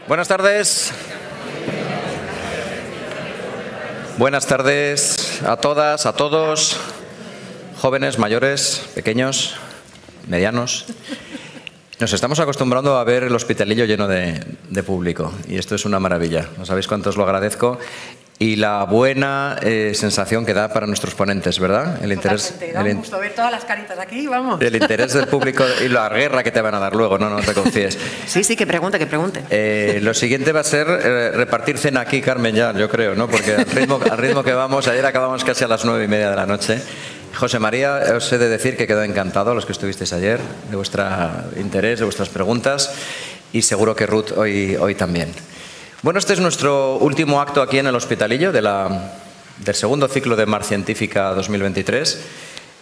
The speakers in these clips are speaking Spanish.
Buenas tardes. Buenas tardes a todas, a todos, jóvenes, mayores, pequeños, medianos. Nos estamos acostumbrando a ver el Hospitalillo lleno de público y esto es una maravilla. No sabéis cuánto os lo agradezco y la buena sensación que da para nuestros ponentes, ¿verdad? El interés, da un gusto ver todas las caritas aquí, vamos. El interés del público y la guerra que te van a dar luego, no te confíes. Sí, que pregunte, que pregunte. Lo siguiente va a ser repartir cena aquí, Carmen, ya, yo creo, ¿no? Porque al ritmo que vamos, ayer acabamos casi a las 9:30 de la noche. José María, os he de decir que quedó encantado, los que estuvisteis ayer, de vuestro interés, de vuestras preguntas, y seguro que Ruth hoy también. Bueno, este es nuestro último acto aquí en el Hospitalillo del segundo ciclo de Mar Científica 2023,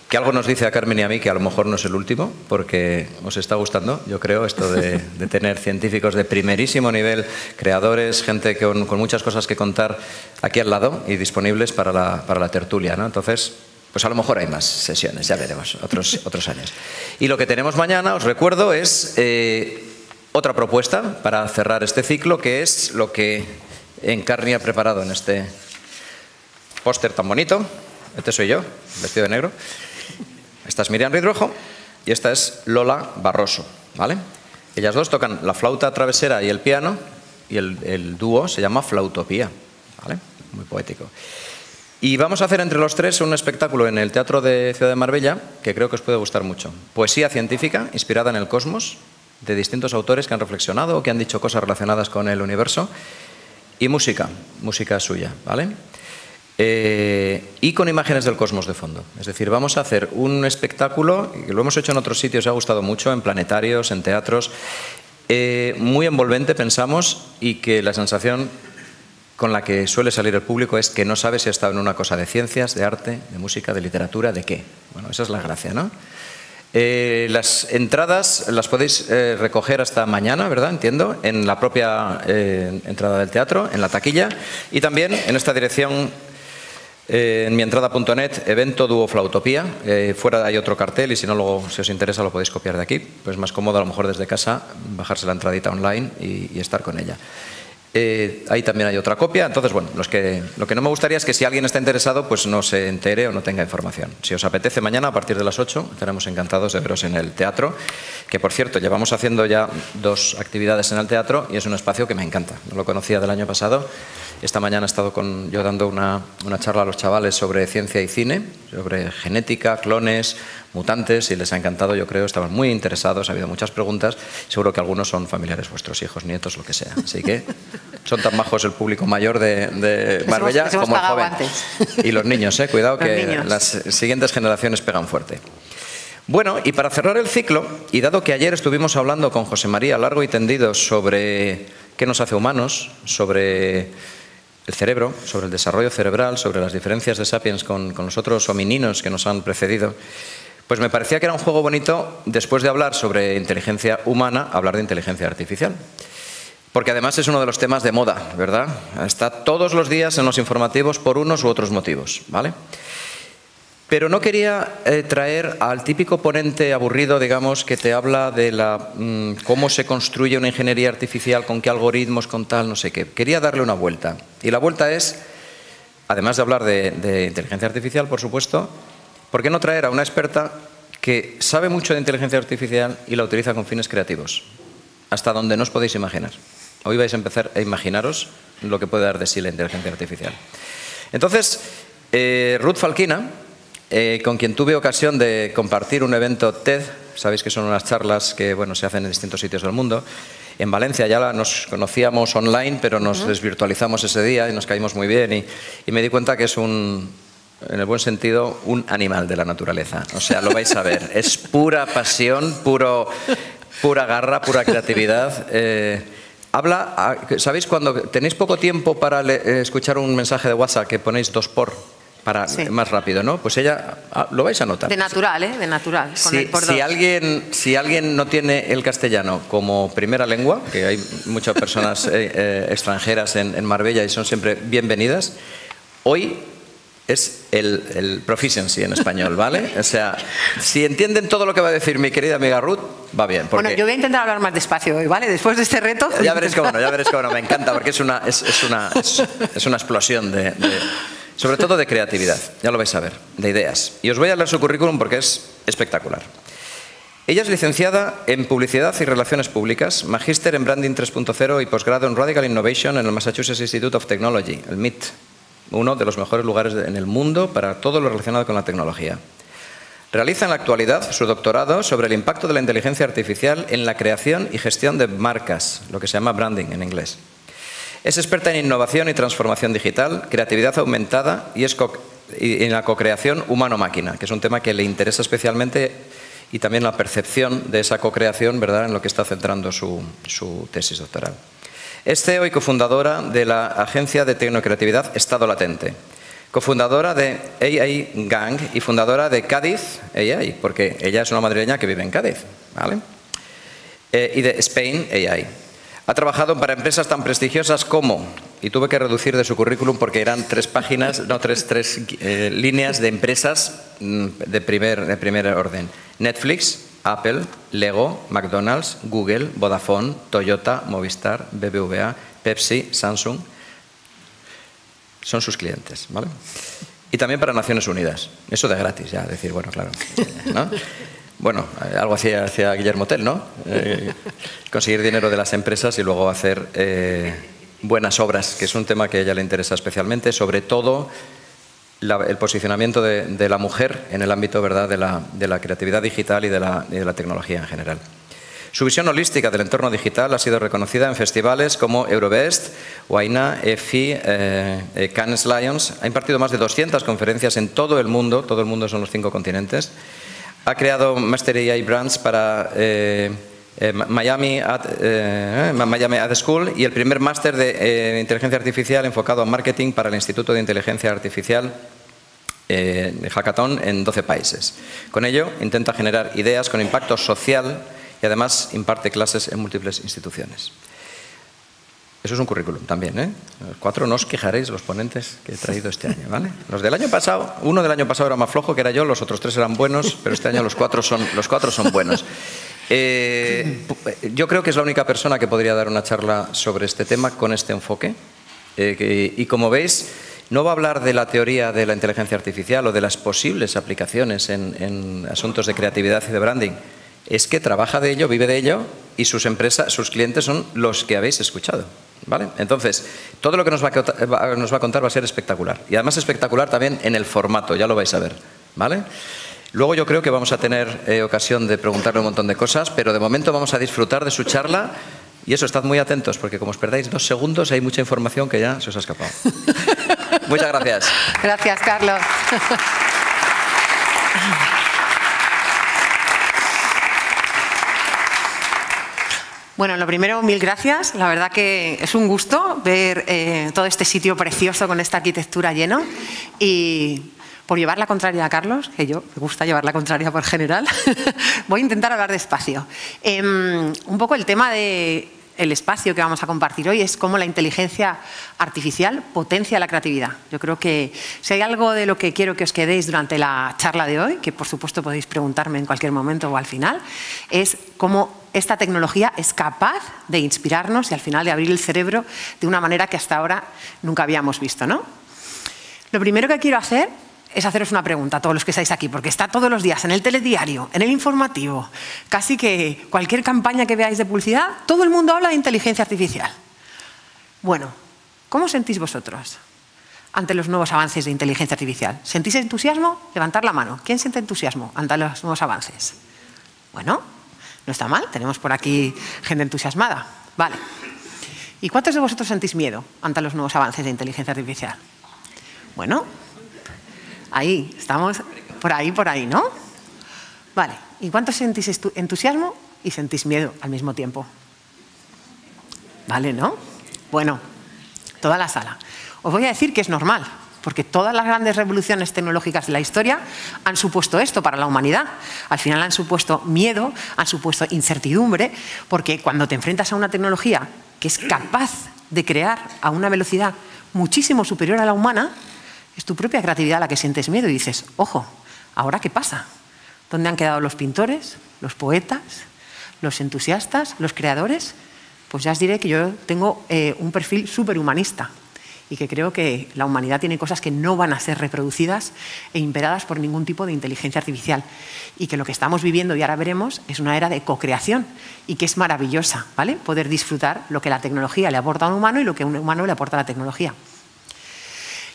que algo nos dice a Carmen y a mí que a lo mejor no es el último, porque os está gustando, yo creo, esto de tener científicos de primerísimo nivel, creadores, gente con muchas cosas que contar aquí al lado y disponibles para la tertulia, ¿no? Entonces, pues a lo mejor hay más sesiones, ya veremos, otros años. Y lo que tenemos mañana, os recuerdo, es otra propuesta para cerrar este ciclo, que es lo que Encarni ha preparado en este póster tan bonito. Este soy yo, vestido de negro. Esta es Miriam Ridrojo y esta es Lola Barroso, ¿vale? Ellas dos tocan la flauta travesera y el piano, y el dúo se llama Flautopía, ¿vale? Muy poético. Y vamos a hacer entre los tres un espectáculo en el Teatro de Ciudad de Marbella que creo que os puede gustar mucho. Poesía científica inspirada en el cosmos, de distintos autores que han reflexionado o que han dicho cosas relacionadas con el universo, y música suya, ¿vale? Y con imágenes del cosmos de fondo. Es decir, vamos a hacer un espectáculo, que lo hemos hecho en otros sitios, ha gustado mucho, en planetarios, en teatros, muy envolvente, pensamos, y que la sensación con la que suele salir el público es que no sabe si ha estado en una cosa de ciencias, de arte, de música, de literatura, de qué. Bueno, esa es la gracia, ¿no? Las entradas las podéis recoger hasta mañana, ¿verdad? Entiendo, en la propia entrada del teatro, en la taquilla, y también en esta dirección, en mientrada.net, evento dúo Flautopía. Fuera hay otro cartel y si no, luego, si os interesa, lo podéis copiar de aquí. Pues más cómodo a lo mejor desde casa bajarse la entradita online y estar con ella. Ahí también hay otra copia. Entonces, bueno, lo que no me gustaría es que si alguien está interesado, pues no se entere o no tenga información. Si os apetece mañana, a partir de las 8, estaremos encantados de veros en el teatro, que por cierto, llevamos haciendo ya 2 actividades en el teatro y es un espacio que me encanta. No lo conocía del año pasado. Esta mañana he estado yo dando una charla a los chavales sobre ciencia y cine, sobre genética, clones, mutantes, y les ha encantado, yo creo, estaban muy interesados, ha habido muchas preguntas, seguro que algunos son familiares vuestros, hijos, nietos, lo que sea. Así que son tan majos el público mayor de Marbella como el joven. Y los niños, cuidado que las siguientes generaciones pegan fuerte. Bueno, y para cerrar el ciclo, y dado que ayer estuvimos hablando con José María largo y tendido sobre qué nos hace humanos, sobre el cerebro, sobre el desarrollo cerebral, sobre las diferencias de Sapiens con los otros homininos que nos han precedido, pues me parecía que era un juego bonito, después de hablar sobre inteligencia humana, hablar de inteligencia artificial. Porque además es uno de los temas de moda, ¿verdad? Está todos los días en los informativos por unos u otros motivos, ¿vale? Pero no quería traer al típico ponente aburrido, digamos, que te habla de cómo se construye una ingeniería artificial, con qué algoritmos, con tal, no sé qué. Quería darle una vuelta. Y la vuelta es, además de hablar de inteligencia artificial, por supuesto, ¿por qué no traer a una experta que sabe mucho de inteligencia artificial y la utiliza con fines creativos? Hasta donde no os podéis imaginar. Hoy vais a empezar a imaginaros lo que puede dar de sí la inteligencia artificial. Entonces, Ruth Falquina, con quien tuve ocasión de compartir un evento TED, sabéis que son unas charlas que se hacen en distintos sitios del mundo. En Valencia ya nos conocíamos online, pero nos desvirtualizamos ese día y nos caímos muy bien y me di cuenta que es en el buen sentido, un animal de la naturaleza. O sea, lo vais a ver. Es pura pasión, pura garra, pura creatividad. ¿Sabéis cuando tenéis poco tiempo para escuchar un mensaje de WhatsApp que ponéis 2 por? Para más rápido, ¿no? Pues ella, lo vais a notar. De natural, ¿eh? De natural. Si alguien no tiene el castellano como primera lengua, que hay muchas personas extranjeras en Marbella y son siempre bienvenidas, hoy es el proficiency en español, ¿vale? O sea, si entienden todo lo que va a decir mi querida amiga Ruth, va bien. Bueno, yo voy a intentar hablar más despacio hoy, ¿vale? Después de este reto... Ya veréis cómo no, me encanta, porque es una explosión sobre todo de creatividad, ya lo vais a ver, de ideas. Y os voy a leer su currículum porque es espectacular. Ella es licenciada en Publicidad y Relaciones Públicas, magíster en Branding 3.0 y posgrado en Radical Innovation en el Massachusetts Institute of Technology, el MIT, uno de los mejores lugares en el mundo para todo lo relacionado con la tecnología. Realiza en la actualidad su doctorado sobre el impacto de la inteligencia artificial en la creación y gestión de marcas, lo que se llama branding en inglés. Es experta en innovación y transformación digital, creatividad aumentada y en la cocreación humano-máquina, que es un tema que le interesa especialmente, y también la percepción de esa cocreación, ¿verdad?, en lo que está centrando su tesis doctoral. Es CEO y cofundadora de la agencia de tecnocreatividad Estado Latente, cofundadora de AI Gang y fundadora de Cádiz AI, porque ella es una madrileña que vive en Cádiz, ¿vale? Y de Spain AI. Ha trabajado para empresas tan prestigiosas como, y tuve que reducir de su currículum porque eran tres líneas de empresas de primer orden: Netflix, Apple, Lego, McDonald's, Google, Vodafone, Toyota, Movistar, BBVA, Pepsi, Samsung. Son sus clientes, ¿vale? Y también para Naciones Unidas. Eso de gratis, ya, decir, bueno, claro, ¿no? Bueno, algo hacía Guillermo Tell, ¿no? Conseguir dinero de las empresas y luego hacer buenas obras, que es un tema que a ella le interesa especialmente, sobre todo el posicionamiento de la mujer en el ámbito, ¿verdad?, de la creatividad digital y de la tecnología en general. Su visión holística del entorno digital ha sido reconocida en festivales como Eurobest, Waina, EFI, Cannes Lions. Ha impartido más de 200 conferencias en todo el mundo son los 5 continentes. Ha creado Master AI Brands para Miami Ad School y el primer máster de inteligencia artificial enfocado a marketing para el Instituto de Inteligencia Artificial de Hackathon en 12 países. Con ello intenta generar ideas con impacto social y además imparte clases en múltiples instituciones. Eso es un currículum también, ¿eh? Los 4 no os quejaréis, los ponentes que he traído este año, ¿vale? Los del año pasado, uno del año pasado era más flojo, que era yo, los otros 3 eran buenos, pero este año los 4 son buenos. Yo creo que es la única persona que podría dar una charla sobre este tema con este enfoque. Y como veis, no va a hablar de la teoría de la inteligencia artificial o de las posibles aplicaciones en asuntos de creatividad y de branding. Es que trabaja de ello, vive de ello, y sus clientes son los que habéis escuchado, ¿vale? Entonces, todo lo que nos va a contar va a ser espectacular. Y además espectacular también en el formato, ya lo vais a ver, ¿vale? Luego yo creo que vamos a tener ocasión de preguntarle un montón de cosas, pero de momento vamos a disfrutar de su charla. Y eso, estad muy atentos, porque como os perdáis 2 segundos, hay mucha información que ya se os ha escapado. Muchas gracias. Gracias, Carlos. Bueno, lo primero, 1000 gracias. La verdad que es un gusto ver todo este sitio precioso con esta arquitectura lleno. Y por llevar la contraria a Carlos, que yo me gusta llevar la contraria por general, voy a intentar hablar despacio. Un poco el tema del espacio que vamos a compartir hoy es cómo la inteligencia artificial potencia la creatividad. Yo creo que si hay algo de lo que quiero que os quedéis durante la charla de hoy, que por supuesto podéis preguntarme en cualquier momento o al final, es cómo esta tecnología es capaz de inspirarnos y al final de abrir el cerebro de una manera que hasta ahora nunca habíamos visto, ¿no? Lo primero que quiero hacer es haceros una pregunta a todos los que estáis aquí, porque está todos los días en el telediario, en el informativo, casi que cualquier campaña que veáis de publicidad, todo el mundo habla de inteligencia artificial. Bueno, ¿cómo os sentís vosotros ante los nuevos avances de inteligencia artificial? ¿Sentís entusiasmo? Levantad la mano. ¿Quién siente entusiasmo ante los nuevos avances? Bueno, no está mal, tenemos por aquí gente entusiasmada. Vale. ¿Y cuántos de vosotros sentís miedo ante los nuevos avances de inteligencia artificial? Bueno, ahí, estamos por ahí, ¿no? Vale, ¿y cuántos sentís entusiasmo y sentís miedo al mismo tiempo? Vale, ¿no? Bueno, toda la sala. Os voy a decir que es normal, porque todas las grandes revoluciones tecnológicas de la historia han supuesto esto para la humanidad. Al final han supuesto miedo, han supuesto incertidumbre, porque cuando te enfrentas a una tecnología que es capaz de crear a una velocidad muchísimo superior a la humana, Es tu propia creatividad la que sientes miedo y dices, ojo, ¿ahora qué pasa? ¿Dónde han quedado los pintores, los poetas, los entusiastas, los creadores? Pues ya os diré que yo tengo un perfil superhumanista y que creo que la humanidad tiene cosas que no van a ser reproducidas e imperadas por ningún tipo de inteligencia artificial, y que lo que estamos viviendo, y ahora veremos, es una era de co-creación y que es maravillosa, ¿vale? Poder disfrutar lo que la tecnología le aporta a un humano y lo que un humano le aporta a la tecnología.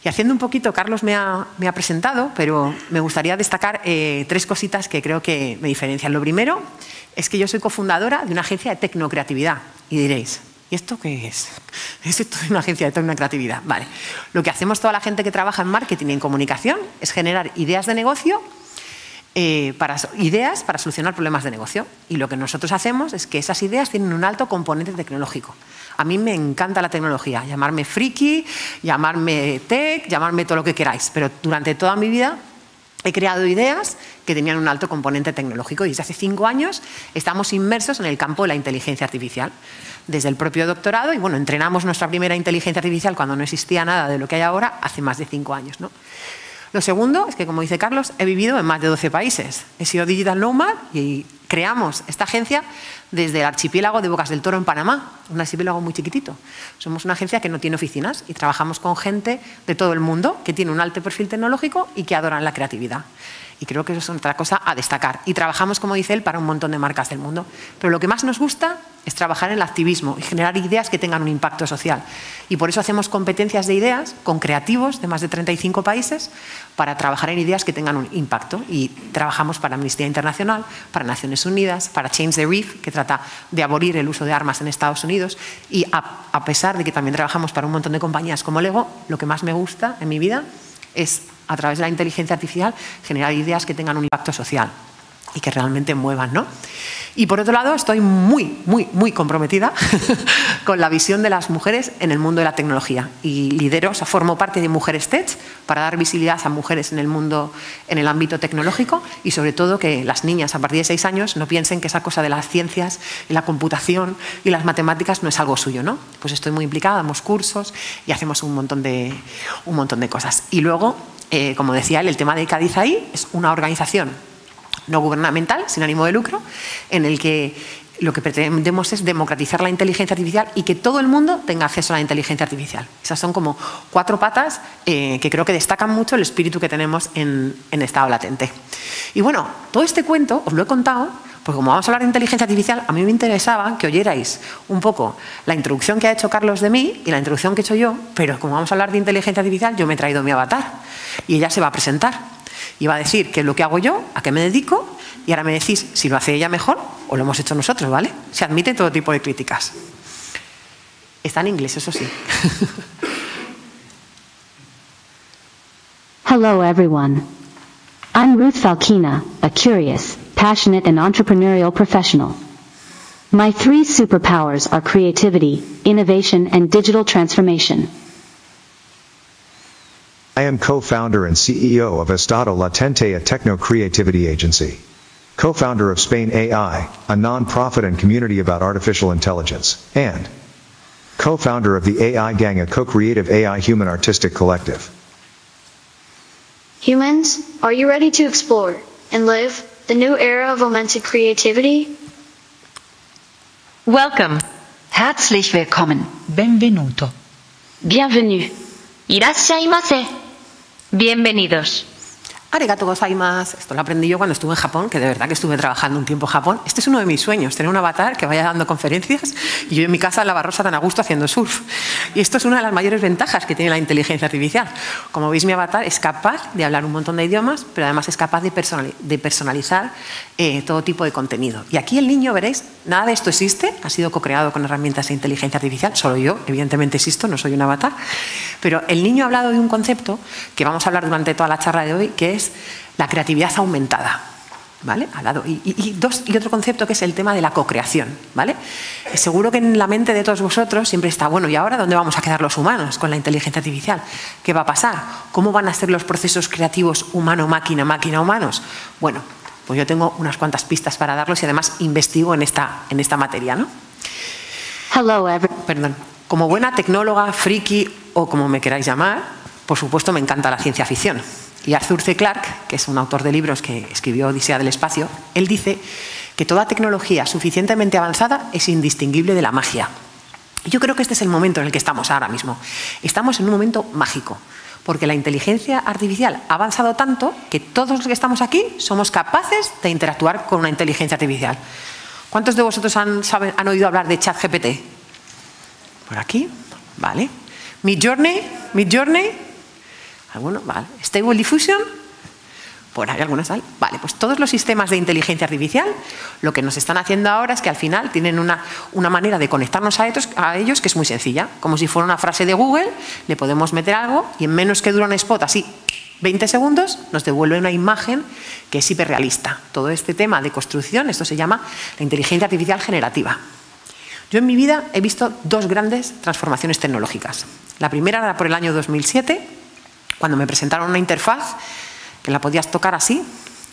Y haciendo un poquito, Carlos me ha presentado, pero me gustaría destacar 3 cositas que creo que me diferencian. Lo primero es que yo soy cofundadora de una agencia de tecnocreatividad. Y diréis, ¿y esto qué es? ¿Es esto una agencia de tecnocreatividad? Vale. Lo que hacemos toda la gente que trabaja en marketing y en comunicación es generar ideas de negocio, ideas para solucionar problemas de negocio. Y lo que nosotros hacemos es que esas ideas tienen un alto componente tecnológico. A mí me encanta la tecnología, llamarme friki, llamarme tech, llamarme todo lo que queráis, pero durante toda mi vida he creado ideas que tenían un alto componente tecnológico y desde hace 5 años estamos inmersos en el campo de la inteligencia artificial. Desde el propio doctorado, y bueno, entrenamos nuestra primera inteligencia artificial cuando no existía nada de lo que hay ahora, hace más de 5 años, ¿no? Lo segundo es que, como dice Carlos, he vivido en más de 12 países. He sido digital nomad y creamos esta agencia desde el archipiélago de Bocas del Toro en Panamá, un archipiélago muy chiquitito. Somos una agencia que no tiene oficinas y trabajamos con gente de todo el mundo que tiene un alto perfil tecnológico y que adoran la creatividad. Y creo que eso es otra cosa a destacar. Y trabajamos, como dice él, para un montón de marcas del mundo. Pero lo que más nos gusta es trabajar en el activismo y generar ideas que tengan un impacto social. Y por eso hacemos competencias de ideas con creativos de más de 35 países para trabajar en ideas que tengan un impacto. Y trabajamos para Amnistía Internacional, para Naciones Unidas, para Change the Reef, que trata de abolir el uso de armas en Estados Unidos. Y a pesar de que también trabajamos para un montón de compañías como Lego, lo que más me gusta en mi vida es, a través de la inteligencia artificial, generar ideas que tengan un impacto social y que realmente muevan, ¿no? Y por otro lado, estoy muy comprometida con la visión de las mujeres en el mundo de la tecnología y lidero, o sea, formo parte de Mujeres Tech para dar visibilidad a mujeres en el mundo, en el ámbito tecnológico, y sobre todo que las niñas a partir de 6 años no piensen que esa cosa de las ciencias y la computación y las matemáticas no es algo suyo, ¿no? Pues estoy muy implicada, damos cursos y hacemos un montón de cosas. Y luego, como decía él, el tema de Cádiz ahí es una organización no gubernamental, sin ánimo de lucro, en el que lo que pretendemos es democratizar la inteligencia artificial y que todo el mundo tenga acceso a la inteligencia artificial. Esas son como 4 patas que creo que destacan mucho el espíritu que tenemos en estado latente. Y bueno, todo este cuento os lo he contado porque, como vamos a hablar de inteligencia artificial, a mí me interesaba que oyerais un poco la introducción que ha hecho Carlos de mí y la introducción que he hecho yo, pero como vamos a hablar de inteligencia artificial, yo me he traído mi avatar y ella se va a presentar. Y va a decir qué es lo que hago yo, a qué me dedico, y ahora me decís si lo hace ella mejor o lo hemos hecho nosotros, ¿vale? Se admite todo tipo de críticas. Está en inglés, eso sí. Hello everyone. I'm Ruth Falkina, a curious, passionate and entrepreneurial professional. My 3 superpowers are creativity, innovation and digital transformation. I am co-founder and CEO of Estado Latente, a techno-creativity agency. Co-founder of Spain AI, a non-profit and community about artificial intelligence, and co-founder of the AI Gang, a co-creative AI human artistic collective. Humans, are you ready to explore and live the new era of augmented creativity? Welcome. Herzlich willkommen. Benvenuto. Bienvenue. Irashaimase. Bienvenidos. Arigato gozaimasu. Esto lo aprendí yo cuando estuve en Japón, que de verdad que estuve trabajando un tiempo en Japón. Este es uno de mis sueños, tener un avatar que vaya dando conferencias y yo en mi casa en la Barrosa tan a gusto haciendo surf. Y esto es una de las mayores ventajas que tiene la inteligencia artificial. Como veis, mi avatar es capaz de hablar un montón de idiomas, pero además es capaz de personalizar todo tipo de contenido. Y aquí el niño, veréis, nada de esto existe, ha sido co-creado con herramientas de inteligencia artificial, solo yo, evidentemente existo, no soy un avatar, pero el niño ha hablado de un concepto que vamos a hablar durante toda la charla de hoy, que es la creatividad aumentada, ¿vale? Al lado. Y otro concepto que es el tema de la co-creación, ¿vale? Seguro que en la mente de todos vosotros siempre está, bueno, ¿y ahora dónde vamos a quedar los humanos con la inteligencia artificial? ¿Qué va a pasar? ¿Cómo van a ser los procesos creativos humano-máquina, máquina-humanos? Bueno, pues yo tengo unas cuantas pistas para darlos y además investigo en esta materia, ¿no? Hello everyone. Perdón. Como buena tecnóloga, friki o como me queráis llamar, por supuesto, me encanta la ciencia ficción. Y Arthur C. Clarke, que es un autor de libros que escribió Odisea del Espacio, él dice que toda tecnología suficientemente avanzada es indistinguible de la magia. Y yo creo que este es el momento en el que estamos ahora mismo. Estamos en un momento mágico, porque la inteligencia artificial ha avanzado tanto que todos los que estamos aquí somos capaces de interactuar con una inteligencia artificial. ¿Cuántos de vosotros han oído hablar de ChatGPT? ¿Por aquí? Vale. Midjourney. ¿Alguno? Vale. Stable Diffusion. Por ahí algunos salen. Vale, pues todos los sistemas de inteligencia artificial lo que nos están haciendo ahora es que al final tienen una manera de conectarnos a ellos que es muy sencilla. Como si fuera una frase de Google, le podemos meter algo y en menos que dura un spot, así 20 segundos, nos devuelve una imagen que es hiperrealista. Todo este tema de construcción, esto se llama la inteligencia artificial generativa. Yo en mi vida he visto dos grandes transformaciones tecnológicas. La primera era por el año 2007, cuando me presentaron una interfaz que la podías tocar así,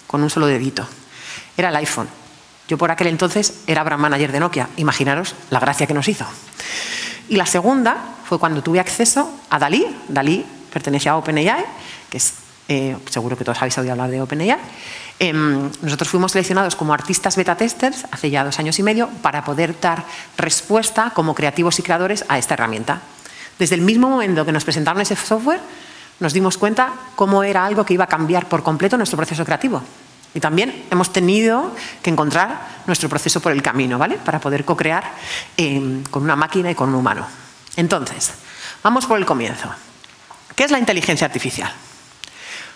con un solo dedito. Era el iPhone. Yo por aquel entonces era brand manager de Nokia. Imaginaros la gracia que nos hizo. Y la segunda fue cuando tuve acceso a DALL-E. DALL-E pertenece a OpenAI, que es, seguro que todos habéis oído hablar de OpenAI. Nosotros fuimos seleccionados como artistas beta testers hace ya 2 años y medio para poder dar respuesta como creativos y creadores a esta herramienta. Desde el mismo momento que nos presentaron ese software, nos dimos cuenta cómo era algo que iba a cambiar por completo nuestro proceso creativo. Y también hemos tenido que encontrar nuestro proceso por el camino, ¿vale? Para poder co-crear con una máquina y con un humano. Entonces, vamos por el comienzo. ¿Qué es la inteligencia artificial?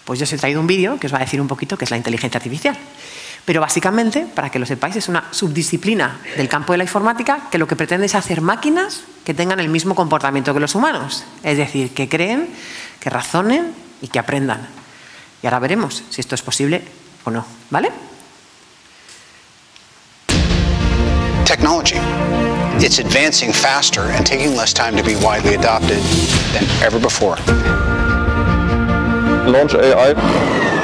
Pues yo os he traído un vídeo que os va a decir un poquito qué es la inteligencia artificial. Pero básicamente, para que lo sepáis, es una subdisciplina del campo de la informática que lo que pretende es hacer máquinas que tengan el mismo comportamiento que los humanos. Es decir, que creen, que razonen y que aprendan. Y ahora veremos si esto es posible o no, ¿vale? Technology. It's advancing faster and taking less time to be widely adopted than ever before. Launch AI.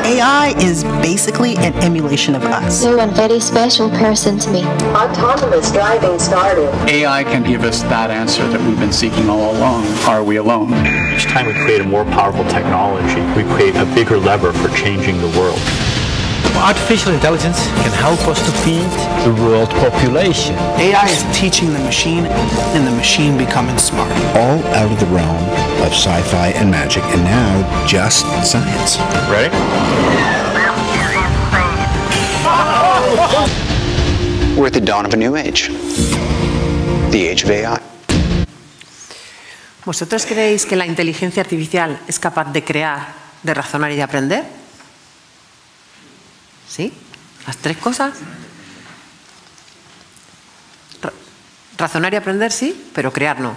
AI is basically an emulation of us. You're a very special person to me. Autonomous driving started. AI can give us that answer that we've been seeking all along. Are we alone? Each time we create a more powerful technology, we create a bigger lever for changing the world. Artificial intelligence can help us to feed the world population. AI is teaching the machine and the machine becoming smart. All out of the realm of sci-fi and magic, and now just science. Ready? We're at the dawn of a new age. The age of AI. ¿Vosotros creéis que la inteligencia artificial es capaz de crear, de razonar y de aprender? ¿Sí? Las tres cosas. Razonar y aprender sí, pero crear no.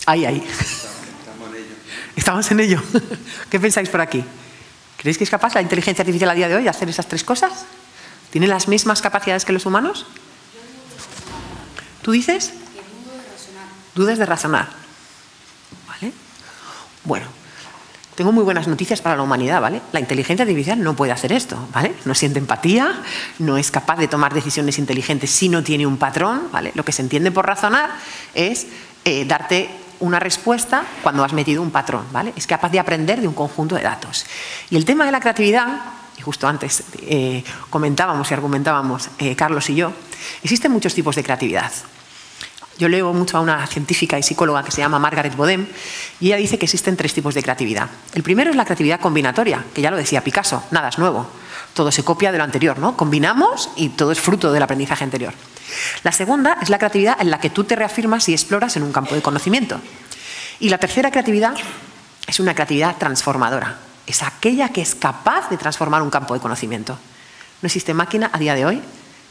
Ahí. Estamos en ello. ¿Qué pensáis por aquí? ¿Creéis que es capaz la inteligencia artificial a día de hoy de hacer esas tres cosas? ¿Tiene las mismas capacidades que los humanos? ¿Tú dices? Dudas de razonar. ¿Vale? Bueno. Tengo muy buenas noticias para la humanidad, ¿vale? La inteligencia artificial no puede hacer esto, ¿vale? No siente empatía, no es capaz de tomar decisiones inteligentes si no tiene un patrón, ¿vale? Lo que se entiende por razonar es darte una respuesta cuando has metido un patrón, ¿vale? Es capaz de aprender de un conjunto de datos. Y el tema de la creatividad, y justo antes comentábamos y argumentábamos Carlos y yo, existen muchos tipos de creatividad. Yo leo mucho a una científica y psicóloga que se llama Margaret Bodem y ella dice que existen 3 tipos de creatividad. El primero es la creatividad combinatoria, que ya lo decía Picasso, nada es nuevo. Todo se copia de lo anterior, ¿no? Combinamos y todo es fruto del aprendizaje anterior. La segunda es la creatividad en la que tú te reafirmas y exploras en un campo de conocimiento. Y la tercera creatividad es una creatividad transformadora. Es aquella que es capaz de transformar un campo de conocimiento. No existe máquina a día de hoy,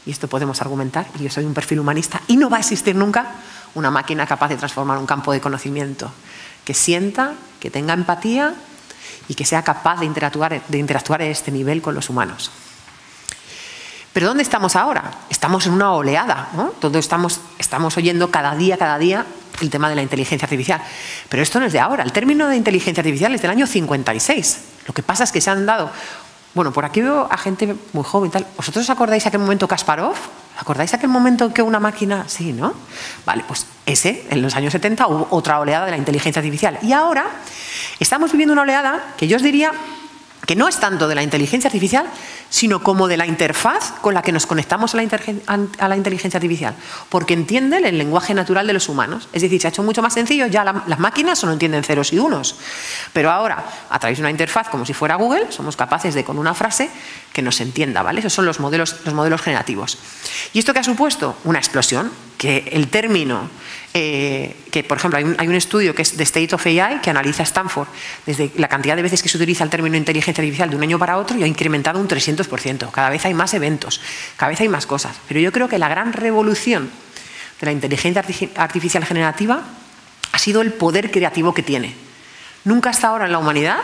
y esto podemos argumentar, y yo soy un perfil humanista, y no va a existir nunca una máquina capaz de transformar un campo de conocimiento que sienta, que tenga empatía y que sea capaz de interactuar a este nivel con los humanos. ¿Pero dónde estamos ahora? Estamos en una oleada, ¿no? Todos estamos oyendo cada día el tema de la inteligencia artificial. Pero esto no es de ahora. El término de inteligencia artificial es del año 56. Lo que pasa es que se han dado Bueno, por aquí veo a gente muy joven y tal. ¿Vosotros os acordáis aquel momento Kasparov? ¿Os acordáis aquel momento que una máquina...? Sí, ¿no? Vale, pues en los años 70 hubo otra oleada de la inteligencia artificial. Y ahora estamos viviendo una oleada que yo os diría que no es tanto de la inteligencia artificial, sino como de la interfaz con la que nos conectamos a la inteligencia artificial, porque entiende el lenguaje natural de los humanos. Es decir, se ha hecho mucho más sencillo, ya las máquinas solo entienden ceros y unos, pero ahora, a través de una interfaz como si fuera Google, somos capaces de, con una frase, que nos entienda, ¿vale? Esos son los modelos generativos. ¿Y esto qué ha supuesto? Una explosión, que el término... que por ejemplo hay un estudio que es de State of AI que analiza Stanford desde la cantidad de veces que se utiliza el término inteligencia artificial de un año para otro y ha incrementado un 300%. Cada vez hay más eventos, cada vez hay más cosas. Pero yo creo que la gran revolución de la inteligencia artificial generativa ha sido el poder creativo que tiene. Nunca hasta ahora en la humanidad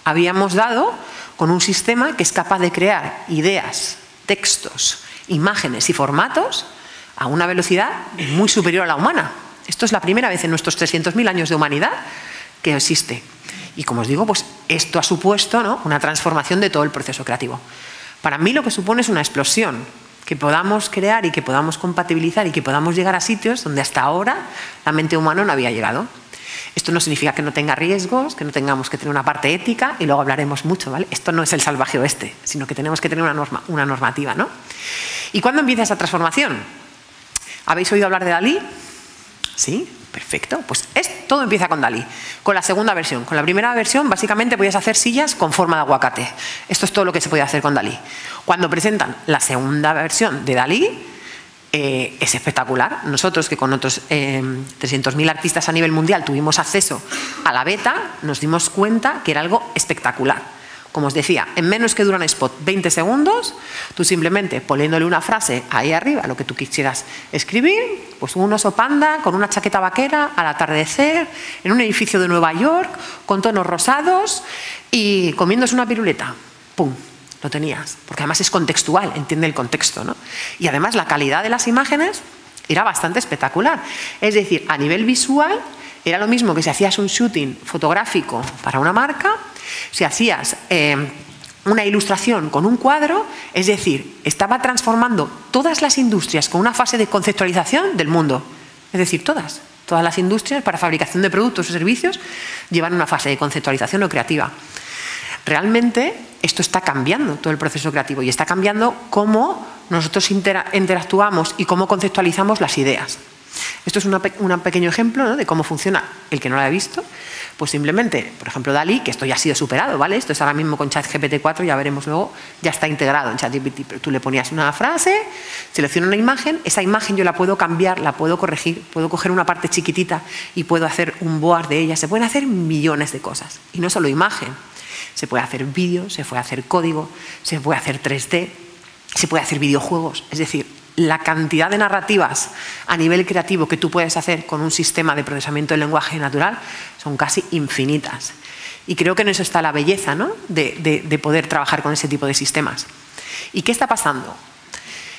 habíamos dado con un sistema que es capaz de crear ideas, textos, imágenes y formatos a una velocidad muy superior a la humana. Esto es la primera vez en nuestros 300.000 años de humanidad que existe. Y como os digo, pues esto ha supuesto, ¿no?, una transformación de todo el proceso creativo. Para mí lo que supone es una explosión, que podamos crear y que podamos compatibilizar y que podamos llegar a sitios donde hasta ahora la mente humana no había llegado. Esto no significa que no tenga riesgos, que no tengamos que tener una parte ética, y luego hablaremos mucho, ¿vale? Esto no es el salvaje oeste, sino que tenemos que tener una normativa, ¿no? ¿Y cuándo empieza esa transformación? ¿Habéis oído hablar de Dalí? Sí, perfecto. Pues todo empieza con Dalí, con la segunda versión. Con la primera versión, básicamente, podías hacer sillas con forma de aguacate. Esto es todo lo que se podía hacer con Dalí. Cuando presentan la segunda versión de Dalí, es espectacular. Nosotros, que con otros 300.000 artistas a nivel mundial tuvimos acceso a la beta, nos dimos cuenta que era algo espectacular. Como os decía, en menos que dura un spot 20 segundos, tú simplemente poniéndole una frase ahí arriba, lo que tú quisieras escribir, pues un oso panda con una chaqueta vaquera al atardecer, en un edificio de Nueva York, con tonos rosados y comiéndose una piruleta. ¡Pum! Lo tenías. Porque además es contextual, entiende el contexto, ¿no? Y además la calidad de las imágenes era bastante espectacular. Es decir, a nivel visual era lo mismo que si hacías un shooting fotográfico para una marca, si hacías una ilustración con un cuadro, es decir, estaba transformando todas las industrias con una fase de conceptualización del mundo. Es decir, todas las industrias para fabricación de productos o servicios llevan una fase de conceptualización o creativa. Realmente esto está cambiando todo el proceso creativo y está cambiando cómo nosotros interactuamos y cómo conceptualizamos las ideas. Esto es un pequeño ejemplo, ¿no?, de cómo funciona. El que no lo haya visto, pues simplemente, por ejemplo, Dalí, que esto ya ha sido superado, ¿vale? Esto es ahora mismo con ChatGPT 4, ya veremos luego, ya está integrado en ChatGPT. Pero tú le ponías una frase, selecciona una imagen, esa imagen yo la puedo cambiar, la puedo corregir, puedo coger una parte chiquitita y puedo hacer un board de ella. Se pueden hacer millones de cosas. Y no solo imagen, se puede hacer vídeo, se puede hacer código, se puede hacer 3D, se puede hacer videojuegos. Es decir, la cantidad de narrativas a nivel creativo que tú puedes hacer con un sistema de procesamiento del lenguaje natural son casi infinitas. Y creo que en eso está la belleza, ¿no?, de poder trabajar con ese tipo de sistemas. ¿Y qué está pasando?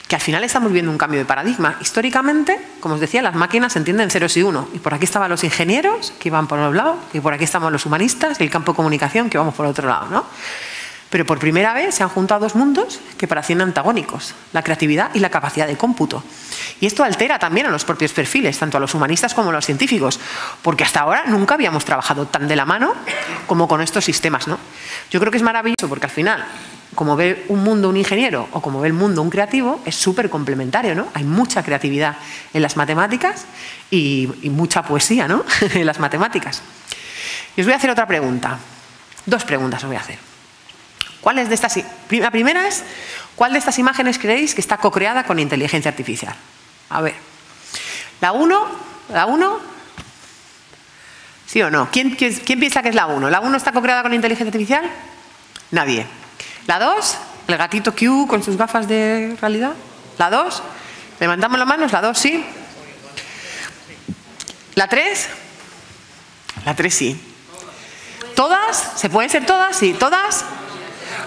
Que al final estamos viendo un cambio de paradigma. Históricamente, como os decía, las máquinas entienden ceros y uno. Y por aquí estaban los ingenieros, que iban por un lado, y por aquí estamos los humanistas, y el campo de comunicación, que vamos por otro lado, ¿no? Pero por primera vez se han juntado dos mundos que parecían antagónicos, la creatividad y la capacidad de cómputo. Y esto altera también a los propios perfiles, tanto a los humanistas como a los científicos, porque hasta ahora nunca habíamos trabajado tan de la mano como con estos sistemas, ¿no? Yo creo que es maravilloso porque al final, como ve un mundo un ingeniero o como ve el mundo un creativo, es súper complementario, ¿no? Hay mucha creatividad en las matemáticas y mucha poesía, ¿no?, en las matemáticas. Y os voy a hacer otra pregunta. Dos preguntas os voy a hacer. ¿Cuáles de estas, la primera es, ¿cuál de estas imágenes creéis que está co-creada con inteligencia artificial? A ver, la 1, ¿sí o no? ¿Quién piensa que es la 1? ¿La 1 está co-creada con inteligencia artificial? Nadie. ¿La 2? ¿El gatito Q con sus gafas de realidad? ¿La 2? Levantamos las manos, la 2 sí. ¿La 3? La 3 sí. ¿Todas? ¿Se pueden ser todas? Sí, ¿todas?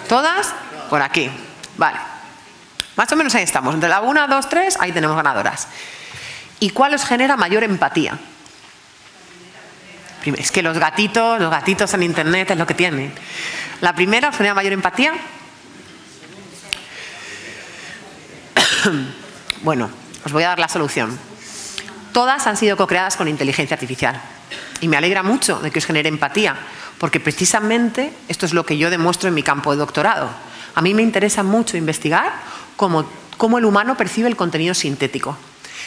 ¿Todas? Por aquí. Vale. Más o menos ahí estamos. Entre la 1, 2, 3, ahí tenemos ganadoras. ¿Y cuál os genera mayor empatía? Es que los gatitos en internet es lo que tienen. La primera os genera mayor empatía. Bueno, os voy a dar la solución. Todas han sido co-creadas con inteligencia artificial. Y me alegra mucho de que os genere empatía, porque precisamente esto es lo que yo demuestro en mi campo de doctorado. A mí me interesa mucho investigar cómo el humano percibe el contenido sintético.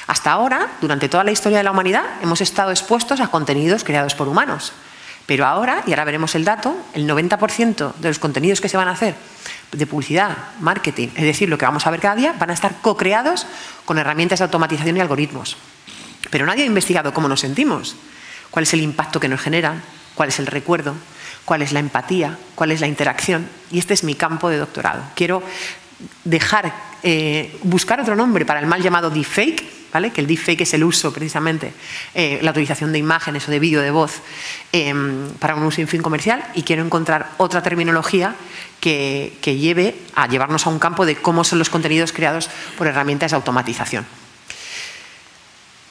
Hasta ahora, durante toda la historia de la humanidad, hemos estado expuestos a contenidos creados por humanos. Pero ahora, y ahora veremos el dato, el 90% de los contenidos que se van a hacer de publicidad, marketing, es decir, lo que vamos a ver cada día, van a estar co-creados con herramientas de automatización y algoritmos. Pero nadie ha investigado cómo nos sentimos, cuál es el impacto que nos generan, cuál es el recuerdo, cuál es la empatía, cuál es la interacción. Y este es mi campo de doctorado. Quiero buscar otro nombre para el mal llamado deepfake, ¿vale? Que el deepfake es el uso, precisamente, la utilización de imágenes o de vídeo de voz para un uso sin fin comercial, y quiero encontrar otra terminología que lleve a llevarnos a un campo de cómo son los contenidos creados por herramientas de automatización.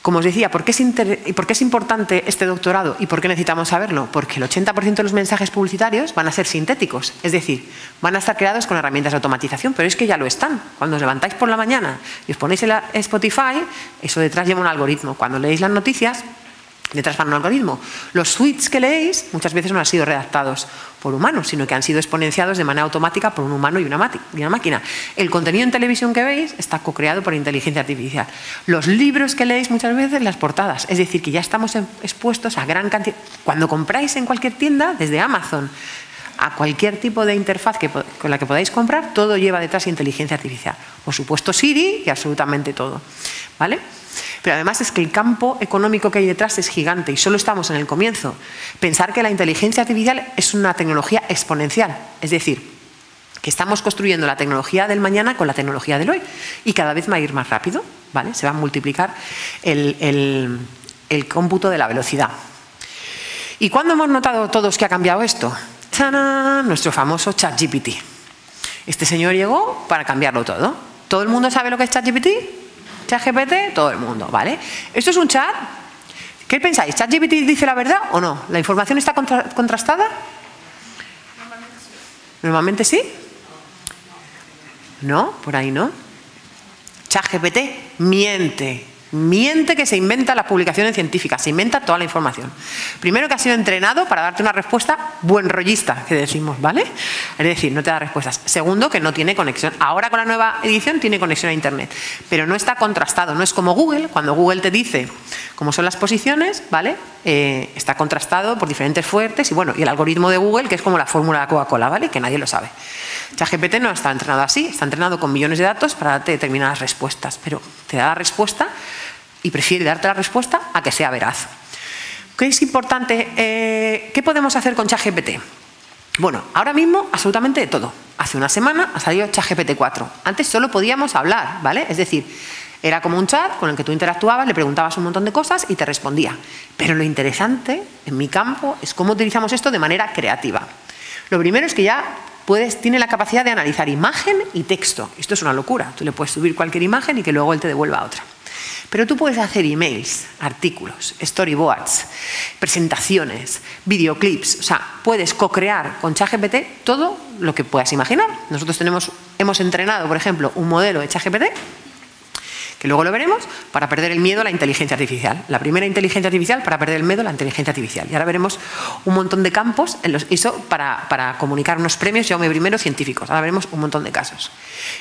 Como os decía, ¿por qué es importante este doctorado y por qué necesitamos saberlo? Porque el 80% de los mensajes publicitarios van a ser sintéticos, es decir, van a estar creados con herramientas de automatización, pero es que ya lo están. Cuando os levantáis por la mañana y os ponéis en Spotify, eso detrás lleva un algoritmo. Cuando leéis las noticias, detrás van un algoritmo. Los tweets que leéis muchas veces no han sido redactados por humanos, sino que han sido exponenciados de manera automática por un humano y una máquina. El contenido en televisión que veis está co-creado por inteligencia artificial. Los libros que leéis muchas veces, las portadas. Es decir, que ya estamos expuestos a gran cantidad. Cuando compráis en cualquier tienda, desde Amazon a cualquier tipo de interfaz con la que podáis comprar, todo lleva detrás inteligencia artificial. Por supuesto Siri y absolutamente todo. ¿Vale? Pero además es que el campo económico que hay detrás es gigante y solo estamos en el comienzo. Pensar que la inteligencia artificial es una tecnología exponencial, es decir, que estamos construyendo la tecnología del mañana con la tecnología del hoy y cada vez va a ir más rápido, ¿vale? Se va a multiplicar el cómputo de la velocidad. ¿Y cuándo hemos notado todos que ha cambiado esto? ¡Tarán! Nuestro famoso ChatGPT. Este señor llegó para cambiarlo todo. ¿Todo el mundo sabe lo que es ChatGPT? ChatGPT, todo el mundo, ¿vale? Esto es un chat. ¿Qué pensáis? ¿ChatGPT dice la verdad o no? ¿La información está contrastada? Normalmente sí. No, por ahí no. ChatGPT miente. Miente, que se inventa las publicaciones científicas, se inventa toda la información. Primero, que ha sido entrenado para darte una respuesta buenrollista, que decimos, ¿vale? Es decir, no te da respuestas. Segundo, que no tiene conexión. Ahora con la nueva edición tiene conexión a Internet, pero no está contrastado. No es como Google. Cuando Google te dice cómo son las posiciones, ¿vale? Está contrastado por diferentes fuentes y bueno, y el algoritmo de Google, que es como la fórmula de Coca-Cola, ¿vale? Que nadie lo sabe. ChatGPT no está entrenado así, está entrenado con millones de datos para darte determinadas respuestas, pero te da la respuesta y prefiere darte la respuesta a que sea veraz. ¿Qué es importante? ¿Qué podemos hacer con ChatGPT? Bueno, ahora mismo absolutamente de todo. Hace una semana ha salido ChatGPT 4. Antes solo podíamos hablar, ¿vale? Es decir, era como un chat con el que tú interactuabas, le preguntabas un montón de cosas y te respondía. Pero lo interesante en mi campo es cómo utilizamos esto de manera creativa. Lo primero es que ya tiene la capacidad de analizar imagen y texto. Esto es una locura. Tú le puedes subir cualquier imagen y que luego él te devuelva otra. Pero tú puedes hacer emails, artículos, storyboards, presentaciones, videoclips. O sea, puedes co-crear con ChatGPT todo lo que puedas imaginar. Nosotros hemos entrenado, por ejemplo, un modelo de ChatGPT, que luego lo veremos, para perder el miedo a la inteligencia artificial. La primera inteligencia artificial para perder el miedo a la inteligencia artificial. Y ahora veremos un montón de campos en los ISO para comunicar unos premios, Jaume I, científicos. Ahora veremos un montón de casos.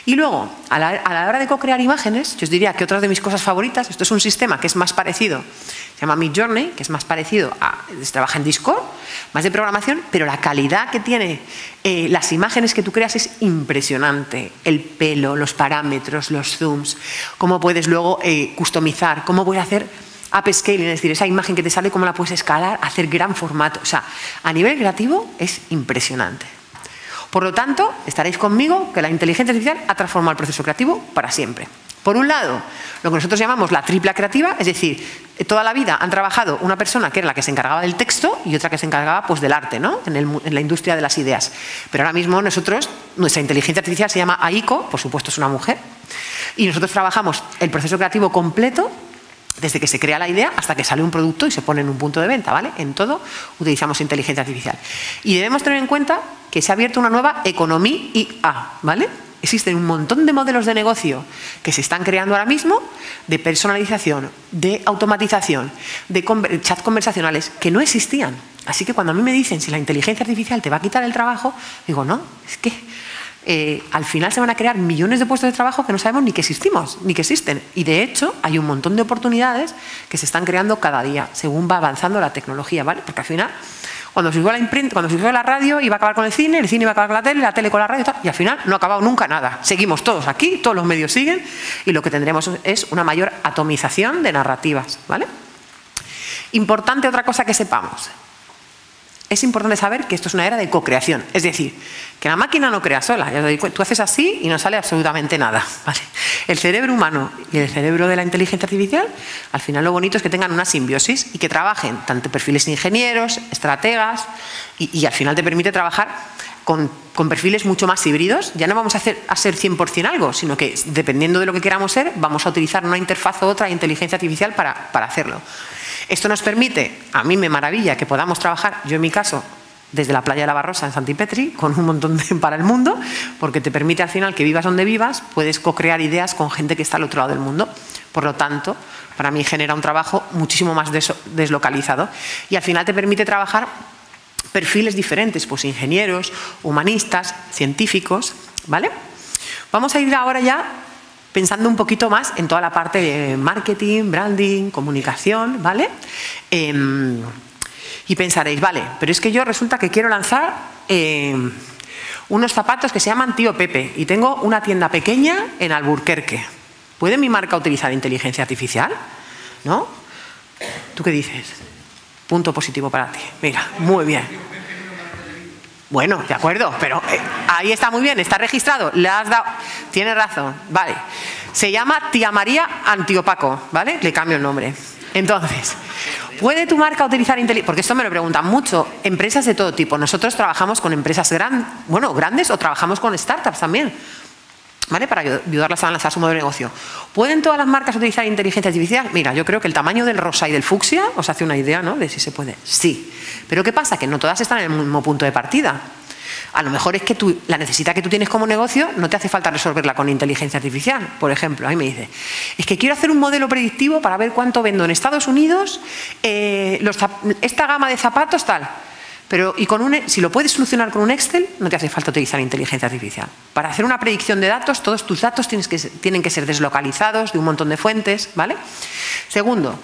Y luego, a la hora de co-crear imágenes, yo os diría que otra de mis cosas favoritas, esto es un sistema que es más parecido, se llama Midjourney, que es más parecido se trabaja en Discord, más de programación, pero la calidad que tiene las imágenes que tú creas es impresionante. El pelo, los parámetros, los zooms, cómo puedes luego customizar, cómo puedes hacer upscaling, es decir, esa imagen que te sale, cómo la puedes escalar, hacer gran formato. O sea, a nivel creativo es impresionante. Por lo tanto, estaréis conmigo que la inteligencia artificial ha transformado el proceso creativo para siempre. Por un lado, lo que nosotros llamamos la tripla creativa, es decir, toda la vida han trabajado una persona que era la que se encargaba del texto y otra que se encargaba pues, del arte, ¿no? en la industria de las ideas. Pero ahora mismo nuestra inteligencia artificial se llama Aiko, por supuesto es una mujer, y nosotros trabajamos el proceso creativo completo desde que se crea la idea hasta que sale un producto y se pone en un punto de venta, ¿vale? En todo utilizamos inteligencia artificial. Y debemos tener en cuenta que se ha abierto una nueva economía IA, ¿vale? Existen un montón de modelos de negocio que se están creando ahora mismo de personalización, de automatización, de chat conversacionales que no existían. Así que cuando a mí me dicen si la inteligencia artificial te va a quitar el trabajo, digo, no, es que al final se van a crear millones de puestos de trabajo que no sabemos ni que existimos, ni que existen. Y de hecho hay un montón de oportunidades que se están creando cada día según va avanzando la tecnología, ¿vale? Porque al final, cuando surgió la imprenta, cuando surgió la radio, iba a acabar con el cine iba a acabar con la tele con la radio, y al final no ha acabado nunca nada. Seguimos todos aquí, todos los medios siguen, y lo que tendremos es una mayor atomización de narrativas, ¿vale? Importante otra cosa que sepamos. Es importante saber que esto es una era de co-creación, es decir, que la máquina no crea sola. Tú haces así y no sale absolutamente nada, ¿vale? El cerebro humano y el cerebro de la inteligencia artificial, al final lo bonito es que tengan una simbiosis y que trabajen tanto perfiles ingenieros, estrategas y al final te permite trabajar con perfiles mucho más híbridos. Ya no vamos a ser 100% algo, sino que dependiendo de lo que queramos ser, vamos a utilizar una interfaz u otra de inteligencia artificial para hacerlo. Esto nos permite, a mí me maravilla que podamos trabajar, yo en mi caso, desde la playa de la Barrosa en Santipetri, con un montón para el mundo, porque te permite al final que vivas donde vivas, puedes co-crear ideas con gente que está al otro lado del mundo. Por lo tanto, para mí genera un trabajo muchísimo más deslocalizado y al final te permite trabajar perfiles diferentes, pues ingenieros, humanistas, científicos, ¿vale? Vamos a ir ahora ya pensando un poquito más en toda la parte de marketing, branding, comunicación, ¿vale? Y pensaréis, vale, pero es que yo resulta que quiero lanzar unos zapatos que se llaman Tío Pepe y tengo una tienda pequeña en Alburquerque. ¿Puede mi marca utilizar inteligencia artificial? ¿No? ¿Tú qué dices? Punto positivo para ti. Mira, muy bien. Bueno, de acuerdo, pero ahí está muy bien, está registrado, le has dado, tienes razón, vale. Se llama Tía María Antiopaco, ¿vale? Le cambio el nombre. Entonces, ¿puede tu marca utilizar inteligencia? Porque esto me lo preguntan mucho, empresas de todo tipo. Nosotros trabajamos con empresas grandes o trabajamos con startups también, ¿vale? Para ayudarlas a lanzar su modelo de negocio. ¿Pueden todas las marcas utilizar inteligencia artificial? Mira, yo creo que el tamaño del rosa y del fucsia os hace una idea, ¿no? De si se puede. Sí. Pero ¿qué pasa? Que no todas están en el mismo punto de partida. A lo mejor es que la necesidad que tú tienes como negocio no te hace falta resolverla con inteligencia artificial. Por ejemplo, a mí me dice, es que quiero hacer un modelo predictivo para ver cuánto vendo en Estados Unidos esta gama de zapatos tal. Pero si lo puedes solucionar con un Excel, no te hace falta utilizar inteligencia artificial. Para hacer una predicción de datos, todos tus datos tienen que ser deslocalizados de un montón de fuentes, ¿vale? Segundo,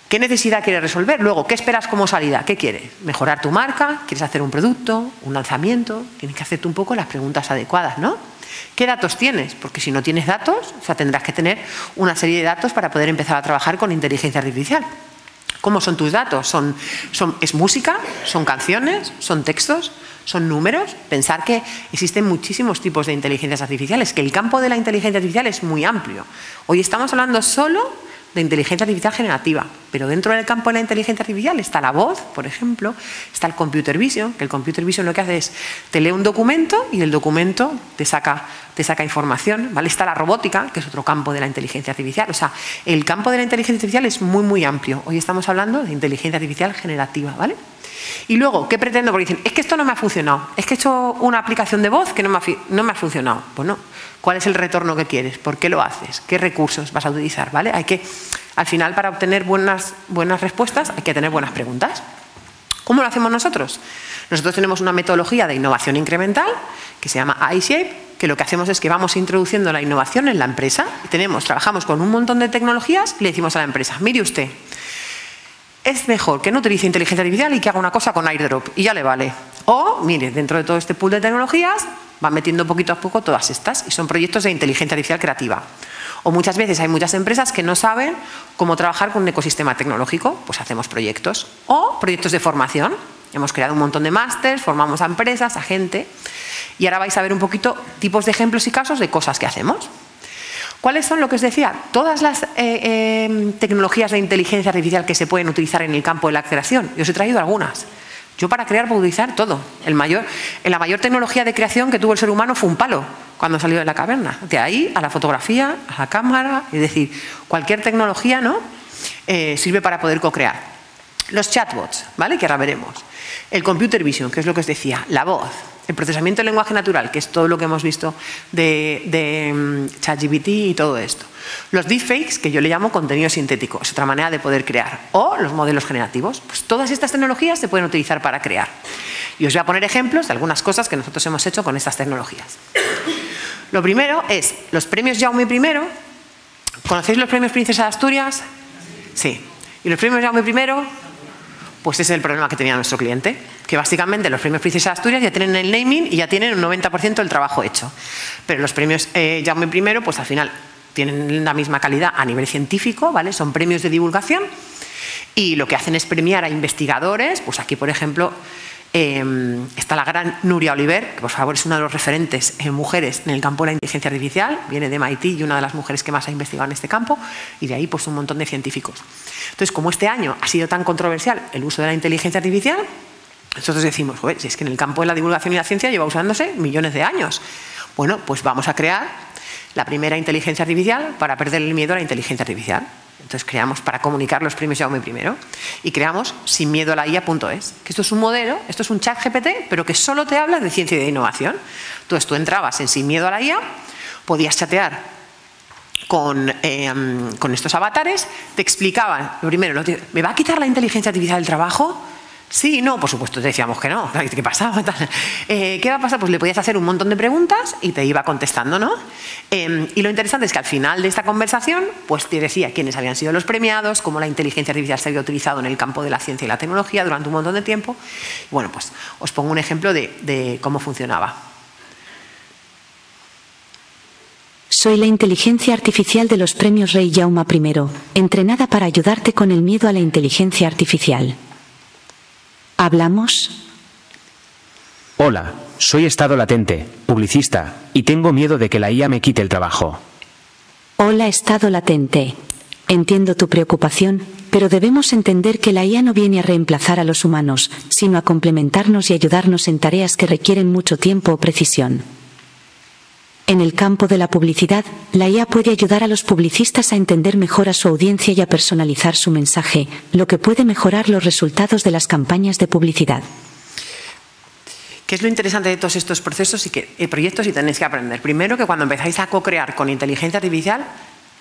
¿qué necesidad quieres resolver? Luego, ¿qué esperas como salida? ¿Qué quieres? ¿Mejorar tu marca? ¿Quieres hacer un producto? ¿Un lanzamiento? Tienes que hacerte un poco las preguntas adecuadas, ¿no? ¿Qué datos tienes? Porque si no tienes datos, tendrás que tener una serie de datos para poder empezar a trabajar con inteligencia artificial. ¿Cómo son tus datos? ¿Es música? ¿Son canciones? ¿Son textos? ¿Son números? Pensar que existen muchísimos tipos de inteligencias artificiales, que el campo de la inteligencia artificial es muy amplio. Hoy estamos hablando solo de inteligencia artificial generativa, pero dentro del campo de la inteligencia artificial está la voz, por ejemplo, está el computer vision, que el computer vision lo que hace es te lee un documento y el documento te saca información, ¿vale? Está la robótica, que es otro campo de la inteligencia artificial. O sea, el campo de la inteligencia artificial es muy, muy amplio. Hoy estamos hablando de inteligencia artificial generativa, ¿vale? Y luego, ¿qué pretendo? Porque dicen, es que esto no me ha funcionado, es que he hecho una aplicación de voz que no me ha funcionado. Pues no. ¿Cuál es el retorno que quieres? ¿Por qué lo haces? ¿Qué recursos vas a utilizar? ¿Vale? Al final, para obtener buenas respuestas, hay que tener buenas preguntas. ¿Cómo lo hacemos nosotros? Nosotros tenemos una metodología de innovación incremental que se llama iShape, que lo que hacemos es que vamos introduciendo la innovación en la empresa. Trabajamos con un montón de tecnologías y le decimos a la empresa, mire usted, es mejor que no utilice inteligencia artificial y que haga una cosa con AirDrop y ya le vale. O, mire, dentro de todo este pool de tecnologías, van metiendo poquito a poco todas estas y son proyectos de inteligencia artificial creativa. O muchas veces hay muchas empresas que no saben cómo trabajar con un ecosistema tecnológico, pues hacemos proyectos. O proyectos de formación. Hemos creado un montón de másters, formamos a empresas, a gente. Y ahora vais a ver un poquito tipos de ejemplos y casos de cosas que hacemos. ¿Cuáles son lo que os decía? Todas las tecnologías de inteligencia artificial que se pueden utilizar en el campo de la creación. Yo os he traído algunas. Yo para crear puedo utilizar todo. La mayor tecnología de creación que tuvo el ser humano fue un palo cuando salió de la caverna. De ahí a la fotografía, a la cámara, es decir, cualquier tecnología, ¿no? Sirve para poder co-crear. Los chatbots, ¿vale? Que ahora veremos. El computer vision, que es lo que os decía, la voz. El procesamiento del lenguaje natural, que es todo lo que hemos visto de ChatGPT y todo esto. Los deepfakes, que yo le llamo contenido sintético, es otra manera de poder crear. O los modelos generativos. Pues todas estas tecnologías se pueden utilizar para crear. Y os voy a poner ejemplos de algunas cosas que nosotros hemos hecho con estas tecnologías. Lo primero es los premios Jaume I. ¿Conocéis los premios Princesa de Asturias? Sí. ¿Y los premios Jaume I? Pues ese es el problema que tenía nuestro cliente, que básicamente los premios Princesa de Asturias ya tienen el naming y ya tienen un 90% del trabajo hecho. Pero los premios Jaume I, pues al final tienen la misma calidad a nivel científico, ¿vale? Son premios de divulgación y lo que hacen es premiar a investigadores. Pues aquí, por ejemplo, está la gran Nuria Oliver, que por favor es una de los referentes en mujeres en el campo de la inteligencia artificial, viene de MIT y una de las mujeres que más ha investigado en este campo, y de ahí pues un montón de científicos. Entonces, como este año ha sido tan controversial el uso de la inteligencia artificial, nosotros decimos, joder, si es que en el campo de la divulgación y la ciencia lleva usándose millones de años. Bueno, pues vamos a crear la primera inteligencia artificial para perder el miedo a la inteligencia artificial. Entonces creamos para comunicar los premios Jaume I y creamos sin miedo a la IA.es, que esto es un modelo, esto es un chat GPT, pero que solo te habla de ciencia y de innovación. Entonces tú entrabas en sin miedo a la IA, podías chatear con estos avatares, te explicaban, lo primero, ¿me va a quitar la inteligencia artificial el trabajo? Sí, no, por supuesto, te decíamos que no. ¿Qué pasaba? ¿Qué va a pasar? Pues le podías hacer un montón de preguntas y te iba contestando, ¿no? Y lo interesante es que al final de esta conversación, pues te decía quiénes habían sido los premiados, cómo la inteligencia artificial se había utilizado en el campo de la ciencia y la tecnología durante un montón de tiempo. Bueno, pues os pongo un ejemplo de cómo funcionaba. Soy la inteligencia artificial de los premios Rey Jaume I, entrenada para ayudarte con el miedo a la inteligencia artificial. ¿Hablamos? Hola, soy Estado Latente, publicista, y tengo miedo de que la IA me quite el trabajo. Hola, Estado Latente. Entiendo tu preocupación, pero debemos entender que la IA no viene a reemplazar a los humanos, sino a complementarnos y ayudarnos en tareas que requieren mucho tiempo o precisión. En el campo de la publicidad, la IA puede ayudar a los publicistas a entender mejor a su audiencia y a personalizar su mensaje, lo que puede mejorar los resultados de las campañas de publicidad. ¿Qué es lo interesante de todos estos procesos y proyectos y tenéis que aprender? Primero, que cuando empezáis a co-crear con inteligencia artificial,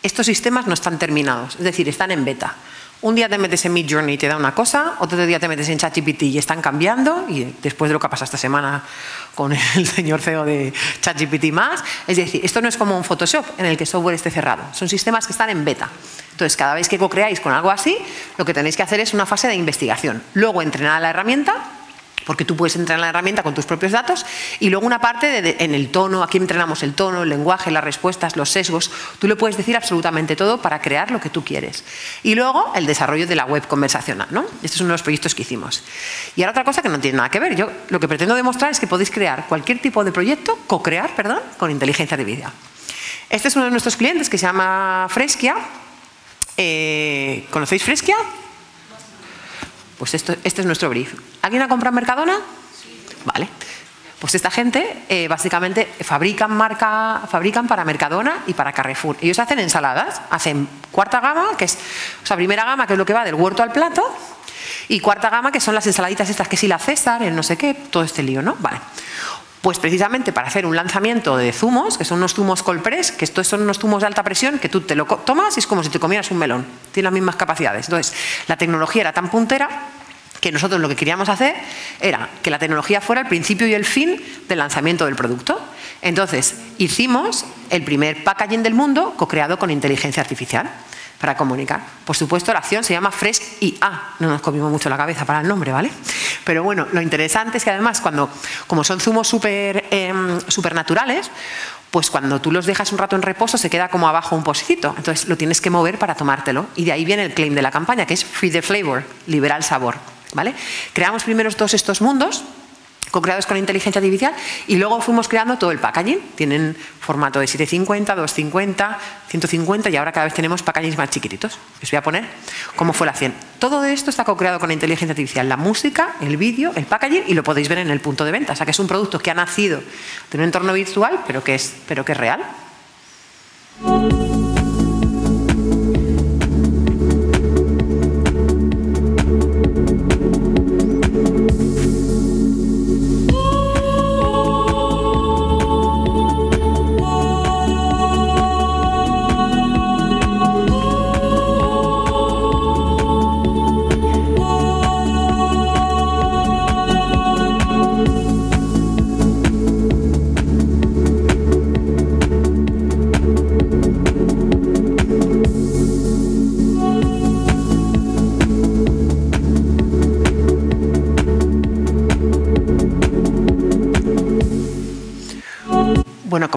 estos sistemas no están terminados, es decir, están en beta. Un día te metes en Midjourney y te da una cosa, otro día te metes en ChatGPT y están cambiando, y después de lo que ha pasado esta semana con el señor CEO de ChatGPT más, es decir, esto no es como un Photoshop en el que el software esté cerrado, son sistemas que están en beta. Entonces, cada vez que co-creáis con algo así, lo que tenéis que hacer es una fase de investigación. Luego, entrenar a la herramienta, porque tú puedes entrenar la herramienta con tus propios datos, y luego una parte en el tono, aquí entrenamos el tono, el lenguaje, las respuestas, los sesgos, tú le puedes decir absolutamente todo para crear lo que tú quieres. Y luego el desarrollo de la web conversacional, ¿no? Este es uno de los proyectos que hicimos. Y ahora otra cosa que no tiene nada que ver, yo lo que pretendo demostrar es que podéis crear cualquier tipo de proyecto, co-crear, perdón, con inteligencia artificial. Este es uno de nuestros clientes que se llama Freskia. ¿Conocéis Freskia? Pues este es nuestro brief. ¿Alguien ha comprado en Mercadona? Vale. Pues esta gente básicamente fabrican para Mercadona y para Carrefour. Ellos hacen ensaladas, hacen cuarta gama, que es, o sea, primera gama, que es lo que va del huerto al plato, y cuarta gama, que son las ensaladitas estas que si la César, el no sé qué, todo este lío, ¿no? Vale. Pues precisamente para hacer un lanzamiento de zumos, que son unos zumos cold press, que estos son unos zumos de alta presión, que tú te lo tomas y es como si te comieras un melón. Tiene las mismas capacidades. Entonces, la tecnología era tan puntera que nosotros lo que queríamos hacer era que la tecnología fuera el principio y el fin del lanzamiento del producto. Entonces, hicimos el primer packaging del mundo co-creado con inteligencia artificial para comunicar. Por supuesto, la acción se llama Fresh IA. No nos comimos mucho la cabeza para el nombre, ¿vale? Pero bueno, lo interesante es que además, como son zumos súper naturales, pues cuando tú los dejas un rato en reposo se queda como abajo un pocito. Entonces lo tienes que mover para tomártelo. Y de ahí viene el claim de la campaña, que es Free the Flavor, libera el sabor, ¿vale? Creamos primero todos estos mundos co-creados con inteligencia artificial y luego fuimos creando todo el packaging. Tienen formato de 750, 250, 150 y ahora cada vez tenemos packagings más chiquititos. Os voy a poner cómo fue la 100. Todo esto está co-creado con inteligencia artificial. La música, el vídeo, el packaging, y lo podéis ver en el punto de venta. O sea que es un producto que ha nacido de un entorno virtual, pero que es real.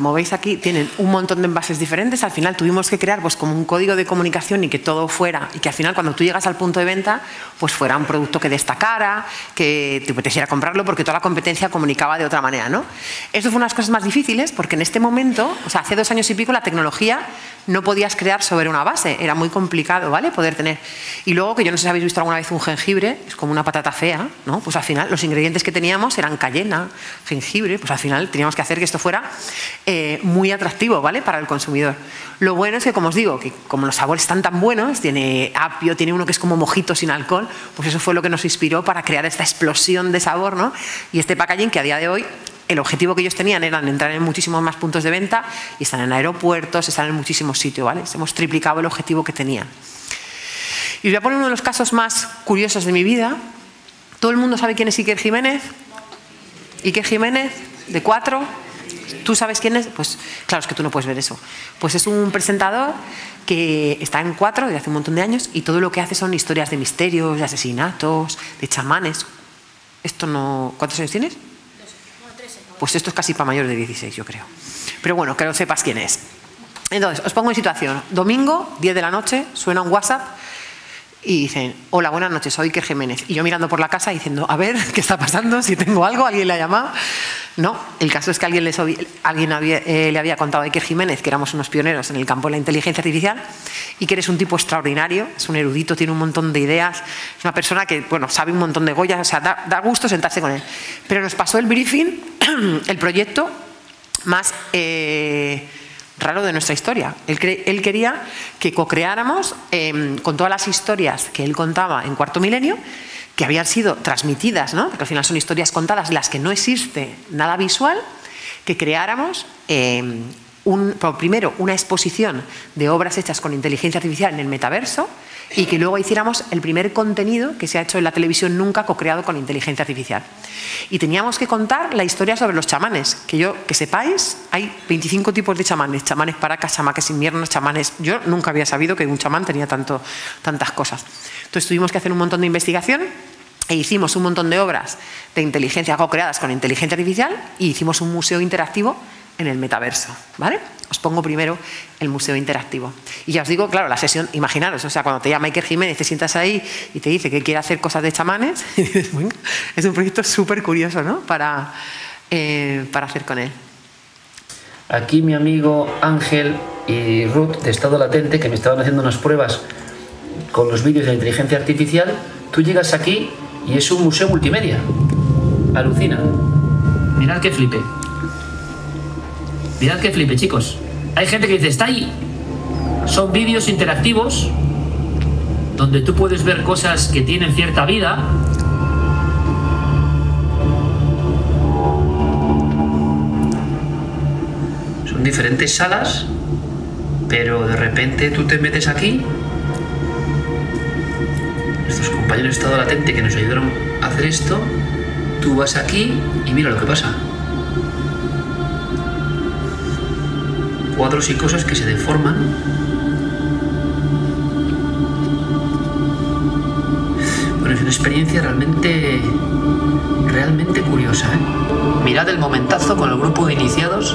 como veis aquí, tienen un montón de envases diferentes. Al final tuvimos que crear pues como un código de comunicación y que todo fuera, y que al final cuando tú llegas al punto de venta, pues fuera un producto que destacara, que te apeteciera comprarlo, porque toda la competencia comunicaba de otra manera, ¿no? Esto fue una de las cosas más difíciles, porque en este momento, o sea, hace 2 años y pico, la tecnología no podías crear sobre una base, era muy complicado, ¿vale? Poder tener. Y luego, que yo no sé si habéis visto alguna vez un jengibre, es como una patata fea, ¿no? Pues al final los ingredientes que teníamos eran cayena, jengibre, pues al final teníamos que hacer que esto fuera muy atractivo, ¿vale? Para el consumidor. Lo bueno es que, como os digo, que como los sabores están tan buenos, tiene apio, tiene uno que es como mojito sin alcohol, pues eso fue lo que nos inspiró para crear esta explosión de sabor, ¿no? Y este packaging que a día de hoy, el objetivo que ellos tenían era entrar en muchísimos más puntos de venta, y están en aeropuertos, están en muchísimos sitios, ¿vale? Hemos triplicado el objetivo que tenían. Y os voy a poner uno de los casos más curiosos de mi vida. ¿Todo el mundo sabe quién es Iker Jiménez? Iker Jiménez, de 4. ¿Tú sabes quién es? Pues claro, es que tú no puedes ver eso. Pues es un presentador que está en 4 desde hace un montón de años, y todo lo que hace son historias de misterios, de asesinatos, de chamanes. Esto no... ¿Cuántos años tienes? Pues esto es casi para mayores de 16, yo creo. Pero bueno, que lo sepas quién es. Entonces, os pongo en situación. Domingo, 10 de la noche, suena un WhatsApp y dicen: hola, buenas noches, soy Iker Jiménez. Y yo mirando por la casa diciendo: a ver, ¿qué está pasando? Si tengo algo, ¿alguien le ha llamado? No, el caso es que alguien le había contado a Iker Jiménez que éramos unos pioneros en el campo de la inteligencia artificial, y que eres un tipo extraordinario, es un erudito, tiene un montón de ideas, es una persona que, bueno, sabe un montón de Goyas, o sea, da gusto sentarse con él. Pero nos pasó el briefing, el proyecto más raro de nuestra historia. Él quería que co-creáramos con todas las historias que él contaba en Cuarto Milenio, que habían sido transmitidas, ¿no? Porque al final son historias contadas, las que no existe nada visual, que creáramos primero una exposición de obras hechas con inteligencia artificial en el metaverso, y que luego hiciéramos el primer contenido que se ha hecho en la televisión nunca co-creado con inteligencia artificial. Y teníamos que contar la historia sobre los chamanes, que sepáis, hay 25 tipos de chamanes: chamanes paracas, chamanes inviernos, chamanes... Yo nunca había sabido que un chamán tenía tantas cosas. Entonces tuvimos que hacer un montón de investigación e hicimos un montón de obras de inteligencia co-creadas con inteligencia artificial, y hicimos un museo interactivo en el metaverso, ¿vale? Os pongo primero el museo interactivo. Y ya os digo, claro, la sesión, imaginaros, o sea, cuando te llama Iker Jiménez, te sientas ahí y te dice que quiere hacer cosas de chamanes, y dices, bueno, es un proyecto súper curioso, ¿no? Para hacer con él. Aquí mi amigo Ángel y Ruth de Estado Latente, que me estaban haciendo unas pruebas con los vídeos de inteligencia artificial. Tú llegas aquí y es un museo multimedia. Alucina. Mirad qué flipe. Mirad qué flipe, chicos. Hay gente que dice: está ahí. Son vídeos interactivos donde tú puedes ver cosas que tienen cierta vida. Son diferentes salas, pero de repente tú te metes aquí. Nuestros compañeros de Estado Latente que nos ayudaron a hacer esto, tú vas aquí y mira lo que pasa. Cuadros y cosas que se deforman. Bueno, es una experiencia realmente curiosa, ¿eh? Mirad el momentazo con el grupo de iniciados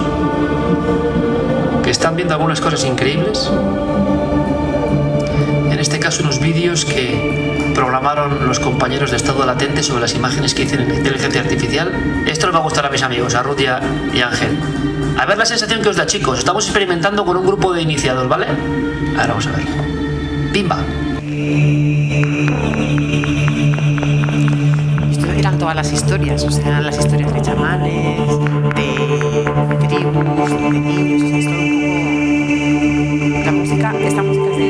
que están viendo algunas cosas increíbles. En este caso, unos vídeos que programaron los compañeros de Estado Latente sobre las imágenes que hicieron en inteligencia artificial. Esto les va a gustar a mis amigos, a Ruth y a Ángel. A ver la sensación que os da, chicos. Estamos experimentando con un grupo de iniciados, ¿vale? Ahora vamos a ver. ¡Pimba! Esto eran todas las historias, o sea, eran las historias de chamanes, de tribus, de niños, o sea, esto un poco... La música, esta música es de...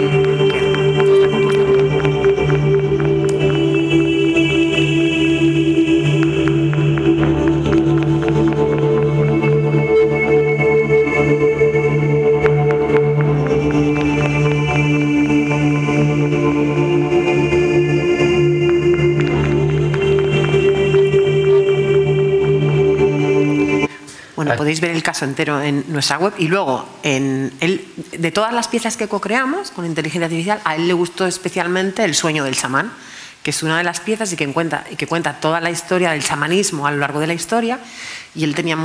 Podéis ver el caso entero en nuestra web. Y luego, de todas las piezas que co-creamos con inteligencia artificial, a él le gustó especialmente El sueño del chamán, que es una de las piezas y que cuenta toda la historia del chamanismo a lo largo de la historia, y él tenía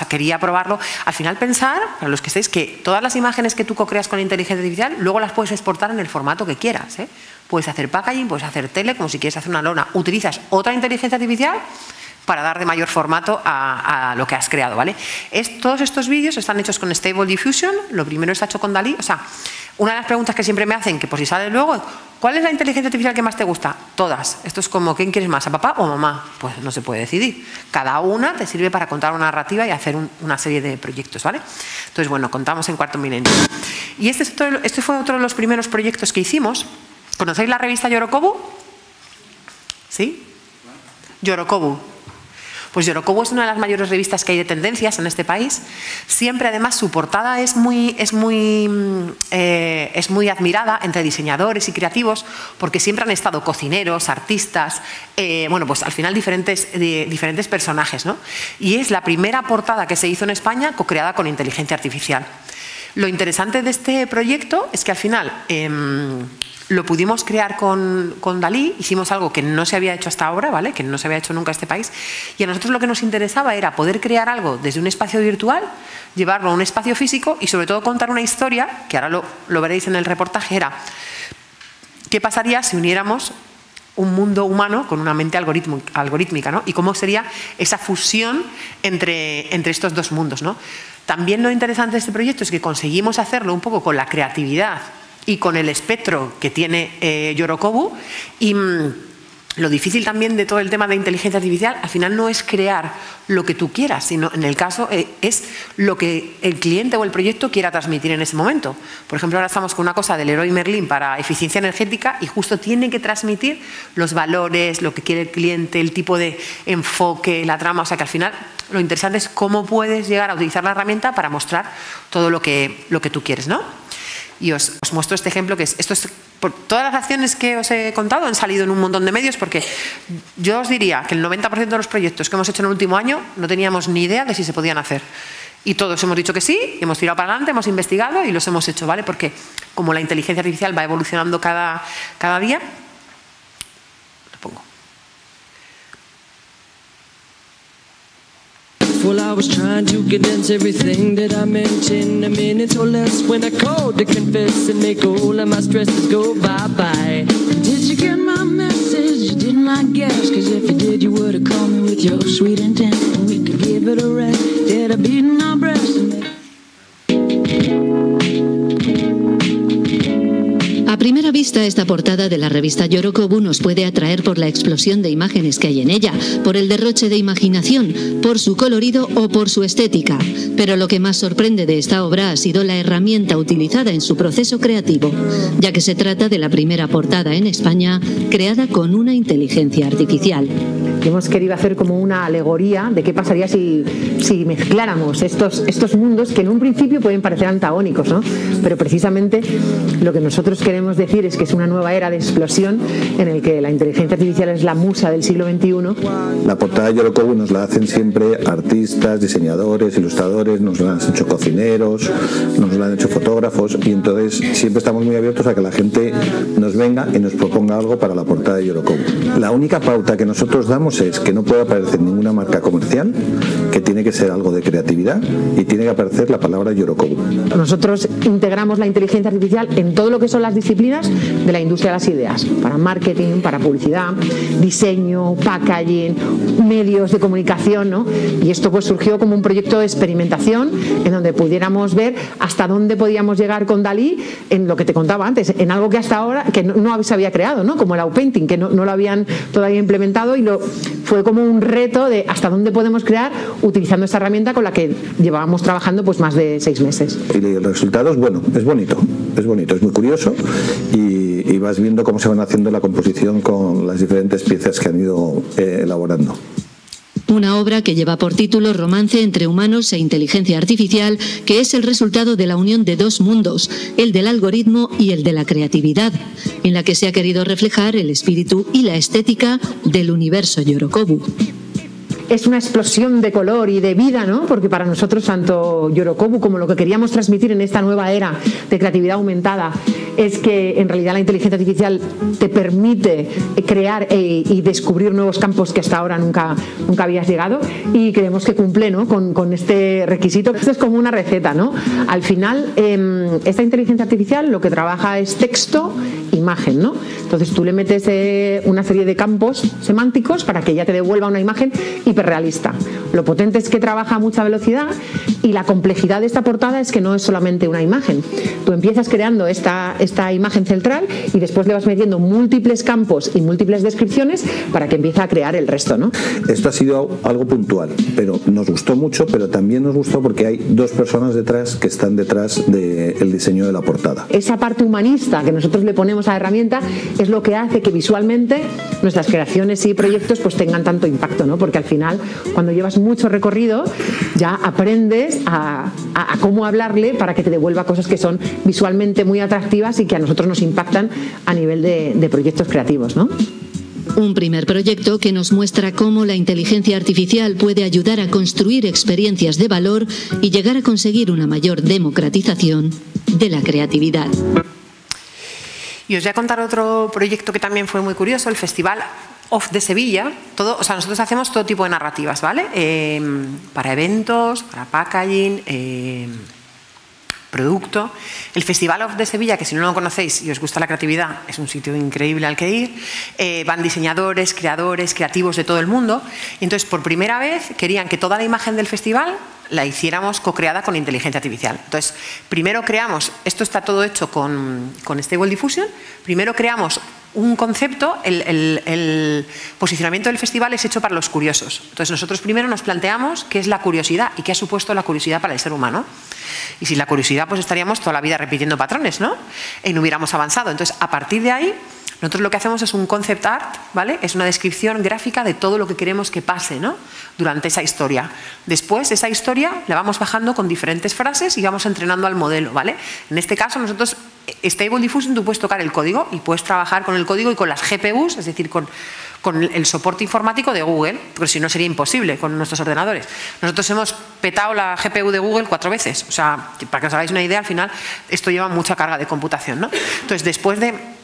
quería probarlo. Al final pensar, para los que estéis, que todas las imágenes que tú co-creas con inteligencia artificial, luego las puedes exportar en el formato que quieras, ¿eh? Puedes hacer packaging, puedes hacer tele, como si quieres hacer una lona, utilizas otra inteligencia artificial para dar de mayor formato a lo que has creado, ¿vale? Todos estos vídeos están hechos con Stable Diffusion, lo primero está hecho con DALL-E. O sea, una de las preguntas que siempre me hacen, que por si sale luego, ¿cuál es la inteligencia artificial que más te gusta? Todas. Esto es como, ¿quién quieres más, a papá o mamá? Pues no se puede decidir. Cada una te sirve para contar una narrativa y hacer una serie de proyectos, ¿vale? Entonces, bueno, contamos en Cuarto Milenio. Y este fue otro de los primeros proyectos que hicimos. ¿Conocéis la revista Yorokobu? ¿Sí? Yorokobu. Pues Yorokobu es una de las mayores revistas que hay de tendencias en este país. Siempre, además, su portada es muy admirada entre diseñadores y creativos, porque siempre han estado cocineros, artistas, bueno, pues al final diferentes personajes, ¿no? Y es la primera portada que se hizo en España co-creada con inteligencia artificial. Lo interesante de este proyecto es que al final lo pudimos crear con DALL-E, hicimos algo que no se había hecho hasta ahora, ¿vale? Que no se había hecho nunca en este país, y a nosotros lo que nos interesaba era poder crear algo desde un espacio virtual, llevarlo a un espacio físico y sobre todo contar una historia, que ahora lo veréis en el reportaje, era ¿qué pasaría si uniéramos un mundo humano con una mente algorítmica, ¿no? Y cómo sería esa fusión entre estos dos mundos, ¿no? También lo interesante de este proyecto es que conseguimos hacerlo un poco con la creatividad y con el espectro que tiene Yorokobu, y lo difícil también de todo el tema de inteligencia artificial al final no es crear lo que tú quieras, sino en el caso es lo que el cliente o el proyecto quiera transmitir en ese momento. Por ejemplo, ahora estamos con una cosa del Leroy Merlin para eficiencia energética y justo tiene que transmitir los valores, lo que quiere el cliente, el tipo de enfoque, la trama. O sea que al final lo interesante es cómo puedes llegar a utilizar la herramienta para mostrar todo lo que tú quieres, ¿no? Y os muestro este ejemplo, que por todas las acciones que os he contado han salido en un montón de medios, porque yo os diría que el 90% de los proyectos que hemos hecho en el último año no teníamos ni idea de si se podían hacer. Y todos hemos dicho que sí, hemos tirado para adelante, hemos investigado y los hemos hecho, ¿vale? Porque como la inteligencia artificial va evolucionando cada día, lo pongo. Well, I was trying to condense everything that I meant in a minute or less when I called to confess and make all of my stresses go bye-bye. Did you get my message? You didn't, I guess, cause if you did, you would have called me with your sweet intent, and we could give it a rest. Instead of beating our breasts and A primera vista, esta portada de la revista Yorokobu nos puede atraer por la explosión de imágenes que hay en ella, por el derroche de imaginación, por su colorido o por su estética. Pero lo que más sorprende de esta obra ha sido la herramienta utilizada en su proceso creativo, ya que se trata de la primera portada en España creada con una inteligencia artificial. Hemos querido hacer como una alegoría de qué pasaría si mezcláramos estos mundos que en un principio pueden parecer antagónicos, ¿no? Pero precisamente lo que nosotros queremos decir es que es una nueva era de explosión en el que la inteligencia artificial es la musa del siglo XXI. La portada de Yorokobu nos la hacen siempre artistas, diseñadores, ilustradores, nos la han hecho cocineros, nos la han hecho fotógrafos, y entonces siempre estamos muy abiertos a que la gente nos venga y nos proponga algo para la portada de Yorokobu. La única pauta que nosotros damos es que no puede aparecer ninguna marca comercial, que tiene que ser algo de creatividad y tiene que aparecer la palabra Yorokobu. Nosotros integramos la inteligencia artificial en todo lo que son las disciplinas de la industria de las ideas, para marketing, para publicidad, diseño, packaging, medios de comunicación, ¿no? Y esto pues surgió como un proyecto de experimentación en donde pudiéramos ver hasta dónde podíamos llegar con DALL-E en lo que te contaba antes, en algo que hasta ahora que no se había creado, ¿no? Como el outpainting, que no lo habían todavía implementado, y fue como un reto de hasta dónde podemos crear utilizando esta herramienta con la que llevábamos trabajando pues más de 6 meses. Y el resultado es bueno, es bonito, es muy curioso, y vas viendo cómo se van haciendo la composición con las diferentes piezas que han ido elaborando. Una obra que lleva por título Romance entre humanos e inteligencia artificial, que es el resultado de la unión de dos mundos, el del algoritmo y el de la creatividad, en la que se ha querido reflejar el espíritu y la estética del universo Yorokobu. es una explosión de color y de vida, ¿no? Porque para nosotros, tanto Yorokobu como lo que queríamos transmitir en esta nueva era de creatividad aumentada, es que en realidad la inteligencia artificial te permite crear y descubrir nuevos campos que hasta ahora nunca habías llegado, y creemos que cumple, ¿no? con este requisito. Esto es como una receta, ¿no? Al final, esta inteligencia artificial lo que trabaja es texto, imagen, ¿no? Entonces tú le metes una serie de campos semánticos para que ella te devuelva una imagen hiperrealista. Lo potente es que trabaja a mucha velocidad, y la complejidad de esta portada es que no es solamente una imagen. Tú empiezas creando esta imagen central y después le vas metiendo múltiples campos y múltiples descripciones para que empiece a crear el resto, ¿no? Esto ha sido algo puntual, pero nos gustó mucho, pero también nos gustó porque hay dos personas detrás que están detrás del diseño de la portada. Esa parte humanista que nosotros le ponemos a la herramienta es lo que hace que visualmente nuestras creaciones y proyectos pues tengan tanto impacto, ¿no? Porque al final, cuando llevas mucho recorrido, ya aprendes a cómo hablarle para que te devuelva cosas que son visualmente muy atractivas y que a nosotros nos impactan a nivel de proyectos creativos, ¿no? Un primer proyecto que nos muestra cómo la inteligencia artificial puede ayudar a construir experiencias de valor y llegar a conseguir una mayor democratización de la creatividad. Y os voy a contar otro proyecto que también fue muy curioso, el Festival Off de Sevilla. Nosotros hacemos todo tipo de narrativas, ¿vale? Para eventos, para packaging, producto. El Festival Off de Sevilla, que si no lo conocéis y os gusta la creatividad, es un sitio increíble al que ir. Van diseñadores, creadores, creativos de todo el mundo. Y entonces, por primera vez, querían que toda la imagen del festival la hiciéramos co-creada con inteligencia artificial. Entonces, primero creamos, esto está todo hecho con Stable Diffusion, primero creamos un concepto, el posicionamiento del festival es hecho para los curiosos. Entonces, nosotros primero nos planteamos qué es la curiosidad y qué ha supuesto la curiosidad para el ser humano. Y sin la curiosidad, pues estaríamos toda la vida repitiendo patrones, ¿no? Y no hubiéramos avanzado. Entonces, a partir de ahí, nosotros lo que hacemos es un concept art, ¿vale? Es una descripción gráfica de todo lo que queremos que pase, ¿no? Durante esa historia. Después, esa historia la vamos bajando con diferentes frases y vamos entrenando al modelo, ¿vale? En este caso, nosotros, Stable Diffusion, tú puedes tocar el código y puedes trabajar con el código y con las GPUs, es decir, con el soporte informático de Google, porque si no sería imposible con nuestros ordenadores. Nosotros hemos petado la GPU de Google 4 veces, o sea, para que os hagáis una idea, al final esto lleva mucha carga de computación, ¿no? Entonces, después de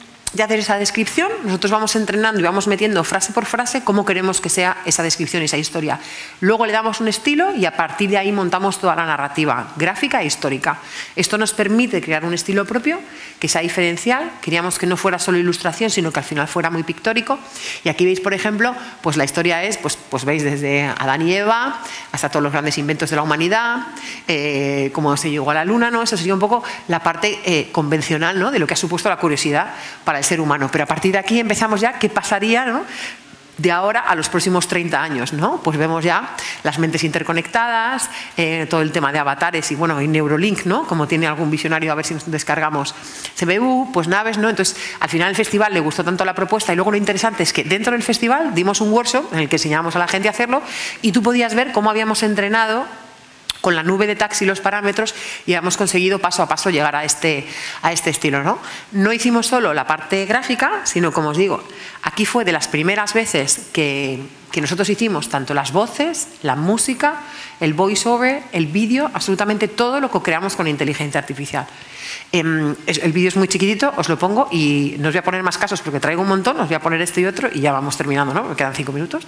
hacer esa descripción, nosotros vamos entrenando y vamos metiendo frase por frase cómo queremos que sea esa descripción, esa historia. Luego le damos un estilo y a partir de ahí montamos toda la narrativa gráfica e histórica. Esto nos permite crear un estilo propio que sea diferencial. Queríamos que no fuera solo ilustración, sino que al final fuera muy pictórico. Y aquí veis, por ejemplo, pues la historia es, pues veis desde Adán y Eva hasta todos los grandes inventos de la humanidad, cómo se llegó a la luna, ¿no? Eso sería un poco la parte convencional, ¿no? De lo que ha supuesto la curiosidad para el ser humano. Pero a partir de aquí empezamos ya qué pasaría, ¿no? De ahora a los próximos 30 años, ¿no? Pues vemos ya las mentes interconectadas, todo el tema de avatares y, bueno, y Neurolink, ¿no? Como tiene algún visionario, a ver si nos descargamos CBU, pues naves, ¿no? Entonces, al final el festival le gustó tanto la propuesta y luego lo interesante es que dentro del festival dimos un workshop en el que enseñábamos a la gente a hacerlo y tú podías ver cómo habíamos entrenado con la nube de tags y los parámetros y hemos conseguido paso a paso llegar a este estilo, ¿no? No hicimos solo la parte gráfica, sino, como os digo, aquí fue de las primeras veces que nosotros hicimos tanto las voces, la música, el voiceover, el vídeo, absolutamente todo lo que creamos con inteligencia artificial. El vídeo es muy chiquitito, os lo pongo y no os voy a poner más casos porque traigo un montón, os voy a poner este y otro y ya vamos terminando, ¿no? Me quedan 5 minutos.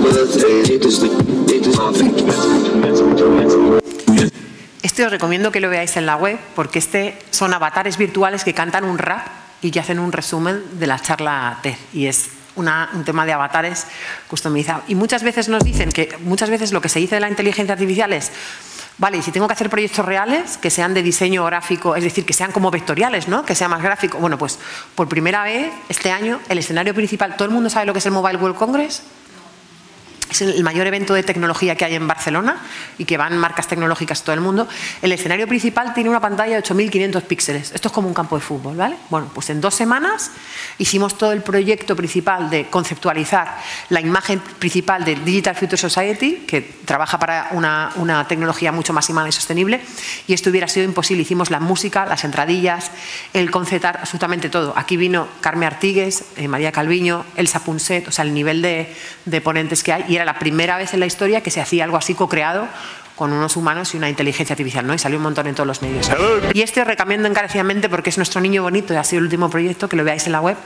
Birthday Este os recomiendo que lo veáis en la web porque son avatares virtuales que cantan un rap y que hacen un resumen de la charla TED. Y es un tema de avatares customizado. Y muchas veces nos dicen que muchas veces lo que se dice de la inteligencia artificial es: vale, y si tengo que hacer proyectos reales que sean de diseño gráfico, es decir, que sean como vectoriales, ¿no? Que sea más gráfico. Bueno, pues por primera vez este año el escenario principal, ¿todo el mundo sabe lo que es el Mobile World Congress? Es el mayor evento de tecnología que hay en Barcelona y que van marcas tecnológicas todo el mundo. El escenario principal tiene una pantalla de 8.500 píxeles. Esto es como un campo de fútbol, ¿vale? Bueno, pues en 2 semanas hicimos todo el proyecto principal de conceptualizar la imagen principal de Digital Future Society, que trabaja para una tecnología mucho más humana y sostenible, y esto hubiera sido imposible. Hicimos la música, las entradillas, el concept art, absolutamente todo. Aquí vino Carme Artigues, María Calviño, Elsa Punset, o sea, el nivel de ponentes que hay, y era la primera vez en la historia que se hacía algo así co-creado con unos humanos y una inteligencia artificial, ¿no? Y salió un montón en todos los medios. Y os recomiendo encarecidamente porque es nuestro niño bonito y ha sido el último proyecto, que lo veáis en la web.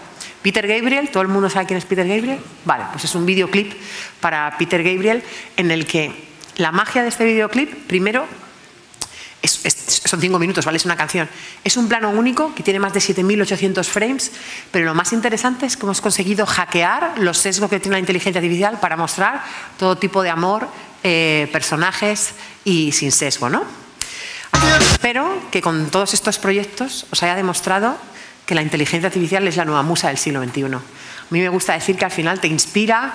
Peter Gabriel, ¿todo el mundo sabe quién es Peter Gabriel? Vale, pues es un videoclip para Peter Gabriel en el que la magia de este videoclip, primero, son 5 minutos, ¿vale? Es una canción. Es un plano único que tiene más de 7.800 frames, pero lo más interesante es que hemos conseguido hackear los sesgos que tiene la inteligencia artificial para mostrar todo tipo de amor, personajes y sin sesgo, ¿no? Espero que con todos estos proyectos os haya demostrado que la inteligencia artificial es la nueva musa del siglo XXI. A mí me gusta decir que al final te inspira,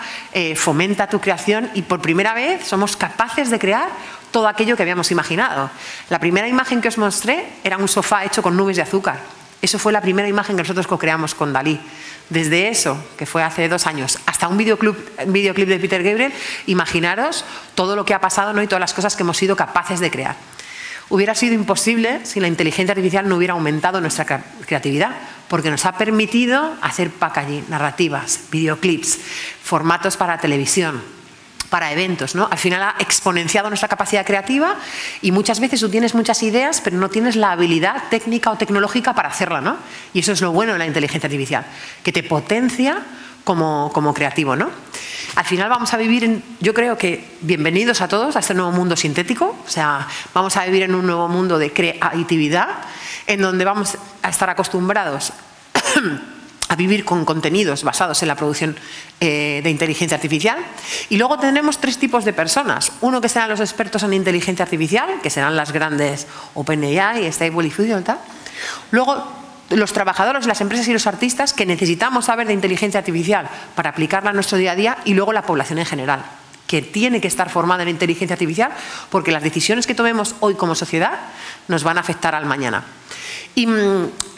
fomenta tu creación y por primera vez somos capaces de crear todo aquello que habíamos imaginado. La primera imagen que os mostré era un sofá hecho con nubes de azúcar. Eso fue la primera imagen que nosotros co-creamos con Dalí. Desde eso, que fue hace 2 años, hasta un videoclip de Peter Gabriel, imaginaros todo lo que ha pasado, ¿no? Y todas las cosas que hemos sido capaces de crear. Hubiera sido imposible si la inteligencia artificial no hubiera aumentado nuestra creatividad, porque nos ha permitido hacer packaging, narrativas, videoclips, formatos para televisión, para eventos, ¿no? Al final ha exponenciado nuestra capacidad creativa y muchas veces tú tienes muchas ideas, pero no tienes la habilidad técnica o tecnológica para hacerla, ¿no? Y eso es lo bueno de la inteligencia artificial, que te potencia como creativo, ¿no? Al final vamos a vivir yo creo que bienvenidos a todos a este nuevo mundo sintético, o sea, vamos a vivir en un nuevo mundo de creatividad, en donde vamos a estar acostumbrados a vivir con contenidos basados en la producción de inteligencia artificial. Y luego tenemos 3 tipos de personas. Uno que serán los expertos en inteligencia artificial, que serán las grandes OpenAI, Stable Diffusion y tal. Luego los trabajadores, las empresas y los artistas que necesitamos saber de inteligencia artificial para aplicarla a nuestro día a día, y luego la población en general, que tiene que estar formada en inteligencia artificial porque las decisiones que tomemos hoy como sociedad nos van a afectar al mañana. ¿Y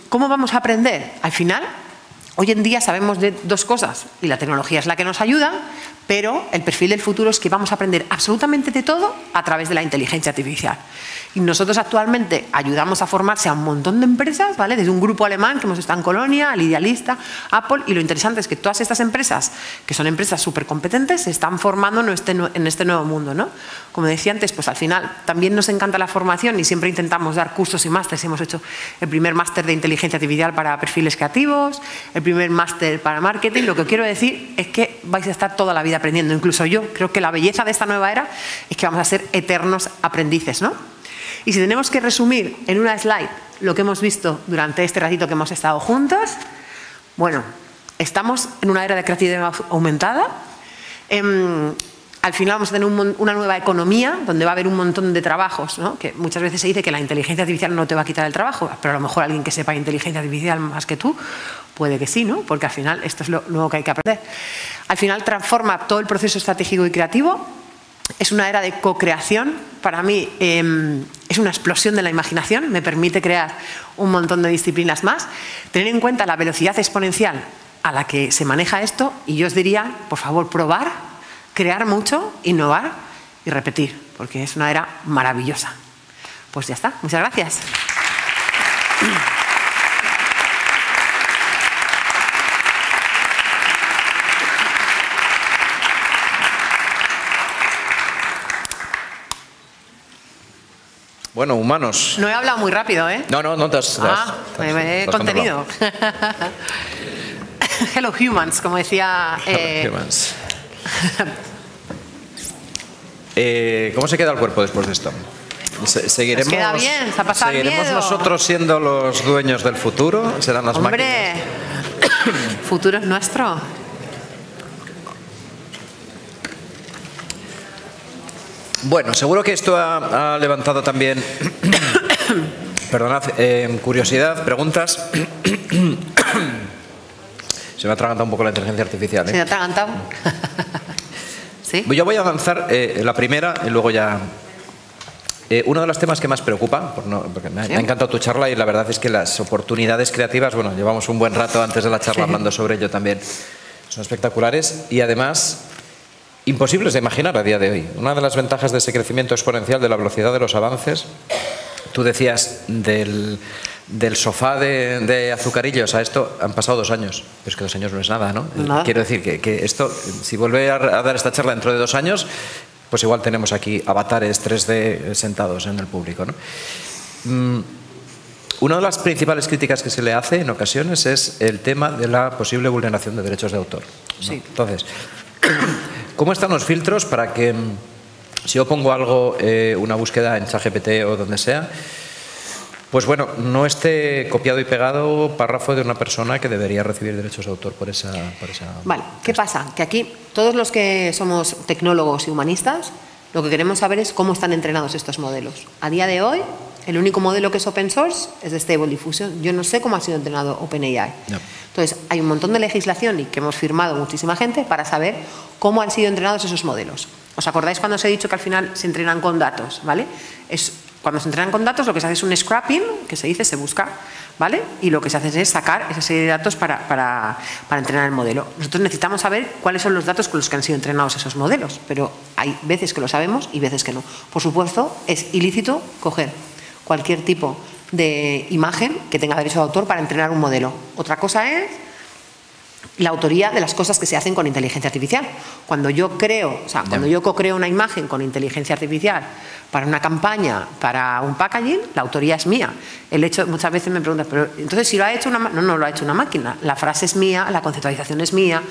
cómo vamos a aprender? Al final, hoy en día sabemos de 2 cosas y la tecnología es la que nos ayuda, pero el perfil del futuro es que vamos a aprender absolutamente de todo a través de la inteligencia artificial. Y nosotros actualmente ayudamos a formarse a un montón de empresas, ¿vale? Desde un grupo alemán que hemos estado en Colonia, al Idealista, Apple, y lo interesante es que todas estas empresas, que son empresas súper competentes, se están formando en este nuevo mundo, ¿no? Como decía antes, pues al final también nos encanta la formación y siempre intentamos dar cursos y másteres. Hemos hecho el primer máster de inteligencia artificial para perfiles creativos, el primer máster para marketing. Lo que quiero decir es que vais a estar toda la vida aprendiendo. Incluso yo creo que la belleza de esta nueva era es que vamos a ser eternos aprendices, ¿no? Y si tenemos que resumir en una slide lo que hemos visto durante este ratito que hemos estado juntos, bueno, estamos en una era de creatividad aumentada. Al final vamos a tener una nueva economía donde va a haber un montón de trabajos, ¿no? Que muchas veces se dice que la inteligencia artificial no te va a quitar el trabajo, pero a lo mejor alguien que sepa inteligencia artificial más que tú, puede que sí, ¿no? Porque al final esto es lo nuevo que hay que aprender. Al final transforma todo el proceso estratégico y creativo. Es una era de co-creación. Para mí es una explosión de la imaginación, me permite crear un montón de disciplinas más. Tener en cuenta la velocidad exponencial a la que se maneja esto, y yo os diría, por favor, probar, crear mucho, innovar y repetir, porque es una era maravillosa. Pues ya está, muchas gracias. Bueno, humanos. No he hablado muy rápido, ¿eh? No te has... he contenido. Hello humans, como decía... Hello humans. ¿Cómo se queda el cuerpo después de esto? ¿Seguiremos, nos queda bien, se ha pasado ¿seguiremos miedo. nosotros siendo los dueños del futuro? ¿Serán las máquinas? Hombre, el futuro es nuestro. Bueno, seguro que esto ha levantado también, perdonad, curiosidad, preguntas. Se me ha atragantado un poco la inteligencia artificial. ¿Se me ha atragantado? ¿Sí? Yo voy a avanzar la primera y luego ya... uno de los temas que más preocupa, porque me ha encantado tu charla y la verdad es que las oportunidades creativas, bueno, llevamos un buen rato antes de la charla hablando sobre ello también, son espectaculares y además imposibles de imaginar a día de hoy. Una de las ventajas de ese crecimiento exponencial de la velocidad de los avances, tú decías del sofá de azucarillos a esto han pasado 2 años, pero es que 2 años no es nada, ¿no? Nada. Quiero decir que esto, si vuelve a dar esta charla dentro de 2 años, pues igual tenemos aquí avatares 3D sentados en el público, ¿no? Una de las principales críticas que se le hace en ocasiones es el tema de la posible vulneración de derechos de autor, ¿no? Sí. Entonces, ¿cómo están los filtros para que si yo pongo algo, una búsqueda en ChatGPT o donde sea, pues bueno, no esté copiado y pegado párrafo de una persona que debería recibir derechos de autor por esa... Vale, ¿qué pasa? Que aquí todos los que somos tecnólogos y humanistas, lo que queremos saber es cómo están entrenados estos modelos. A día de hoy, el único modelo que es open source es de Stable Diffusion. Yo no sé cómo ha sido entrenado OpenAI. No. Entonces, hay un montón de legislación y que hemos firmado muchísima gente para saber cómo han sido entrenados esos modelos. ¿Os acordáis cuando os he dicho que al final se entrenan con datos? ¿Vale? Cuando se entrenan con datos, lo que se hace es un scrapping, que se dice, se busca, ¿vale? Y lo que se hace es sacar esa serie de datos para entrenar el modelo. Nosotros necesitamos saber cuáles son los datos con los que han sido entrenados esos modelos, pero hay veces que lo sabemos y veces que no. Por supuesto, es ilícito coger cualquier tipo de imagen que tenga derecho de autor para entrenar un modelo. Otra cosa es la autoría de las cosas que se hacen con inteligencia artificial. Cuando yo creo, o sea, cuando yo co-creo una imagen con inteligencia artificial para una campaña, para un packaging, la autoría es mía. El hecho, muchas veces me preguntan, pero entonces si lo ha hecho una máquina, no lo ha hecho una máquina. La frase es mía, la conceptualización es mía,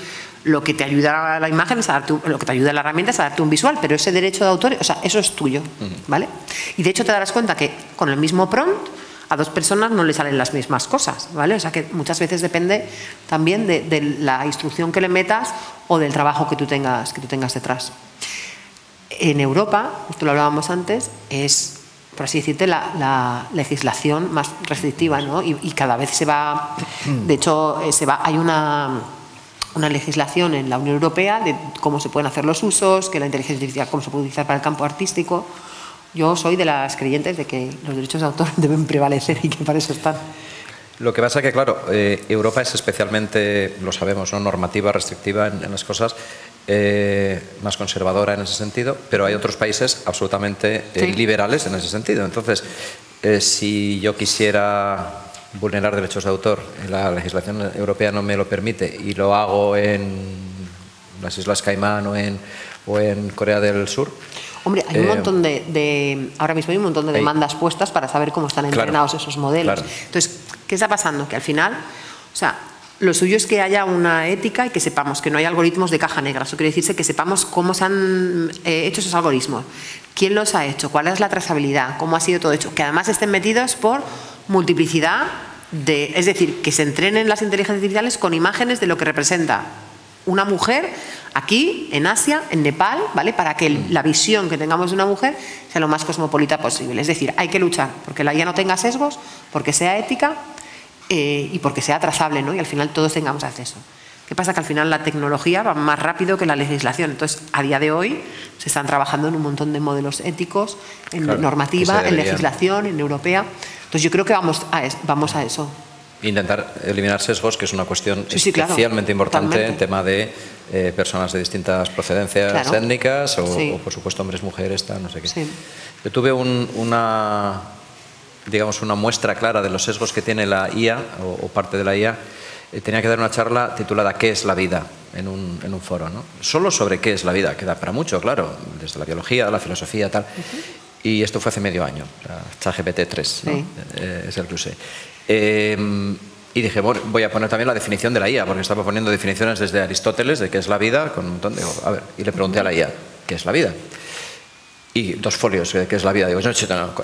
lo que te ayuda a la imagen es a darte, lo que te ayuda a la herramienta es a darte un visual, pero ese derecho de autor, o sea, eso es tuyo, ¿vale? Y de hecho te darás cuenta que con el mismo prompt a 2 personas no le salen las mismas cosas, ¿vale? O sea que muchas veces depende también de la instrucción que le metas o del trabajo que tú tengas detrás. En Europa, justo lo hablábamos antes, es, por así decirte, la legislación más restrictiva, ¿no? Y cada vez se va, de hecho, hay una legislación en la Unión Europea de cómo se pueden hacer los usos, que la inteligencia artificial, cómo se puede utilizar para el campo artístico. Yo soy de las creyentes de que los derechos de autor deben prevalecer y que para eso están. Lo que pasa es que, claro, Europa es especialmente, lo sabemos, ¿no?, normativa, restrictiva en las cosas, más conservadora en ese sentido, pero hay otros países absolutamente liberales en ese sentido. Entonces, si yo quisiera vulnerar derechos de autor, la legislación europea no me lo permite y lo hago en las Islas Caimán o en Corea del Sur. Hombre, hay un montón ahora mismo hay un montón de demandas puestas para saber cómo están entrenados esos modelos. Claro. Entonces, ¿qué está pasando? Que al final, o sea, lo suyo es que haya una ética y que sepamos que no hay algoritmos de caja negra. Eso quiere decirse que sepamos cómo se han hecho esos algoritmos, quién los ha hecho, cuál es la trazabilidad, cómo ha sido todo hecho, que además estén metidos por multiplicidad es decir, que se entrenen las inteligencias artificiales con imágenes de lo que representa una mujer aquí, en Asia, en Nepal, ¿vale? Para que la visión que tengamos de una mujer sea lo más cosmopolita posible. Es decir, hay que luchar porque la IA no tenga sesgos, porque sea ética y porque sea trazable, ¿no? Y al final todos tengamos acceso. ¿Qué pasa? Que al final la tecnología va más rápido que la legislación. Entonces, a día de hoy se están trabajando en un montón de modelos éticos, en normativa, en legislación, en europea. Entonces, yo creo que vamos a eso. Intentar eliminar sesgos, que es una cuestión especialmente importante, totalmente. en tema de personas de distintas procedencias étnicas o, por supuesto, hombres, mujeres, tal, no sé qué. Sí. Yo tuve una muestra clara de los sesgos que tiene la IA o parte de la IA. Tenía que dar una charla titulada ¿Qué es la vida? En un foro, ¿no? Solo sobre qué es la vida, que da para mucho, claro, desde la biología, la filosofía, tal. Y esto fue hace medio año, ChatGPT 3, ¿no? Es el que usé. Y dije, bueno, voy a poner también la definición de la IA, porque estaba poniendo definiciones desde Aristóteles de qué es la vida, con un montón de... A ver, y le pregunté a la IA, ¿qué es la vida? y 2 folios, que es la vida. Digo, no,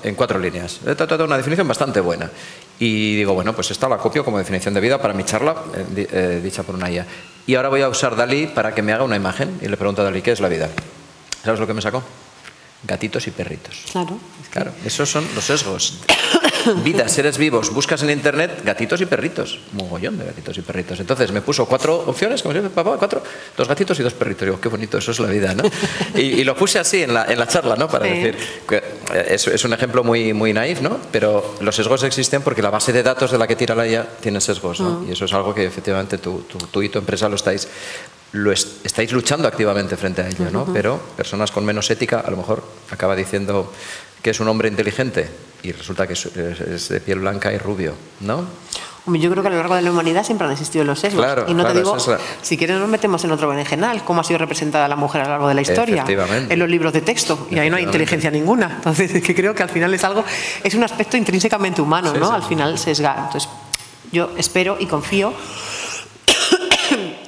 en 4 líneas. Una definición bastante buena. Y digo, bueno, pues esta la copio como definición de vida para mi charla, dicha por una IA. Y ahora voy a usar DALL-E para que me haga una imagen. Y le pregunto a DALL-E, ¿qué es la vida? ¿Sabes lo que me sacó? Gatitos y perritos. Claro. Claro, esos son los sesgos. Vida, seres vivos, buscas en internet gatitos y perritos. Mogollón de gatitos y perritos. Entonces me puso 4 opciones, como si papá, 4, 2 gatitos y 2 perritos. Digo, qué bonito, eso es la vida, ¿no? Y lo puse así en la charla, ¿no? Para decir que es un ejemplo muy naif, ¿no? Pero los sesgos existen porque la base de datos de la que tira la IA tiene sesgos, ¿no? Y eso es algo que efectivamente tú y tu empresa lo estáis luchando activamente frente a ello, ¿no? Pero personas con menos ética a lo mejor acaba diciendo que es un hombre inteligente y resulta que es de piel blanca y rubio, ¿no? Yo creo que a lo largo de la humanidad siempre han existido los sesgos. Claro, y no te digo, es si quieres nos metemos en otro berenjenal, cómo ha sido representada la mujer a lo largo de la historia, en los libros de texto, y ahí no hay inteligencia ninguna. Entonces, es que creo que al final es un aspecto intrínsecamente humano, ¿no? Al final sesgar. Entonces, yo espero y confío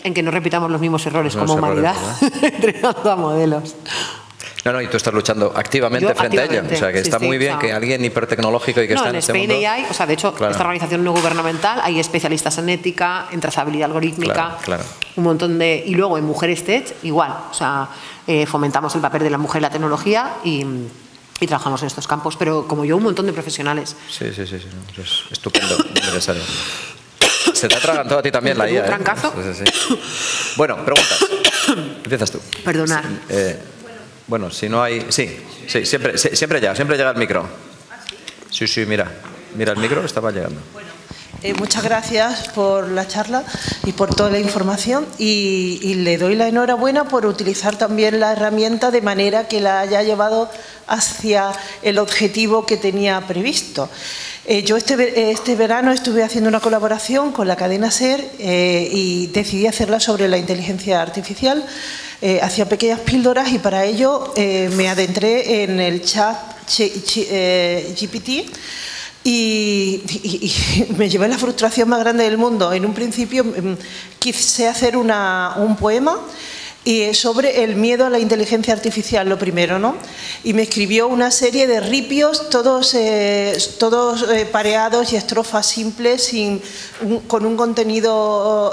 en que no repitamos los mismos errores como humanidad entrenando a modelos. No, y tú estás luchando activamente frente a ello. O sea, que está muy bien que alguien hipertecnológico y que está en este mundo... En Spain AI, o sea, de hecho, esta organización no gubernamental, hay especialistas en ética, en trazabilidad algorítmica, un montón de... Y luego en Mujeres Tech, igual. O sea, fomentamos el papel de la mujer en la tecnología y trabajamos en estos campos. Pero como yo, un montón de profesionales. Sí. Es estupendo, necesario. Se te ha atragantado a ti también la IA, ¿Un trancazo? Sí. Bueno, preguntas. Empiezas tú. Perdonar. Bueno, si no hay... Sí, siempre llega el micro. Sí, mira el micro, estaba llegando. Muchas gracias por la charla y por toda la información y le doy la enhorabuena por utilizar también la herramienta de manera que la haya llevado hacia el objetivo que tenía previsto. Yo este verano estuve haciendo una colaboración con la cadena SER y decidí hacerla sobre la inteligencia artificial. Hacía pequeñas píldoras y para ello me adentré en el chat GPT y me llevé la frustración más grande del mundo. En un principio quise hacer un poema sobre el miedo a la inteligencia artificial, lo primero, ¿no? Y me escribió una serie de ripios, todos pareados y estrofas simples, con un contenido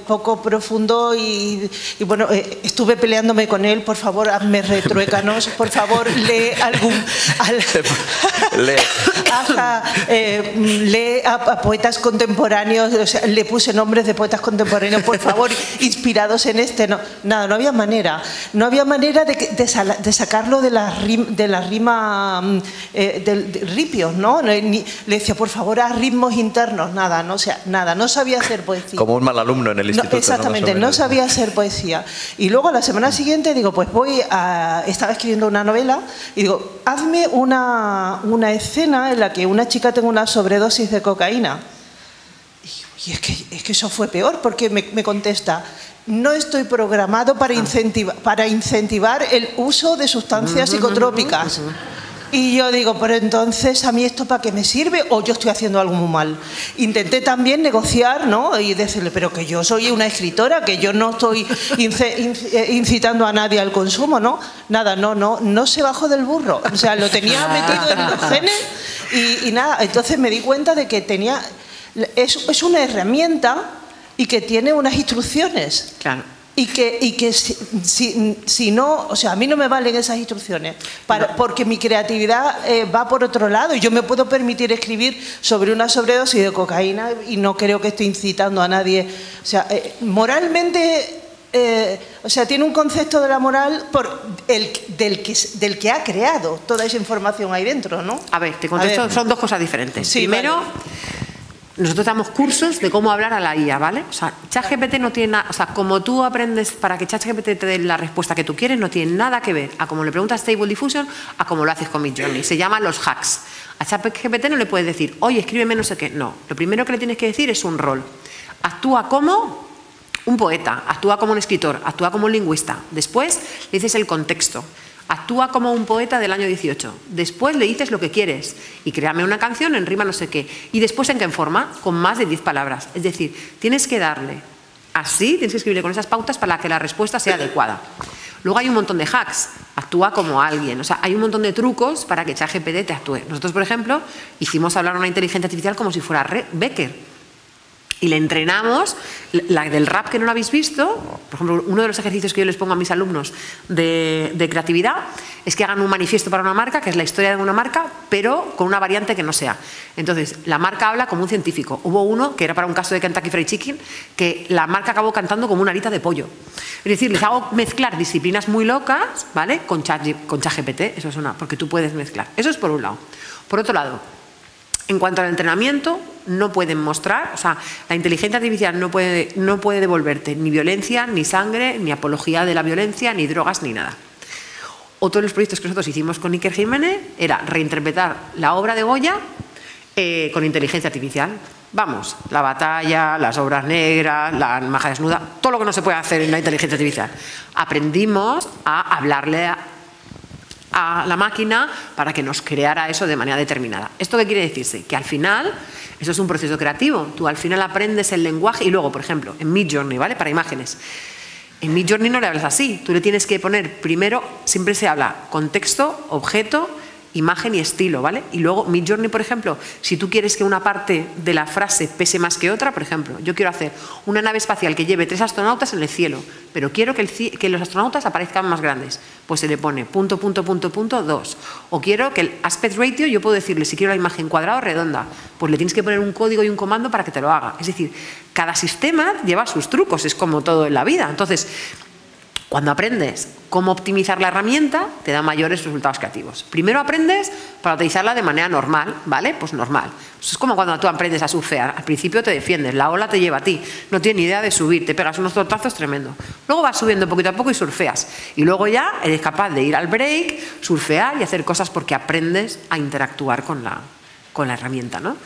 poco profundo y bueno, estuve peleándome con él. Por favor, hazme retruécanos, por favor, lee lee a poetas contemporáneos, o sea, le puse nombres de poetas contemporáneos, por favor, inspirados en este. No había manera de sacarlo de la rima de ripios, ¿no? Le decía, por favor, haz ritmos internos, nada, no sabía hacer poesía. Como un mal alumno en el instituto. Exactamente, no sabía hacer poesía. Y luego la semana siguiente digo, pues estaba escribiendo una novela y digo, hazme una escena en la que una chica tenga una sobredosis de cocaína. Y es que eso fue peor, porque me contesta, no estoy programado para incentivar el uso de sustancias psicotrópicas. Y yo digo, pero entonces, ¿a mí esto para qué me sirve? ¿O yo estoy haciendo algo muy mal? Intenté también negociar, ¿no? Y decirle, pero que yo soy una escritora, que yo no estoy incitando a nadie al consumo, ¿no? Nada, no se bajó del burro. O sea, lo tenía metido en los genes y nada. Entonces me di cuenta de que es una herramienta y que tiene unas instrucciones. Claro. Y que si no, o sea, a mí no me valen esas instrucciones, porque mi creatividad va por otro lado y yo me puedo permitir escribir sobre una sobredosis de cocaína y no creo que esté incitando a nadie. O sea, moralmente, o sea, tiene un concepto de la moral del que ha creado toda esa información ahí dentro, ¿no? A ver, te contesto, son dos cosas diferentes. Sí, primero... Vale. Nosotros damos cursos de cómo hablar a la IA, ¿vale? O sea, ChatGPT no tiene nada, o sea, como tú aprendes para que ChatGPT te dé la respuesta que tú quieres, no tiene nada que ver a cómo le preguntas Stable Diffusion a cómo lo haces con Midjourney. Se llaman los hacks. A ChatGPT no le puedes decir, oye, escríbeme no sé qué. No, lo primero que le tienes que decir es un rol. Actúa como un poeta, actúa como un escritor, actúa como un lingüista. Después le dices el contexto. Actúa como un poeta del año 18. Después le dices lo que quieres y créame una canción en rima no sé qué. Y después en qué forma, con más de 10 palabras. Es decir, tienes que darle así, tienes que escribirle con esas pautas para que la respuesta sea adecuada. Luego hay un montón de hacks. Actúa como alguien. O sea, hay un montón de trucos para que ChatGPT te actúe. Nosotros, por ejemplo, hicimos hablar a una inteligencia artificial como si fuera Becker. Y le entrenamos, la del rap que no lo habéis visto, por ejemplo, uno de los ejercicios que yo les pongo a mis alumnos de creatividad es que hagan un manifiesto para una marca, que es la historia de una marca, pero con una variante que no sea. Entonces, la marca habla como un científico. Hubo uno, que era para un caso de Kentucky Fried Chicken, que la marca acabó cantando como una arita de pollo. Es decir, les hago mezclar disciplinas muy locas, ¿vale? Con ChatGPT, eso es porque tú puedes mezclar. Eso es por un lado. Por otro lado, en cuanto al entrenamiento, no pueden mostrar, o sea, la inteligencia artificial no puede devolverte ni violencia, ni sangre, ni apología de la violencia, ni drogas, ni nada. Otro de los proyectos que nosotros hicimos con Iker Jiménez era reinterpretar la obra de Goya con inteligencia artificial. Vamos, la batalla, las obras negras, la maja desnuda, todo lo que no se puede hacer en la inteligencia artificial. Aprendimos a hablarle a la máquina para que nos creara eso de manera determinada. ¿Esto qué quiere decirse? Que al final, eso es un proceso creativo. Tú al final aprendes el lenguaje y luego, por ejemplo, en Midjourney, ¿vale? Para imágenes. En Midjourney no le hablas así. Tú le tienes que poner primero, siempre se habla contexto, objeto, imagen y estilo, ¿vale? Y luego Midjourney, por ejemplo, si tú quieres que una parte de la frase pese más que otra, por ejemplo, yo quiero hacer una nave espacial que lleve 3 astronautas en el cielo, pero quiero que los astronautas aparezcan más grandes, pues se le pone ... 2. O quiero que el aspect ratio, yo puedo decirle si quiero la imagen cuadrada o redonda, pues le tienes que poner un código y un comando para que te lo haga. Es decir, cada sistema lleva sus trucos, es como todo en la vida. Entonces, cuando aprendes cómo optimizar la herramienta, te da mayores resultados creativos. Primero aprendes para utilizarla de manera normal, ¿vale? Pues normal. Eso es como cuando tú aprendes a surfear. Al principio te defiendes, la ola te lleva a ti, no tienes ni idea de subir, te pegas unos tortazos tremendos. Luego vas subiendo poquito a poco y surfeas. Y luego ya eres capaz de ir al break, surfear y hacer cosas porque aprendes a interactuar con la herramienta, ¿no?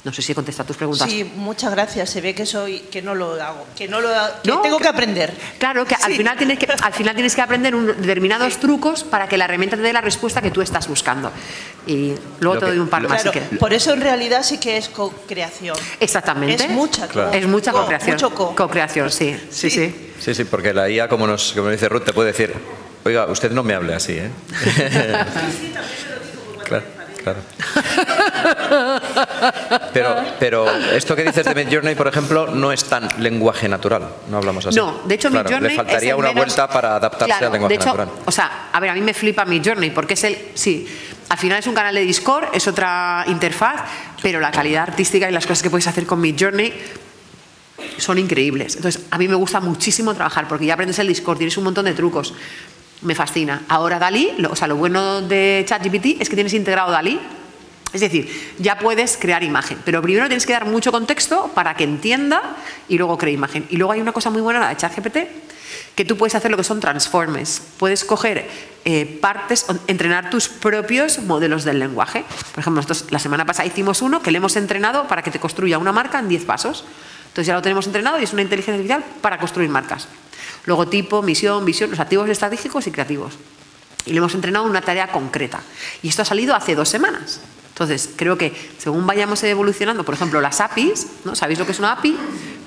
No sé si he contestado tus preguntas. Sí, muchas gracias. Se ve que no lo hago, que tengo que aprender. Claro, que, sí. al final tienes que aprender determinados trucos para que la herramienta te dé la respuesta que tú estás buscando. Y luego te doy un par más. Claro, si por eso en realidad sí que es co-creación. Exactamente. Es mucha, claro. Es mucha co-creación. Mucho co-creación, sí. Sí, porque la IA, como dice Ruth, te puede decir, oiga, usted no me hable así, ¿eh? Claro. Pero esto que dices de Midjourney, por ejemplo, no es tan lenguaje natural. No hablamos así. No, de hecho, Midjourney le faltaría una vuelta para adaptarse al lenguaje natural. O sea, a ver, a mí me flipa Midjourney porque al final es un canal de Discord, es otra interfaz, pero la calidad artística y las cosas que puedes hacer con Midjourney son increíbles. Entonces, a mí me gusta muchísimo trabajar porque ya aprendes el Discord, tienes un montón de trucos. Me fascina. Ahora DALL-E, lo bueno de ChatGPT es que tienes integrado DALL-E. Es decir, ya puedes crear imagen, pero primero tienes que dar mucho contexto para que entienda y luego cree imagen. Y luego hay una cosa muy buena, la de ChatGPT, que tú puedes hacer lo que son transformes. Puedes coger partes, entrenar tus propios modelos del lenguaje. Por ejemplo, nosotros la semana pasada hicimos uno que le hemos entrenado para que te construya una marca en 10 pasos. Entonces ya lo tenemos entrenado y es una inteligencia artificial para construir marcas. Logotipo, misión, visión, los activos estratégicos y creativos. Y le hemos entrenado una tarea concreta. Y esto ha salido hace 2 semanas. Entonces, creo que según vayamos evolucionando, por ejemplo, las APIs, ¿no? ¿Sabéis lo que es una API?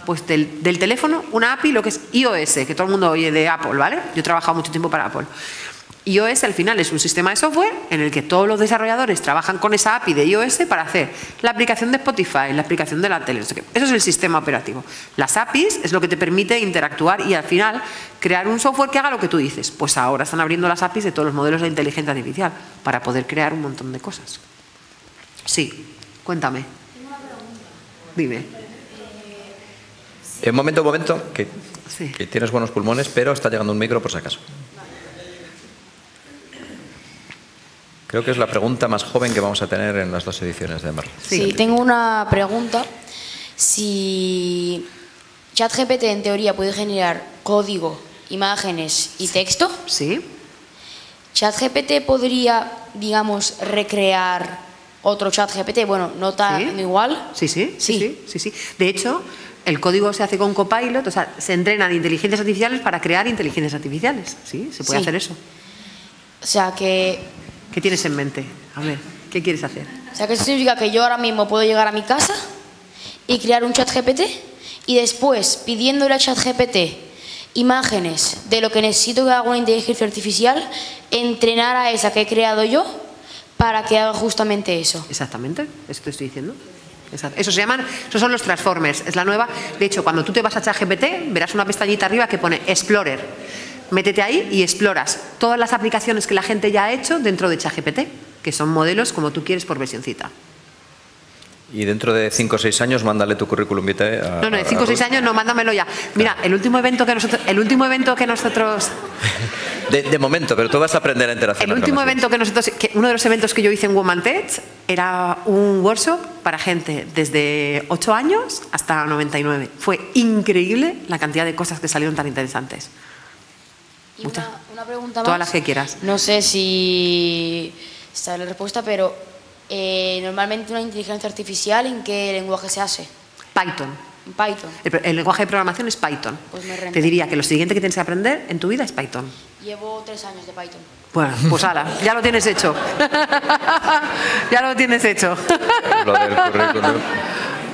Pues del teléfono, una API, lo que es iOS, que todo el mundo oye de Apple, ¿vale? Yo he trabajado mucho tiempo para Apple. iOS al final es un sistema de software en el que todos los desarrolladores trabajan con esa API de iOS para hacer la aplicación de Spotify, la aplicación de la tele. Eso es el sistema operativo. Las APIs es lo que te permite interactuar y al final crear un software que haga lo que tú dices. Pues ahora están abriendo las APIs de todos los modelos de inteligencia artificial para poder crear un montón de cosas. Sí, cuéntame. Dime. Un momento, que tienes buenos pulmones, pero está llegando un micro por si acaso. Creo que es la pregunta más joven que vamos a tener en las 2 ediciones de Merlin. Sí, tengo una pregunta. Si ChatGPT en teoría puede generar código, imágenes y texto, sí. ¿ChatGPT podría, digamos, recrear otro ChatGPT? Bueno, no tan igual. Sí. De hecho, el código se hace con Copilot, o sea, se entrenan inteligencias artificiales para crear inteligencias artificiales. Sí, se puede hacer eso. O sea que... ¿Qué tienes en mente? A ver, ¿qué quieres hacer? O sea, que eso significa que yo ahora mismo puedo llegar a mi casa y crear un ChatGPT y después, pidiéndole a ChatGPT imágenes de lo que necesito que haga una inteligencia artificial, entrenar a esa que he creado yo para que haga justamente eso. Exactamente, eso te estoy diciendo. Eso se llaman, esos son los transformers, es la nueva. De hecho, cuando tú te vas a ChatGPT, verás una pestañita arriba que pone Explorer. Métete ahí y exploras todas las aplicaciones que la gente ya ha hecho dentro de ChatGPT, que son modelos como tú quieres por versioncita. Y dentro de 5 o 6 años, mándale tu currículum vitae a... No, de 5 o 6 años no, mándamelo ya. Mira, el último evento que nosotros... De momento, pero tú vas a aprender a interaccionar. El último evento uno de los eventos que yo hice en Woman Tech era un workshop para gente desde 8 años hasta 99. Fue increíble la cantidad de cosas que salieron tan interesantes. Y una pregunta más. Todas las que quieras. No sé si está la respuesta, pero normalmente una inteligencia artificial, ¿en qué lenguaje se hace? Python. Python. El lenguaje de programación es Python. Pues me renta. Te diría que lo siguiente que tienes que aprender en tu vida es Python. Llevo 3 años de Python. Bueno, pues ala, ya lo tienes hecho. Ya lo tienes hecho. Lo del currículum.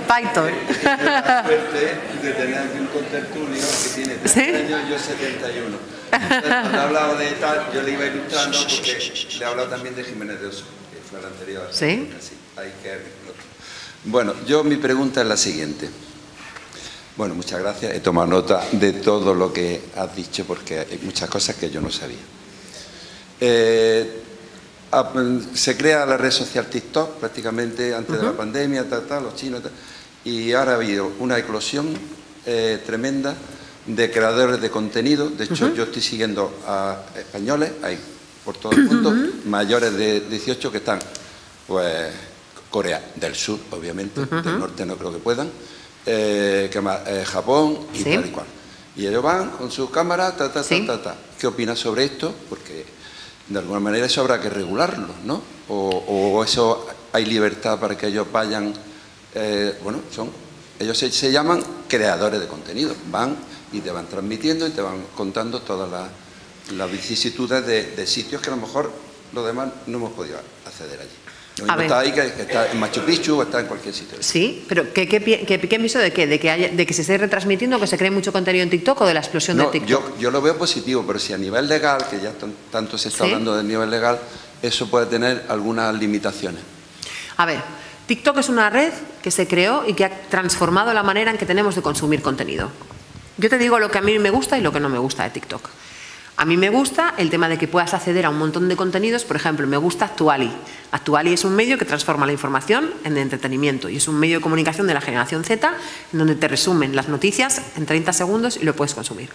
Python. La suerte de tener aquí un contertulio que tiene 30 años, yo 71. Cuando he hablado de tal, yo le iba ilustrando porque le he hablado también de Jiménez de Oso, que fue la anterior. Sí. Bueno, mi pregunta es la siguiente. Bueno, muchas gracias. He tomado nota de todo lo que has dicho porque hay muchas cosas que yo no sabía. Se crea la red social TikTok prácticamente antes de la pandemia, los chinos, y ahora ha habido una eclosión tremenda de creadores de contenido. De hecho, yo estoy siguiendo a españoles, hay por todo el mundo, mayores de 18 que están, pues, Corea del Sur, obviamente, del norte no creo que puedan, Japón y tal y cual. Y ellos van con sus cámaras, ¿Qué opinas sobre esto? Porque de alguna manera eso habrá que regularlo, ¿no? O eso hay libertad para que ellos vayan, ellos se llaman creadores de contenido, van y te van transmitiendo y te van contando todas las vicisitudes de sitios que a lo mejor los demás no hemos podido acceder allí. Lo mismo está ahí que está en Machu Picchu o está en cualquier sitio. Sí, pero ¿qué pienso de qué? ¿De que se esté retransmitiendo, que se cree mucho contenido en TikTok o de la explosión de TikTok? Yo lo veo positivo, pero si a nivel legal, que ya tanto se está hablando del nivel legal, eso puede tener algunas limitaciones. A ver, TikTok es una red que se creó y que ha transformado la manera en que tenemos de consumir contenido. Yo te digo lo que a mí me gusta y lo que no me gusta de TikTok. A mí me gusta el tema de que puedas acceder a un montón de contenidos. Por ejemplo, me gusta Actuali. Actuali es un medio que transforma la información en entretenimiento y es un medio de comunicación de la generación Z en donde te resumen las noticias en 30 segundos y lo puedes consumir.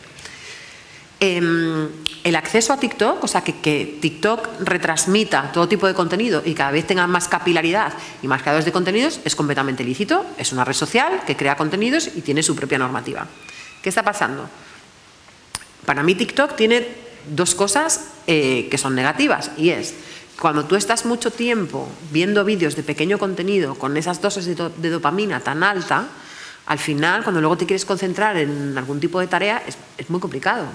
El acceso a TikTok, o sea, que TikTok retransmita todo tipo de contenido y cada vez tenga más capilaridad y más creadores de contenidos, es completamente lícito. Es una red social que crea contenidos y tiene su propia normativa. ¿Qué está pasando? Para mí TikTok tiene dos cosas que son negativas, y es cuando tú estás mucho tiempo viendo vídeos de pequeño contenido con esas dosis de dopamina tan alta, al final cuando luego te quieres concentrar en algún tipo de tarea es muy complicado.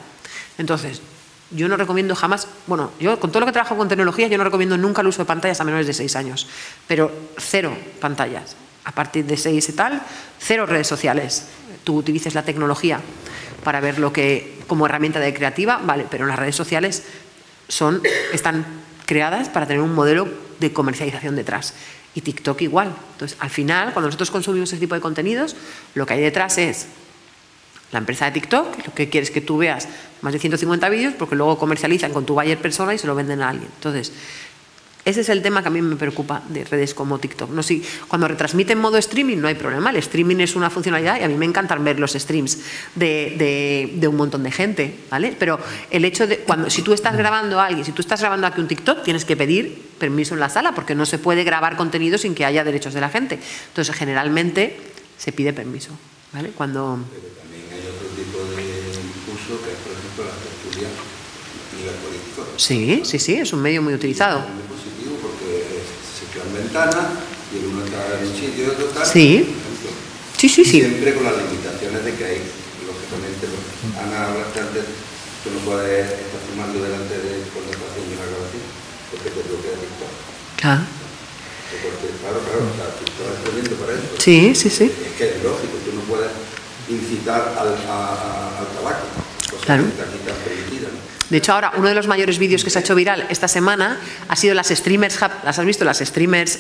Entonces, yo no recomiendo jamás, bueno, yo con todo lo que trabajo con tecnología, yo no recomiendo nunca el uso de pantallas a menores de 6 años, pero 0 pantallas. A partir de 6 y tal, 0 redes sociales. Tú utilices la tecnología para ver lo que como herramienta de creativa, vale, pero las redes sociales están creadas para tener un modelo de comercialización detrás. Y TikTok igual. Entonces, al final, cuando nosotros consumimos ese tipo de contenidos, lo que hay detrás es la empresa de TikTok, lo que quiere es que tú veas más de 150 vídeos, porque luego comercializan con tu buyer persona y se lo venden a alguien. Entonces, ese es el tema que a mí me preocupa de redes como TikTok. No, si cuando retransmiten en modo streaming no hay problema, el streaming es una funcionalidad y a mí me encantan ver los streams de un montón de gente, ¿vale? Pero el hecho de, si tú estás grabando a alguien, si tú estás grabando aquí un TikTok, tienes que pedir permiso en la sala porque no se puede grabar contenido sin que haya derechos de la gente. Entonces, generalmente se pide permiso, ¿vale? Cuando... Pero también hay otro tipo de uso que es, por ejemplo, la tertulia a nivel político. Sí, sí, sí, es un medio muy utilizado. Ventana y el uno está en un sitio y otro está sí. Sí, sí, sí. Siempre con las limitaciones de que hay, lógicamente, Ana, hablaste antes, tú no puedes estar filmando delante de cuando estás haciendo una grabación porque te bloquea TikTok. Claro. Porque, claro, o sea, TikTok es tremendo para eso. Sí, sí, sí. Es que es lógico, tú no puedes incitar al tabaco. Claro. De hecho, ahora uno de los mayores vídeos que se ha hecho viral esta semana ha sido las streamers, las has visto, las streamers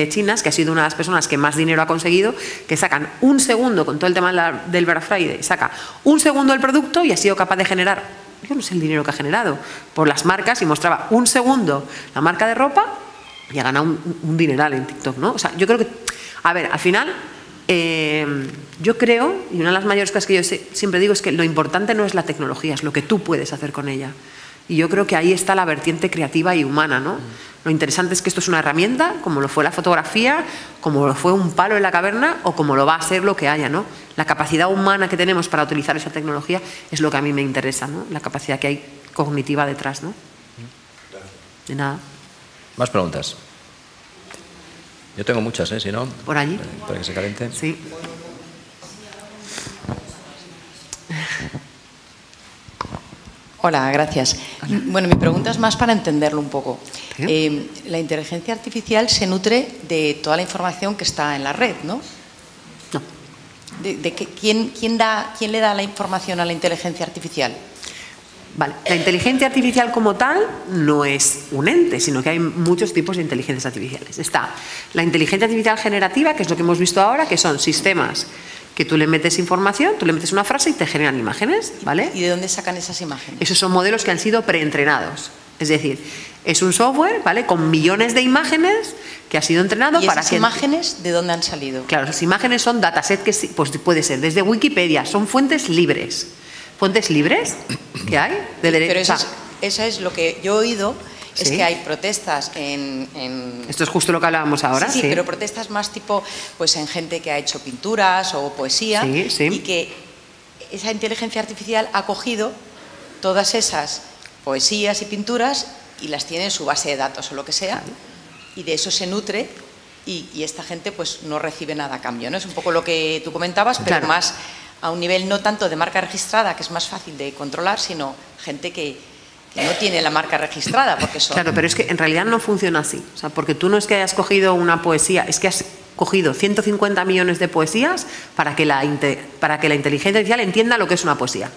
chinas, que ha sido una de las personas que más dinero ha conseguido, que sacan un segundo con todo el tema del Black Friday, saca un segundo el producto y ha sido capaz de generar, yo no sé el dinero que ha generado, por las marcas, y mostraba un segundo la marca de ropa y ha ganado un dineral en TikTok, ¿no? O sea, yo creo que, a ver, al final, yo creo, y una de las mayores cosas que yo siempre digo es que lo importante no es la tecnología, es lo que tú puedes hacer con ella. Y yo creo que ahí está la vertiente creativa y humana, ¿no? Lo interesante es que esto es una herramienta, como lo fue la fotografía, como lo fue un palo en la caverna, o como lo va a ser lo que haya, ¿no? La capacidad humana que tenemos para utilizar esa tecnología es lo que a mí me interesa, ¿no? La capacidad que hay cognitiva detrás, ¿no? De nada. Más preguntas. Yo tengo muchas, si no. ¿Por allí? Para que se caliente. Sí. Hola, gracias. Hola. Bueno, mi pregunta es más para entenderlo un poco. La inteligencia artificial se nutre de toda la información que está en la red, ¿no? No. ¿Quién le da la información a la inteligencia artificial? Vale, la inteligencia artificial como tal no es un ente, sino que hay muchos tipos de inteligencias artificiales. Está la inteligencia artificial generativa, que es lo que hemos visto ahora, que son sistemas que tú le metes información, tú le metes una frase y te generan imágenes, ¿vale? ¿Y de dónde sacan esas imágenes? Esos son modelos que han sido preentrenados. Es decir, es un software, ¿vale?, con millones de imágenes que ha sido entrenado para que... ¿Y esas imágenes de dónde han salido? Claro, esas imágenes son dataset que pues puede ser desde Wikipedia, son fuentes libres. ¿Fuentes libres que hay? De derecho. Pero eso es lo que yo he oído, es que hay protestas en... Esto es justo lo que hablábamos ahora. Sí, pero protestas más tipo, pues en gente que ha hecho pinturas o poesía, y que esa inteligencia artificial ha cogido todas esas poesías y pinturas y las tiene en su base de datos o lo que sea, y de eso se nutre, y esta gente pues no recibe nada a cambio, ¿no? Es un poco lo que tú comentabas, pero más a un nivel no tanto de marca registrada, que es más fácil de controlar, sino gente que no tiene la marca registrada. Porque son... Claro, pero es que en realidad no funciona así. O sea, porque tú no es que hayas cogido una poesía, es que has cogido 150 millones de poesías para que la inteligencia artificial entienda lo que es una poesía.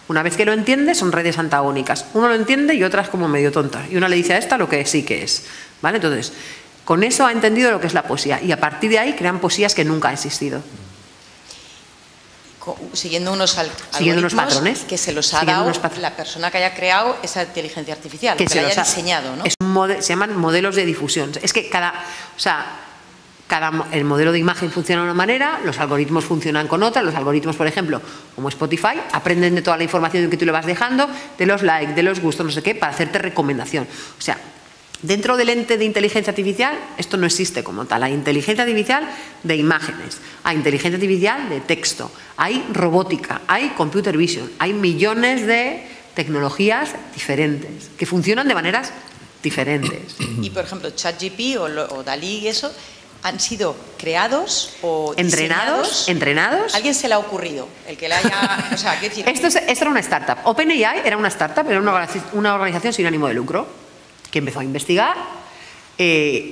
Una vez que lo entiende, son redes antagónicas. Uno lo entiende y otra es como medio tonta. Y una le dice a esta lo que sí que es. ¿Vale? Entonces, con eso ha entendido lo que es la poesía. Y a partir de ahí crean poesías que nunca han existido. Siguiendo unos patrones que se los ha dado la persona que haya creado esa inteligencia artificial, que la haya diseñado, ¿no? Se llaman modelos de difusión. Es que el modelo de imagen funciona de una manera, los algoritmos funcionan con otra. Los algoritmos, por ejemplo, como Spotify, aprenden de toda la información que tú le vas dejando, de los likes, de los gustos, no sé qué, para hacerte recomendación. O sea, dentro del ente de inteligencia artificial, esto no existe como tal. Hay inteligencia artificial de imágenes, hay inteligencia artificial de texto, hay robótica, hay computer vision, hay millones de tecnologías diferentes que funcionan de maneras diferentes. Y, por ejemplo, ChatGPT o Dalí y eso, ¿han sido creados o entrenados? ¿A alguien se le ha ocurrido? El que le haya... O sea, ¿qué decir? Esto era una startup. OpenAI era una startup, era una organización sin ánimo de lucro, que empezó a investigar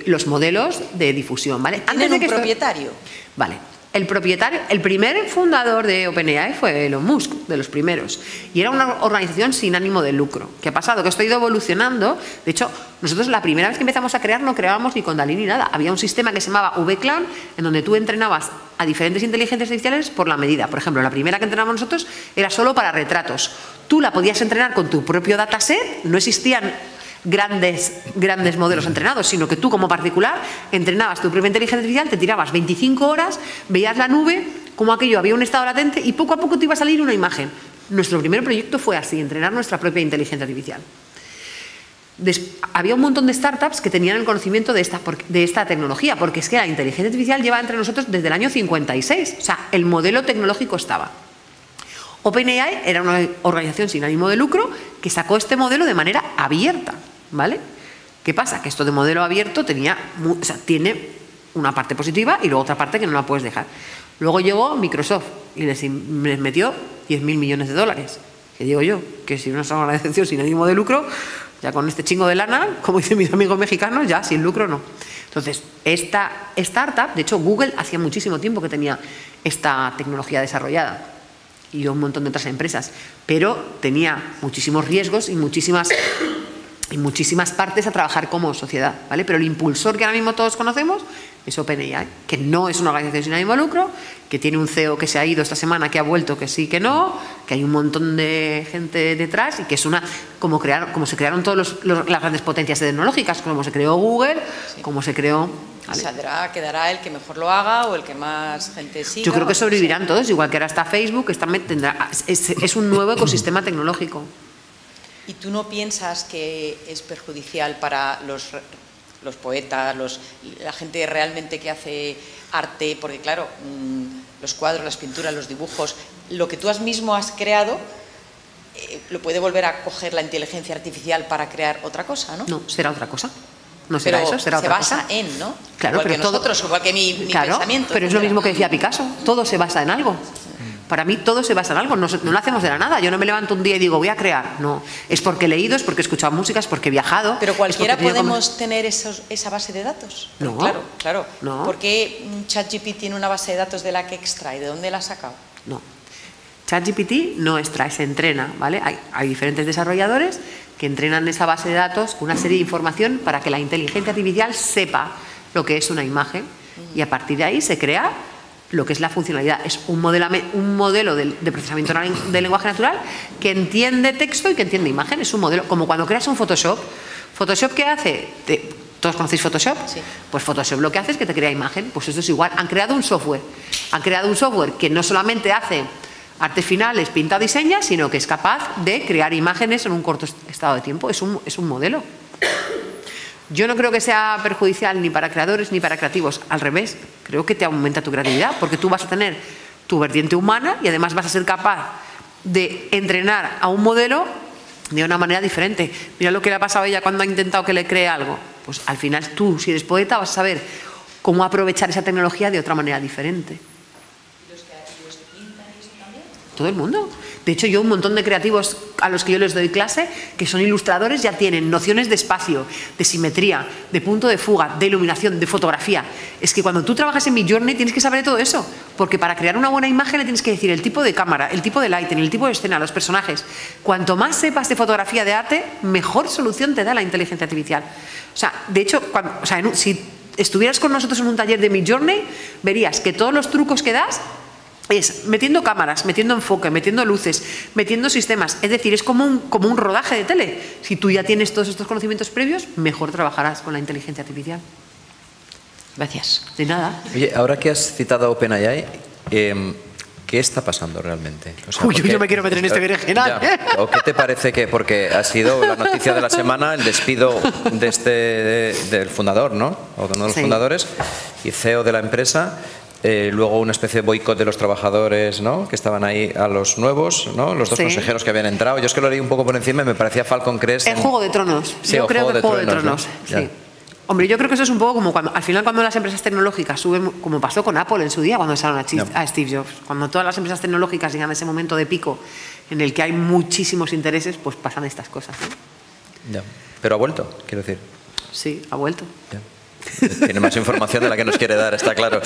los modelos de difusión, ¿vale? ¿Tienen un propietario? Vale. El propietario, el primer fundador de OpenAI fue Elon Musk, de los primeros. Y era una organización sin ánimo de lucro. ¿Qué ha pasado? Que esto ha ido evolucionando. De hecho, nosotros la primera vez que empezamos a crear no creábamos ni con Dalí ni nada. Había un sistema que se llamaba VCloud, en donde tú entrenabas a diferentes inteligencias artificiales por la medida. Por ejemplo, la primera que entrenábamos nosotros era solo para retratos. Tú la podías entrenar con tu propio dataset, no existían grandes modelos entrenados, sino que tú como particular entrenabas tu propia inteligencia artificial, te tirabas 25 horas, veías la nube, como aquello había un estado latente y poco a poco te iba a salir una imagen. Nuestro primer proyecto fue así, entrenar nuestra propia inteligencia artificial. Había un montón de startups que tenían el conocimiento de esta tecnología, porque es que la inteligencia artificial lleva entre nosotros desde el año 56, o sea, el modelo tecnológico estaba. OpenAI era una organización sin ánimo de lucro que sacó este modelo de manera abierta, ¿vale? ¿Qué pasa? Que esto de modelo abierto tiene una parte positiva y luego otra parte que no la puedes dejar. Luego llegó Microsoft y les metió 10.000 millones de dólares. Que digo yo, que si una organización sin ánimo de lucro, ya con este chingo de lana, como dicen mis amigos mexicanos, ya sin lucro no. Entonces, esta startup, de hecho Google hacía muchísimo tiempo que tenía esta tecnología desarrollada. y un montón de otras empresas, pero tenía muchísimos riesgos y muchísimas partes a trabajar como sociedad, ¿vale? Pero el impulsor que ahora mismo todos conocemos es OpenAI, que no es una organización sin ánimo de lucro, que tiene un CEO que se ha ido esta semana, que ha vuelto, que sí, que no, que hay un montón de gente detrás y que es como se crearon todas las grandes potencias tecnológicas, como se creó Google, como se creó... ¿vale? Quedará el que mejor lo haga o el que más gente siga. Yo creo que sobrevivirán todos, igual que ahora está Facebook, es un nuevo ecosistema tecnológico. ¿Y tú no piensas que es perjudicial para los poetas, la gente realmente que hace arte? Porque claro, los cuadros, las pinturas, los dibujos, lo que tú mismo has creado, lo puede volver a coger la inteligencia artificial para crear otra cosa, ¿no? No, será otra cosa. No será eso, será otra cosa. Se basa en, ¿no? Claro, igual pero que nosotros, igual que mi pensamiento. Pero es lo mismo que decía Picasso, todo se basa en algo. Para mí todo se basa en algo, no lo hacemos de la nada. Yo no me levanto un día y digo voy a crear, no. Es porque he leído, es porque he escuchado música, es porque he viajado. Pero cualquiera podemos tener esa base de datos. No. Claro. No. ¿Por qué ChatGPT tiene una base de datos de la que extrae? ¿De dónde la ha sacado? No. ChatGPT no extrae, se entrena, ¿vale? Hay diferentes desarrolladores que entrenan esa base de datos con una serie de información para que la inteligencia artificial sepa lo que es una imagen y a partir de ahí se crea lo que es la funcionalidad. Es un modelo de procesamiento del lenguaje natural que entiende texto y que entiende imagen. Es un modelo, como cuando creas un Photoshop. ¿Photoshop qué hace? ¿Todos conocéis Photoshop? Sí. Pues Photoshop lo que hace es que te crea imagen. Pues esto es igual. Han creado un software. Han creado un software que no solamente hace artes finales, pinta o diseña, sino que es capaz de crear imágenes en un corto estado de tiempo. Es un modelo. Yo no creo que sea perjudicial ni para creadores ni para creativos. Al revés, creo que te aumenta tu creatividad porque tú vas a tener tu vertiente humana y además vas a ser capaz de entrenar a un modelo de una manera diferente. Mira lo que le ha pasado a ella cuando ha intentado que le cree algo. Pues al final tú, si eres poeta, vas a saber cómo aprovechar esa tecnología de otra manera diferente. ¿Y los creativos pintan y eso también? Todo el mundo. De hecho, yo un montón de creativos a los que yo les doy clase, que son ilustradores, ya tienen nociones de espacio, de simetría, de punto de fuga, de iluminación, de fotografía. Es que cuando tú trabajas en Midjourney tienes que saber todo eso, porque para crear una buena imagen le tienes que decir el tipo de cámara, el tipo de lighting, el tipo de escena, los personajes. Cuanto más sepas de fotografía de arte, mejor solución te da la inteligencia artificial. O sea, de hecho, si estuvieras con nosotros en un taller de Midjourney, verías que todos los trucos que das es metiendo cámaras, metiendo enfoque, metiendo luces, metiendo sistemas. Es decir, es como un rodaje de tele. Si tú ya tienes todos estos conocimientos previos, mejor trabajarás con la inteligencia artificial. Gracias. De nada. Oye, ahora que has citado a OpenAI, ¿qué está pasando realmente? O sea, yo me quiero meter en este berenjenal. ¿O qué te parece que, porque ha sido la noticia de la semana, el despido del fundador, ¿no? O de uno de los fundadores y CEO de la empresa. Luego una especie de boicot de los trabajadores, ¿no? Que estaban ahí a los nuevos, ¿no? Los dos consejeros que habían entrado. Yo es que lo leí un poco por encima y me parecía Falcon Crest. En Juego de Tronos. Sí, yo creo que es Juego de Tronos. ¿no? Sí. Hombre, yo creo que eso es un poco como al final cuando las empresas tecnológicas suben, como pasó con Apple en su día cuando echaron a Steve Jobs. Cuando todas las empresas tecnológicas llegan a ese momento de pico en el que hay muchísimos intereses, pues pasan estas cosas, ¿no? Ya. Pero ha vuelto, quiero decir. Sí, ha vuelto. Ya. Tiene más información de la que nos quiere dar, está claro.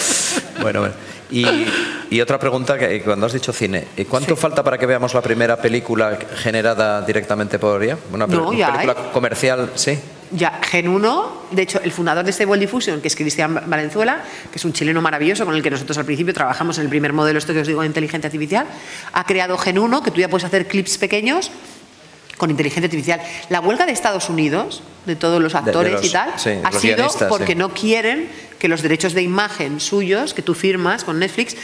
Bueno. Y otra pregunta, que cuando has dicho cine, ¿cuánto falta para que veamos la primera película generada directamente por IA? Una película comercial, ¿sí? Ya, Gen 1, de hecho, el fundador de Stable Diffusion, que es Cristian Valenzuela, que es un chileno maravilloso con el que nosotros al principio trabajamos en el primer modelo, esto que os digo, de inteligencia artificial, ha creado Gen 1, que tú ya puedes hacer clips pequeños con inteligencia artificial. La huelga de Estados Unidos, de todos los actores y tal, ha sido porque no quieren que los derechos de imagen suyos, que tú firmas con Netflix,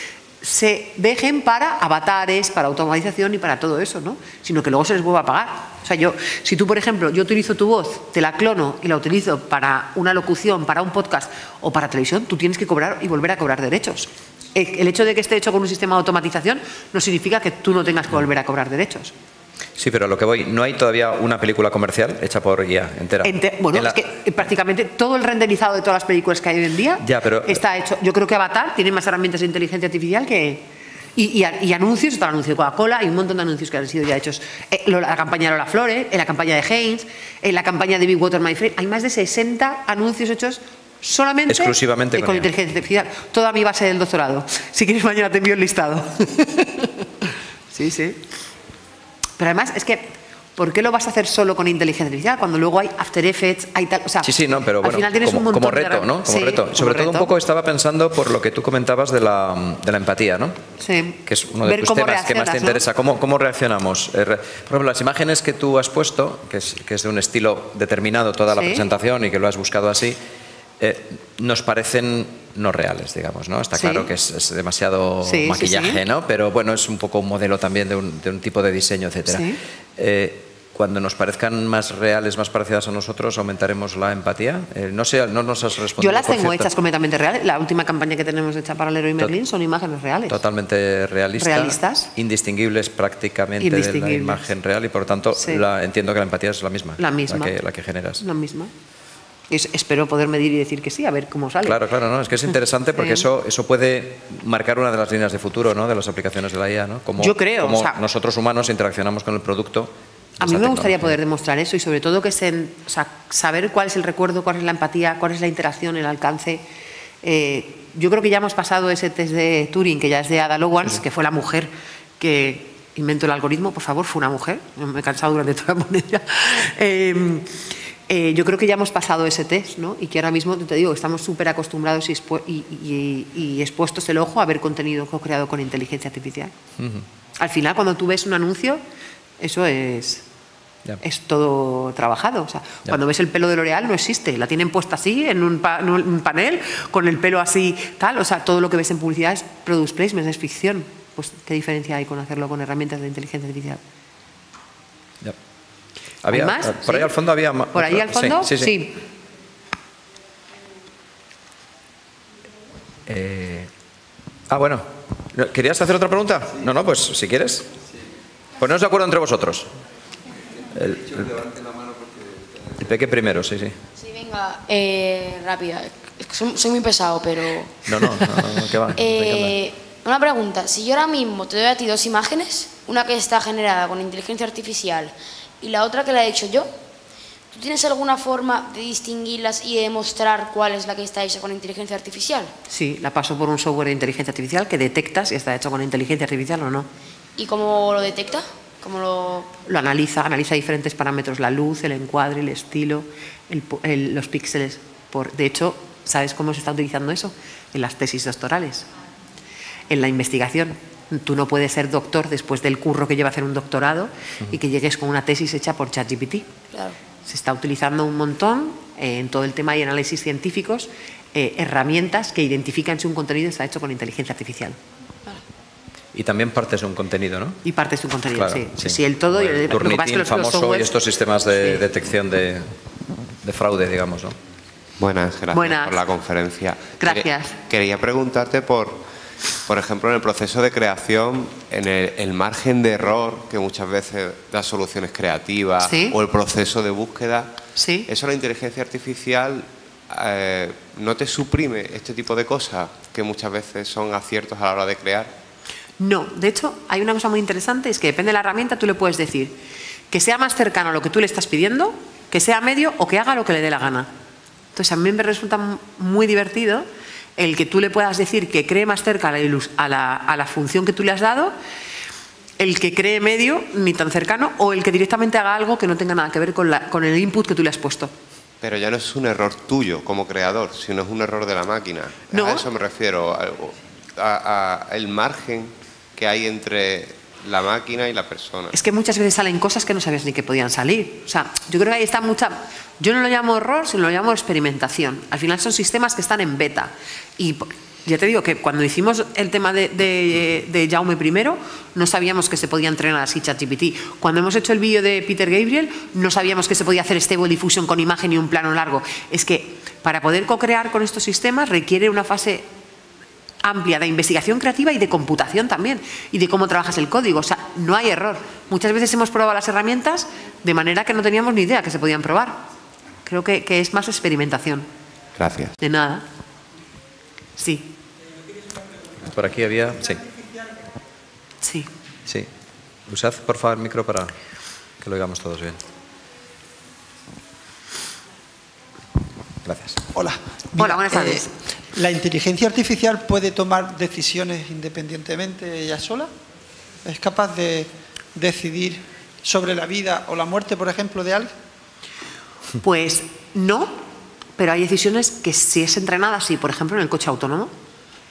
se dejen para avatares, para automatización y para todo eso, ¿no? Sino que luego se les vuelva a pagar. O sea, si tú, por ejemplo, yo utilizo tu voz, te la clono y la utilizo para una locución, para un podcast o para televisión, tú tienes que cobrar y volver a cobrar derechos. El hecho de que esté hecho con un sistema de automatización no significa que tú no tengas que volver a cobrar derechos. Sí, pero a lo que voy, no hay todavía una película comercial hecha por IA entera. Bueno, es que prácticamente todo el renderizado de todas las películas que hay hoy en día está hecho. Yo creo que Avatar tiene más herramientas de inteligencia artificial que... Y anuncios, está el anuncio de Coca-Cola, hay un montón de anuncios que han sido ya hechos. La campaña de Lola Flores, en la campaña de Heinz, en la campaña de Big Water My Friend, hay más de 60 anuncios hechos solamente exclusivamente con inteligencia artificial. Toda mi base del doctorado. Si quieres mañana te envío el listado. Sí, sí. Pero además es que, ¿por qué lo vas a hacer solo con inteligencia artificial cuando luego hay After Effects, hay tal? O sea, sí, no, pero bueno, al final tienes un montón como reto, de... ¿no? Como reto. Sobre todo un poco estaba pensando por lo que tú comentabas de la empatía, ¿no? Sí. Que es uno de tus temas que más te interesa. ¿Cómo reaccionamos? Por ejemplo, las imágenes que tú has puesto, que es de un estilo determinado toda la presentación y que lo has buscado así, nos parecen no reales, digamos, ¿no? Está claro que es demasiado maquillaje, ¿no? Pero bueno, es un poco un modelo también de un tipo de diseño, etcétera. Cuando nos parezcan más reales, más parecidas a nosotros, ¿aumentaremos la empatía? No sé, no nos has respondido. Yo las tengo hechas completamente reales. La última campaña que tenemos hecha para Leroy Merlin son imágenes reales. Totalmente realistas. Indistinguibles prácticamente de la imagen real y por lo tanto entiendo que la empatía es la misma. La misma. La que generas. La misma. Espero poder medir y decir que sí, a ver cómo sale. Claro, no, es que es interesante porque eso puede marcar una de las líneas de futuro, ¿no? De las aplicaciones de la IA, ¿no? Yo creo. Como nosotros humanos interaccionamos con el producto. A mí me gustaría poder demostrar eso y sobre todo que saber cuál es el recuerdo, cuál es la empatía, cuál es la interacción, el alcance. Yo creo que ya hemos pasado ese test de Turing, que ya es de Ada Lovelace, que fue la mujer que inventó el algoritmo. Por favor, fue una mujer. Me he cansado durante toda la ponencia. Yo creo que ya hemos pasado ese test, ¿no? Y que ahora mismo, te digo, estamos súper acostumbrados y expuestos el ojo a ver contenido co-creado con inteligencia artificial. Al final, cuando tú ves un anuncio, eso es todo trabajado. O sea, cuando ves el pelo de L'Oréal no existe. La tienen puesta así en un panel, con el pelo así, tal. O sea, todo lo que ves en publicidad es product placement, es ficción. Pues, ¿qué diferencia hay con hacerlo con herramientas de inteligencia artificial? ¿Había más? Por ahí al fondo había más. ¿Por ahí al fondo? Sí. Bueno. ¿Querías hacer otra pregunta? No, pues si quieres. Poneros de acuerdo entre vosotros. El Peque primero, sí. Sí, venga, rápida. Soy muy pesado, pero... No, ¿qué va? Una pregunta. Si yo ahora mismo te doy a ti dos imágenes, una que está generada con inteligencia artificial y la otra que la he hecho yo, ¿tú tienes alguna forma de distinguirlas y de demostrar cuál es la que está hecha con inteligencia artificial? Sí, la paso por un software de inteligencia artificial que detecta si está hecho con inteligencia artificial o no. ¿Y cómo lo detecta? Lo analiza diferentes parámetros, la luz, el encuadre, el estilo, los píxeles. De hecho, ¿sabes cómo se está utilizando eso? En las tesis doctorales, en la investigación. Tú no puedes ser doctor después del curro que lleva a hacer un doctorado y que llegues con una tesis hecha por ChatGPT. Claro. Se está utilizando un montón en todo el tema de análisis científicos, herramientas que identifican si un contenido está hecho con inteligencia artificial. Y también partes de un contenido, ¿no? Y partes de un contenido, claro, sí. El todo. El Turnitin famoso y estos sistemas de detección de fraude, digamos, ¿no? Buenas, gracias por la conferencia. Gracias. Quería preguntarte por ejemplo, en el proceso de creación, en el margen de error que muchas veces da soluciones creativas o el proceso de búsqueda, ¿eso la inteligencia artificial no te suprime este tipo de cosas que muchas veces son aciertos a la hora de crear? No, de hecho, hay una cosa muy interesante, es que depende de la herramienta, tú le puedes decir que sea más cercano a lo que tú le estás pidiendo, que sea medio o que haga lo que le dé la gana. Entonces, a mí me resulta muy divertido el que tú le puedas decir que cree más cerca a la función que tú le has dado, el que cree medio, ni tan cercano, o el que directamente haga algo que no tenga nada que ver con el input que tú le has puesto. Pero ya no es un error tuyo como creador, sino es un error de la máquina. No. A eso me refiero, el margen que hay entre la máquina y la persona. Es que muchas veces salen cosas que no sabías ni que podían salir. O sea, yo creo que ahí está yo no lo llamo error, sino lo llamo experimentación. Al final son sistemas que están en beta. Y ya te digo que cuando hicimos el tema de Jaume I, no sabíamos que se podía entrenar así ChatGPT. Cuando hemos hecho el vídeo de Peter Gabriel, no sabíamos que se podía hacer Stable Diffusion con imagen y un plano largo. Es que para poder co-crear con estos sistemas requiere una fase amplia de investigación creativa y de computación también, y de cómo trabajas el código. O sea, no hay error. Muchas veces hemos probado las herramientas de manera que no teníamos ni idea que se podían probar. Creo que es más experimentación. Gracias. De nada. Sí. Por aquí había... Sí. Usad, por favor, el micro para que lo oigamos todos bien. Gracias. Hola. Hola, buenas tardes. ¿La inteligencia artificial puede tomar decisiones independientemente ella sola? ¿Es capaz de decidir sobre la vida o la muerte, por ejemplo, de alguien? Pues no, pero hay decisiones que si es entrenada, sí, por ejemplo, en el coche autónomo.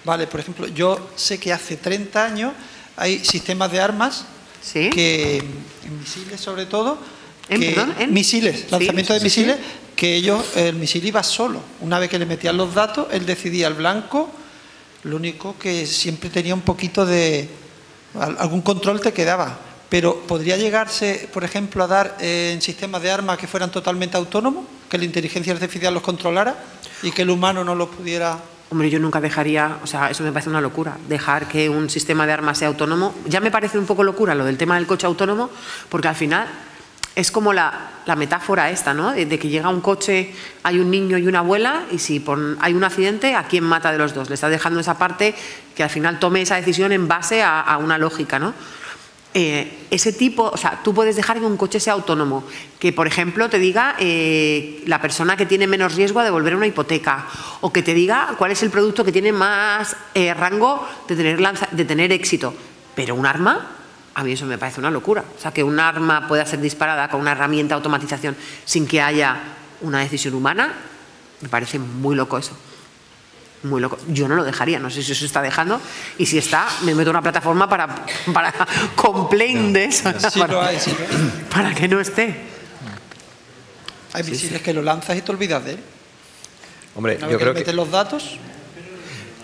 Vale, por ejemplo, yo sé que hace 30 años hay sistemas de armas que, en misiles sobre todo, misiles, lanzamiento de misiles, que el misil iba solo. Una vez que le metían los datos, él decidía el blanco, lo único que siempre tenía un poquito de... algún control te quedaba. Pero ¿podría llegarse, por ejemplo, a dar en sistemas de armas que fueran totalmente autónomos? Que la inteligencia artificial los controlara y que el humano no los pudiera... Hombre, yo nunca dejaría, o sea, eso me parece una locura, dejar que un sistema de armas sea autónomo. Ya me parece un poco locura lo del tema del coche autónomo, porque al final es como la metáfora esta, ¿no? De que llega un coche, hay un niño y una abuela, y si hay un accidente, ¿a quién mata de los dos? Le está dejando esa parte que al final tome esa decisión en base a una lógica, ¿no? Ese tipo, o sea, tú puedes dejar que un coche sea autónomo, que por ejemplo te diga la persona que tiene menos riesgo a devolver una hipoteca, o que te diga cuál es el producto que tiene más rango de tener éxito. Pero un arma, a mí eso me parece una locura. O sea, que un arma pueda ser disparada con una herramienta de automatización sin que haya una decisión humana, me parece muy loco eso. Muy loco. Yo no lo dejaría, no sé si se está dejando, y si está, me meto en una plataforma para complain de eso. Sí, lo hay, sí, lo hay. Para que no esté. Hay misiles que lo lanzas y te olvidas de él. Hombre, yo creo que metes los datos.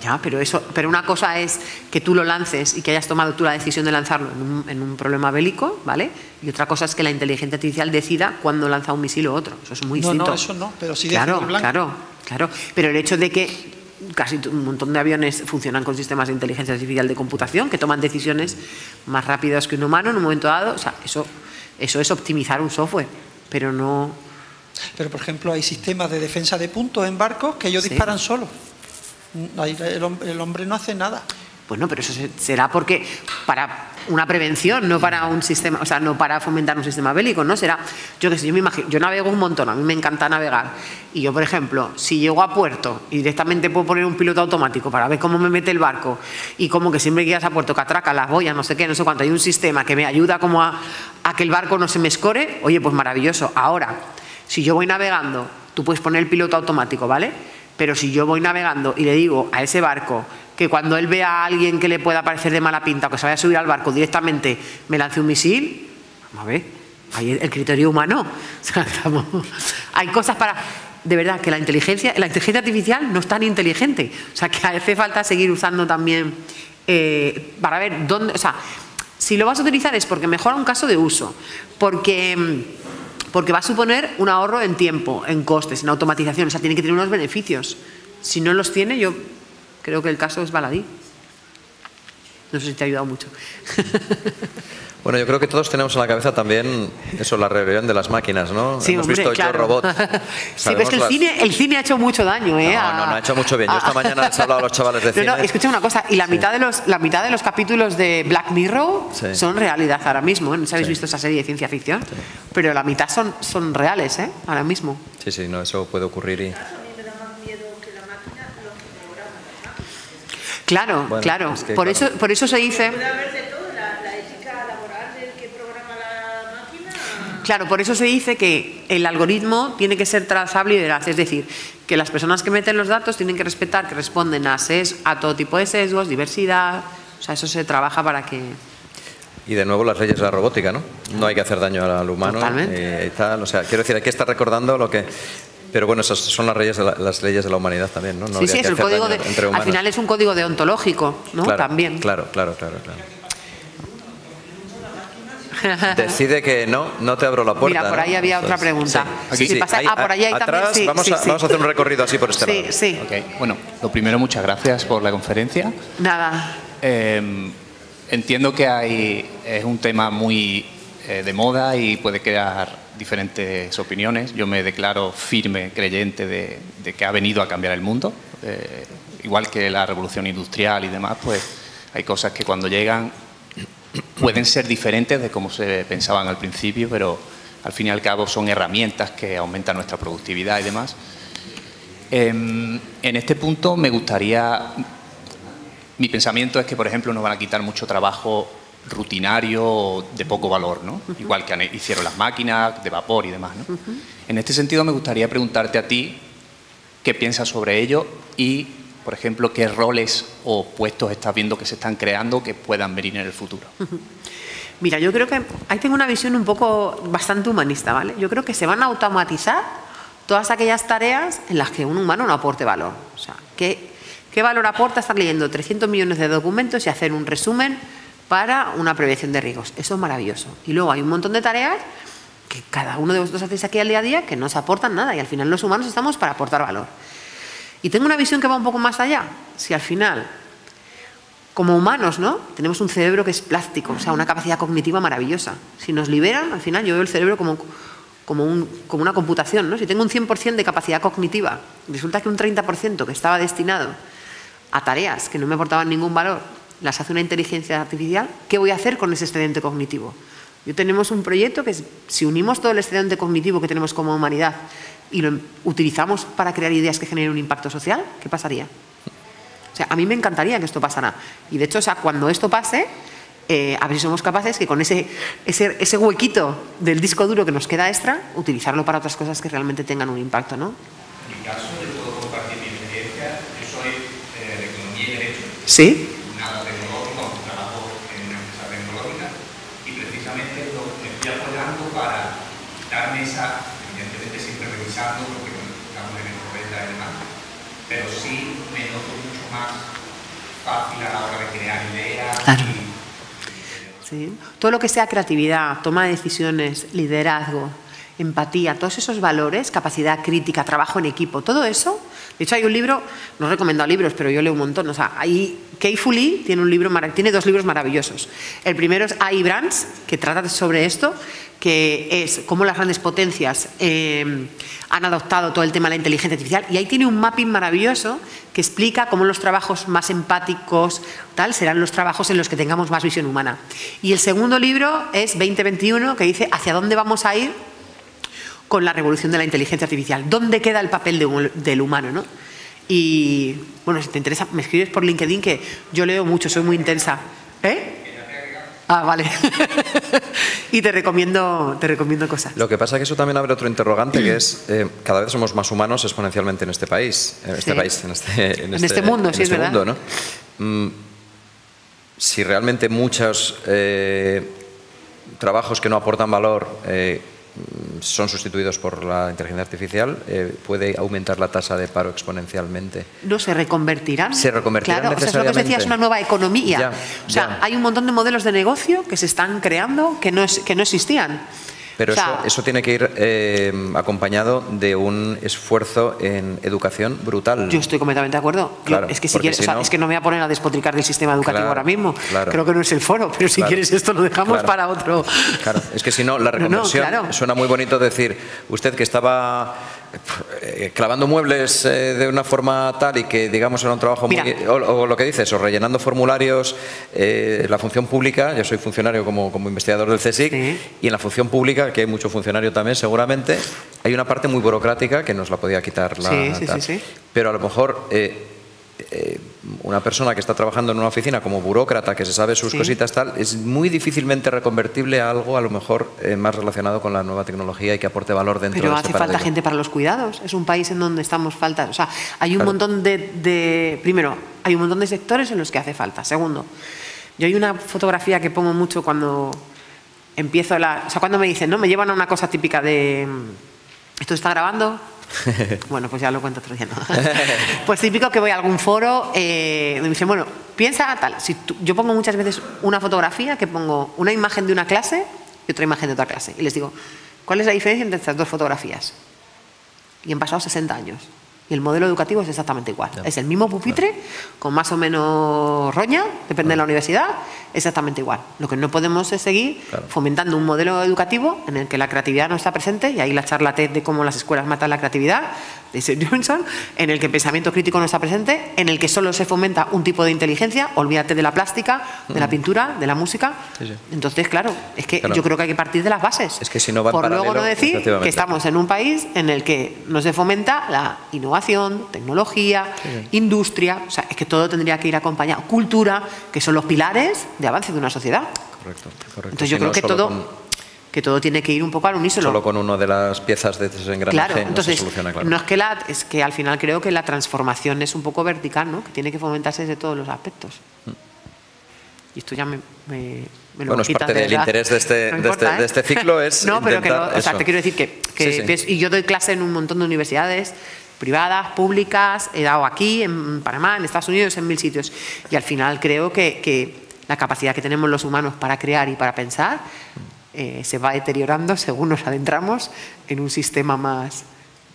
Ya, pero una cosa es que tú lo lances y que hayas tomado tú la decisión de lanzarlo en un problema bélico, ¿vale? Y otra cosa es que la inteligencia artificial decida cuándo lanza un misil o otro. Eso es muy distinto. No, eso no, pero sí claro, decide blanco. Claro. Pero el hecho de que casi un montón de aviones funcionan con sistemas de inteligencia artificial de computación que toman decisiones más rápidas que un humano en un momento dado, o sea, eso es optimizar un software, pero no... Pero, por ejemplo, hay sistemas de defensa de puntos en barcos que ellos disparan solos. El hombre no hace nada. Bueno, pero eso será porque para una prevención, no para un sistema, o sea, no para fomentar un sistema bélico, ¿no? Será, yo qué sé, yo me imagino, yo navego un montón, a mí me encanta navegar, y yo, por ejemplo, si llego a puerto y directamente puedo poner un piloto automático para ver cómo me mete el barco, y como que siempre que llegas a puerto que atraca las boyas, no sé qué, no sé cuánto, hay un sistema que me ayuda como a que el barco no se me escore, oye, pues maravilloso. Ahora, si yo voy navegando, tú puedes poner el piloto automático, ¿vale? Pero si yo voy navegando y le digo a ese barco que cuando él vea a alguien que le pueda parecer de mala pinta o que se vaya a subir al barco directamente me lance un misil, vamos a ver, hay el criterio humano. O sea, hay cosas para... De verdad, que la inteligencia artificial no es tan inteligente. O sea, que hace falta seguir usando también para ver dónde... O sea, si lo vas a utilizar es porque mejora un caso de uso, porque va a suponer un ahorro en tiempo, en costes, en automatización. O sea, tiene que tener unos beneficios. Si no los tiene, yo creo que el caso es baladí. No sé si te ha ayudado mucho. Bueno, yo creo que todos tenemos en la cabeza también eso, la rebelión de las máquinas, ¿no? Sí, hemos hombre, visto claro. Yo Robot. Sí, pero es que el cine ha hecho mucho daño, ¿eh? No, ha hecho mucho bien. Yo esta mañana les he hablado a los chavales de cine. No, escucha una cosa, y la mitad de los capítulos de Black Mirror son realidad ahora mismo, ¿eh? No sé si habéis visto esa serie de ciencia ficción, pero la mitad son reales, ¿eh? Ahora mismo. Sí, no, eso puede ocurrir y... Claro, bueno, claro. Es que, por eso se dice... Puede haber de todo, la ética laboral del que programa la máquina. Claro, por eso se dice que el algoritmo tiene que ser trazable y veraz. Es decir, que las personas que meten los datos tienen que respetar que responden a todo tipo de sesgos, diversidad. O sea, eso se trabaja para que... Y de nuevo las leyes de la robótica, ¿no? No hay que hacer daño al humano. Totalmente. Y tal. O sea, quiero decir, hay que estar recordando lo que... Pero bueno, esas son las leyes de la humanidad también, ¿no? Sí, es el código de... Al final es un código deontológico, ¿no? Claro, también. Claro. Decide que no te abro la puerta. Mira, por ahí había otra pregunta. Sí. Pasa, por ahí hay atrás, también. Vamos a hacer un recorrido así por este lado. Sí. Okay. Bueno, lo primero, muchas gracias por la conferencia. Nada. Entiendo que es un tema muy de moda y puede crear diferentes opiniones. Yo me declaro firme creyente de que ha venido a cambiar el mundo. Igual que la revolución industrial y demás, pues hay cosas que cuando llegan pueden ser diferentes de como se pensaban al principio, pero al fin y al cabo son herramientas que aumentan nuestra productividad y demás. En este punto me gustaría... Mi pensamiento es que, por ejemplo, nos van a quitar mucho trabajo rutinario de poco valor, ¿no? Igual que hicieron las máquinas de vapor y demás, ¿no? En este sentido me gustaría preguntarte a ti qué piensas sobre ello y, por ejemplo, qué roles o puestos estás viendo que se están creando que puedan venir en el futuro. Mira, yo creo que ahí tengo una visión un poco bastante humanista, ¿vale? Yo creo que se van a automatizar todas aquellas tareas en las que un humano no aporte valor. O sea, ¿qué valor aporta estar leyendo 300 millones de documentos y hacer un resumen para una prevención de riesgos? Eso es maravilloso. Y luego hay un montón de tareas que cada uno de vosotros hacéis aquí al día a día que no os aportan nada y al final los humanos estamos para aportar valor. Y tengo una visión que va un poco más allá. Si al final, como humanos, ¿no?, tenemos un cerebro que es plástico, o sea, una capacidad cognitiva maravillosa. Si nos liberan, al final yo veo el cerebro como una computación, ¿no? Si tengo un 100% de capacidad cognitiva, resulta que un 30% que estaba destinado a tareas que no me aportaban ningún valor, las hace una inteligencia artificial, ¿qué voy a hacer con ese excedente cognitivo? Tenemos un proyecto que si unimos todo el excedente cognitivo que tenemos como humanidad y lo utilizamos para crear ideas que generen un impacto social, ¿qué pasaría? O sea, a mí me encantaría que esto pasara. Y de hecho, o sea, cuando esto pase, a ver si somos capaces que con ese huequito del disco duro que nos queda extra, utilizarlo para otras cosas que realmente tengan un impacto, ¿no? En mi caso, yo puedo compartir mi experiencia. Yo soy de Economía y Derecho. Sí. Nada tecnológico, trabajo en una empresa tecnológica y precisamente me estoy apoyando para darme esa, evidentemente siempre revisando, porque estamos en escopeta y demás, pero sí me noto mucho más fácil a la hora de crear ideas. Claro. Sí. Todo lo que sea creatividad, toma de decisiones, liderazgo, empatía, todos esos valores, capacidad crítica, trabajo en equipo, todo eso. De hecho, hay un libro, no he recomendado libros, pero yo leo un montón. O sea, Kei Fu Lee tiene dos libros maravillosos. El primero es AI Brands, que trata sobre esto, que es cómo las grandes potencias han adoptado todo el tema de la inteligencia artificial. Y ahí tiene un mapping maravilloso que explica cómo los trabajos más empáticos serán los trabajos en los que tengamos más visión humana. Y el segundo libro es 2021, que dice hacia dónde vamos a ir con la revolución de la inteligencia artificial. ¿Dónde queda el papel del humano, ¿no? Y, bueno, si te interesa, me escribes por LinkedIn, que yo leo mucho, soy muy intensa. Ah, vale. Y te recomiendo cosas. Lo que pasa es que eso también abre otro interrogante, que es cada vez somos más humanos exponencialmente en este país. En este mundo, sí, es verdad. Mundo, ¿no? Si realmente muchos trabajos que no aportan valor son sustituidos por la inteligencia artificial, puede aumentar la tasa de paro exponencialmente. No, se reconvertirán. Se reconvertirán, claro, necesariamente. O sea, es lo que decía, es una nueva economía. Hay un montón de modelos de negocio que se están creando que no existían. Pero eso tiene que ir acompañado de un esfuerzo en educación brutal. Yo estoy completamente de acuerdo. Claro, es que es que no me voy a poner a despotricar del sistema educativo ahora mismo. Claro. Creo que no es el foro, pero si quieres esto lo dejamos para otro. Claro, es que si no, la reconversión suena muy bonito decir, usted que estaba clavando muebles de una forma tal y que digamos era un trabajo muy... O lo que dices, o rellenando formularios, la función pública, yo soy funcionario como investigador del CSIC, y en la función pública, que hay mucho funcionario también seguramente, hay una parte muy burocrática que nos la podía quitar sí. Pero a lo mejor una persona que está trabajando en una oficina como burócrata, que se sabe sus cositas tal, es muy difícilmente reconvertible a algo a lo mejor más relacionado con la nueva tecnología y que aporte valor dentro de este paradigma. Pero hace falta gente para los cuidados. Es un país en donde estamos faltas. O sea, hay un montón primero, hay un montón de sectores en los que hace falta. Segundo, yo hay una fotografía que pongo mucho cuando empiezo cuando me dicen, ¿no? Me llevan a una cosa típica de... ¿Esto está grabando? Bueno, pues ya lo cuento otro día, ¿no? Pues típico que voy a algún foro, me dicen, bueno, piensa tal. Yo pongo muchas veces una fotografía que pongo una imagen de una clase y otra imagen de otra clase. Y les digo, ¿cuál es la diferencia entre estas dos fotografías? Y han pasado 60 años. Y el modelo educativo es exactamente igual. Es el mismo pupitre, con más o menos roña, depende de la universidad, exactamente igual. Lo que no podemos es seguir fomentando un modelo educativo en el que la creatividad no está presente, y ahí la charla TED de cómo las escuelas matan la creatividad, de Sir Johnson, en el que el pensamiento crítico no está presente, en el que solo se fomenta un tipo de inteligencia, olvídate de la plástica, de la pintura, de la música. Entonces, claro, es que yo creo que hay que partir de las bases. Es que si no va en por paralelo, luego no decir que estamos en un país en el que no se fomenta la innovación, tecnología, industria, o sea, es que todo tendría que ir acompañado. Cultura, que son los pilares de avance de una sociedad. Correcto. Entonces yo creo que todo tiene que ir un poco al unísono. Solo con una de las piezas de ese engranaje claro, entonces, no se soluciona, claro. No es que al final creo que la transformación es un poco vertical, ¿no? Que tiene que fomentarse desde todos los aspectos. Y esto ya me lo bueno, es parte del interés de este ciclo es no, pero intentar o sea, te quiero decir que y yo doy clase en un montón de universidades privadas, públicas, he dado aquí, en Panamá, en Estados Unidos, en 1000 sitios. Y al final creo que la capacidad que tenemos los humanos para crear y para pensar se va deteriorando según nos adentramos en un sistema más...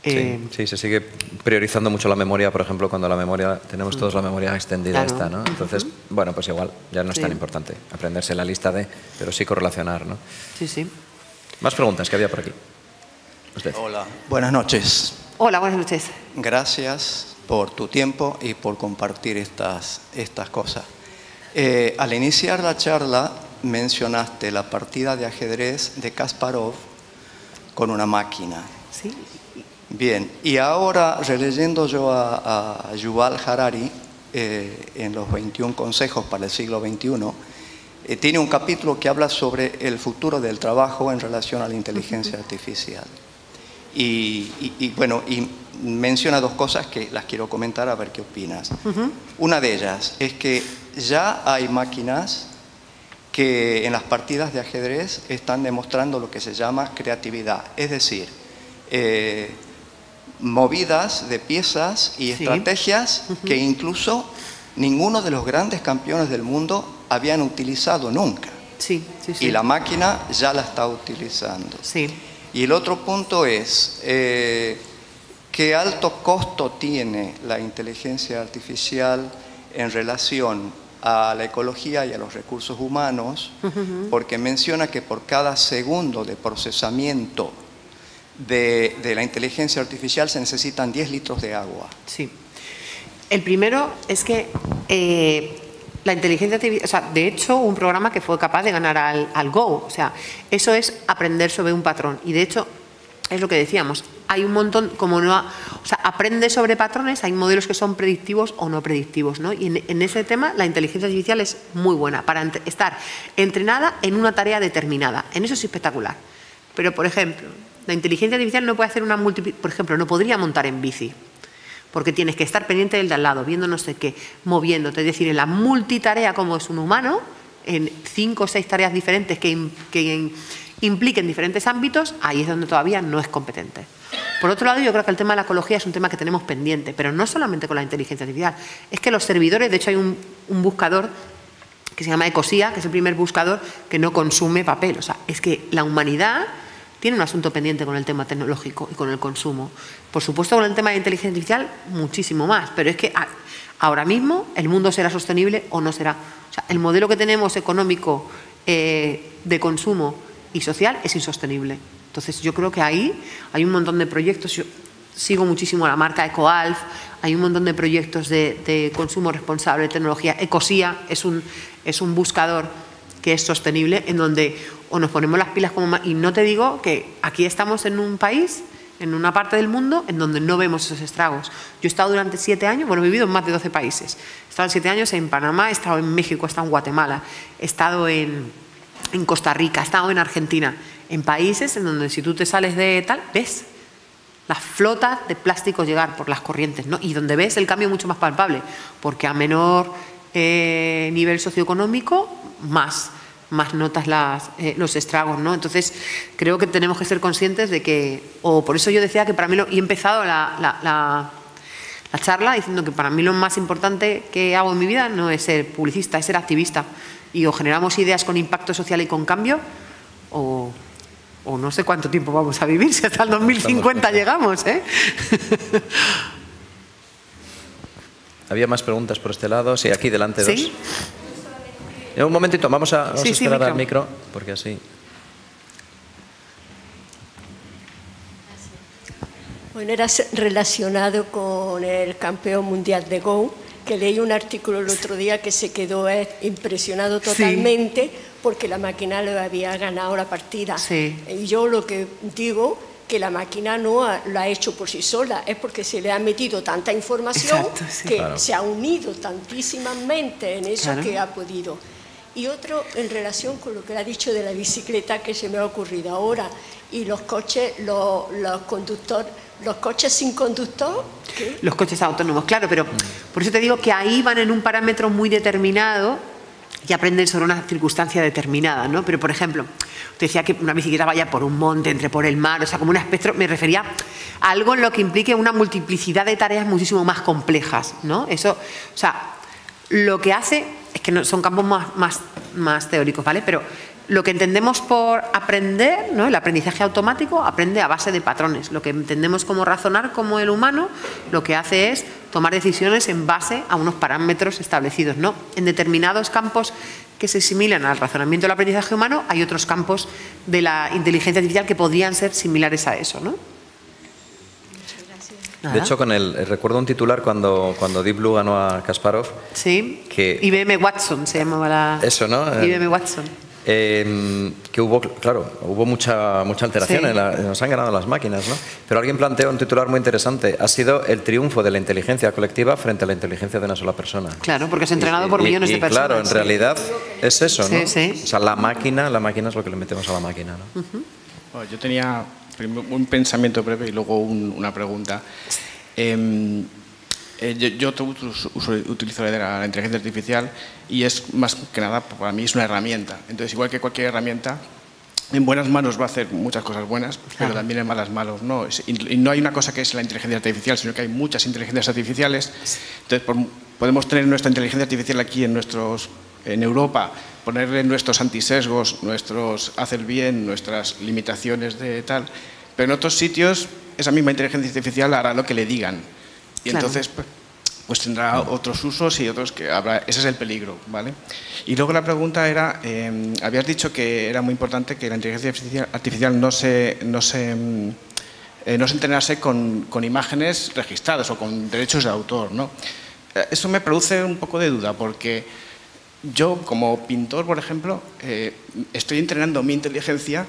Sí, se sigue priorizando mucho la memoria, por ejemplo, cuando tenemos todos la memoria extendida esta, ¿no? Entonces, bueno, pues igual ya no es tan importante aprenderse la lista pero sí correlacionar, ¿no? Sí. Más preguntas que había por aquí. Usted. Hola, buenas noches. Hola, buenas noches. Gracias por tu tiempo y por compartir estas cosas. Al iniciar la charla mencionaste la partida de ajedrez de Kasparov con una máquina. Sí. Bien, y ahora releyendo yo a Yuval Harari en los 21 consejos para el siglo XXI, tiene un capítulo que habla sobre el futuro del trabajo en relación a la inteligencia artificial. Y menciona dos cosas que las quiero comentar a ver qué opinas. Una de ellas es que ya hay máquinas que en las partidas de ajedrez están demostrando lo que se llama creatividad, es decir, movidas de piezas y estrategias que incluso ninguno de los grandes campeones del mundo habían utilizado nunca. Y la máquina ya la está utilizando. Y el otro punto es qué alto costo tiene la inteligencia artificial en relación a la ecología y a los recursos humanos, porque menciona que por cada segundo de procesamiento de la inteligencia artificial se necesitan 10 litros de agua. Sí. El primero es que la inteligencia artificial, o sea, de hecho, un programa que fue capaz de ganar al Go, o sea, eso es aprender sobre un patrón. Y de hecho, es lo que decíamos, hay un montón, aprende sobre patrones, hay modelos que son predictivos o no predictivos, ¿no? Y en ese tema la inteligencia artificial es muy buena para estar entrenada en una tarea determinada. En eso es espectacular. Pero, por ejemplo, la inteligencia artificial no puede hacer por ejemplo, no podría montar en bici, porque tienes que estar pendiente del de al lado, viendo no sé qué, moviéndote. Es decir, en la multitarea como es un humano, en 5 o 6 tareas diferentes que impliquen diferentes ámbitos, ahí es donde todavía no es competente. Por otro lado, yo creo que el tema de la ecología es un tema que tenemos pendiente, pero no solamente con la inteligencia artificial. Es que los servidores, de hecho hay un buscador que se llama Ecosia, que es el primer buscador que no consume papel. O sea, es que la humanidad tiene un asunto pendiente con el tema tecnológico y con el consumo. Por supuesto, con el tema de inteligencia artificial, muchísimo más. Pero es que ahora mismo el mundo será sostenible o no será. O sea, el modelo que tenemos económico de consumo y social es insostenible. Entonces, yo creo que ahí hay un montón de proyectos. Yo sigo muchísimo la marca EcoAlf. Hay un montón de proyectos de consumo responsable de tecnología. Ecosia es un buscador que es sostenible, en donde o nos ponemos las pilas y no te digo que aquí estamos en un país, en una parte del mundo, en donde no vemos esos estragos. Yo he estado durante 7 años, bueno, he vivido en más de 12 países. He estado 7 años en Panamá, he estado en México, he estado en Guatemala, he estado en Costa Rica, he estado en Argentina, en países en donde si tú te sales de tal, ves las flotas de plásticos llegar por las corrientes, ¿no? Y donde ves el cambio mucho más palpable, porque a menor nivel socioeconómico, más notas los estragos, ¿no? Entonces, creo que tenemos que ser conscientes de que, o por eso yo decía que para mí, y he empezado la charla diciendo que para mí lo más importante que hago en mi vida no es ser publicista, es ser activista. Y o generamos ideas con impacto social y con cambio, o no sé cuánto tiempo vamos a vivir, si hasta el 2050 llegamos, ¿eh? ¿Había más preguntas por este lado? Sí, aquí delante dos. ¿Sí? Un momentito, vamos a esperar al micro, porque así... Bueno, era relacionado con el campeón mundial de Go, que leí un artículo el otro día que se quedó impresionado totalmente porque la máquina le había ganado la partida. Y yo lo que digo, que la máquina no lo ha hecho por sí sola, es porque se le ha metido tanta información que se ha unido tantísimamente en eso que ha podido. Y otro en relación con lo que ha dicho de la bicicleta, que se me ha ocurrido ahora, y los coches, los coches sin conductor. ¿Qué? Los coches autónomos, claro, pero por eso te digo que ahí van en un parámetro muy determinado y aprenden sobre una circunstancia determinada, ¿no? Pero, por ejemplo, te decía que una bicicleta vaya por un monte, entre por el mar, o sea, como un espectro, me refería a algo en lo que implique una multiplicidad de tareas muchísimo más complejas, ¿no? Eso, o sea, lo que hace, es que no, son campos más teóricos, ¿vale? Pero lo que entendemos por aprender, ¿no? El aprendizaje automático aprende a base de patrones. Lo que entendemos como razonar como el humano, lo que hace es tomar decisiones en base a unos parámetros establecidos, ¿no? En determinados campos que se similan al razonamiento del aprendizaje humano, hay otros campos de la inteligencia artificial que podrían ser similares a eso, ¿no? De hecho, recuerdo un titular cuando Deep Blue ganó a Kasparov. Sí, que IBM Watson se llamaba la... Eso, ¿no? IBM Watson. Que hubo mucha alteración, Sí. Nos han ganado las máquinas, ¿no? Pero alguien planteó un titular muy interesante: ha sido el triunfo de la inteligencia colectiva frente a la inteligencia de una sola persona. Claro, porque es entrenado por millones de personas. Claro, en realidad es eso, ¿no? Sí, sí. O sea, la máquina es lo que le metemos a la máquina, ¿no? Bueno, yo tenía un pensamiento breve y luego una pregunta. Yo utilizo la inteligencia artificial y es más que nada, para mí es una herramienta. Entonces, igual que cualquier herramienta, en buenas manos va a hacer muchas cosas buenas, pero también en malas manos no. Y no hay una cosa que es la inteligencia artificial, sino que hay muchas inteligencias artificiales. Entonces, podemos tener nuestra inteligencia artificial aquí en Europa, ponerle nuestros antisesgos, nuestros hacer bien, nuestras limitaciones de tal, pero en otros sitios esa misma inteligencia artificial hará lo que le digan. Y entonces pues tendrá otros usos y otros que habrá. Ese es el peligro, ¿vale? Y luego la pregunta era, habías dicho que era muy importante que la inteligencia artificial no se entrenase con imágenes registradas o con derechos de autor, ¿no? Eso me produce un poco de duda, porque yo, como pintor, por ejemplo, estoy entrenando mi inteligencia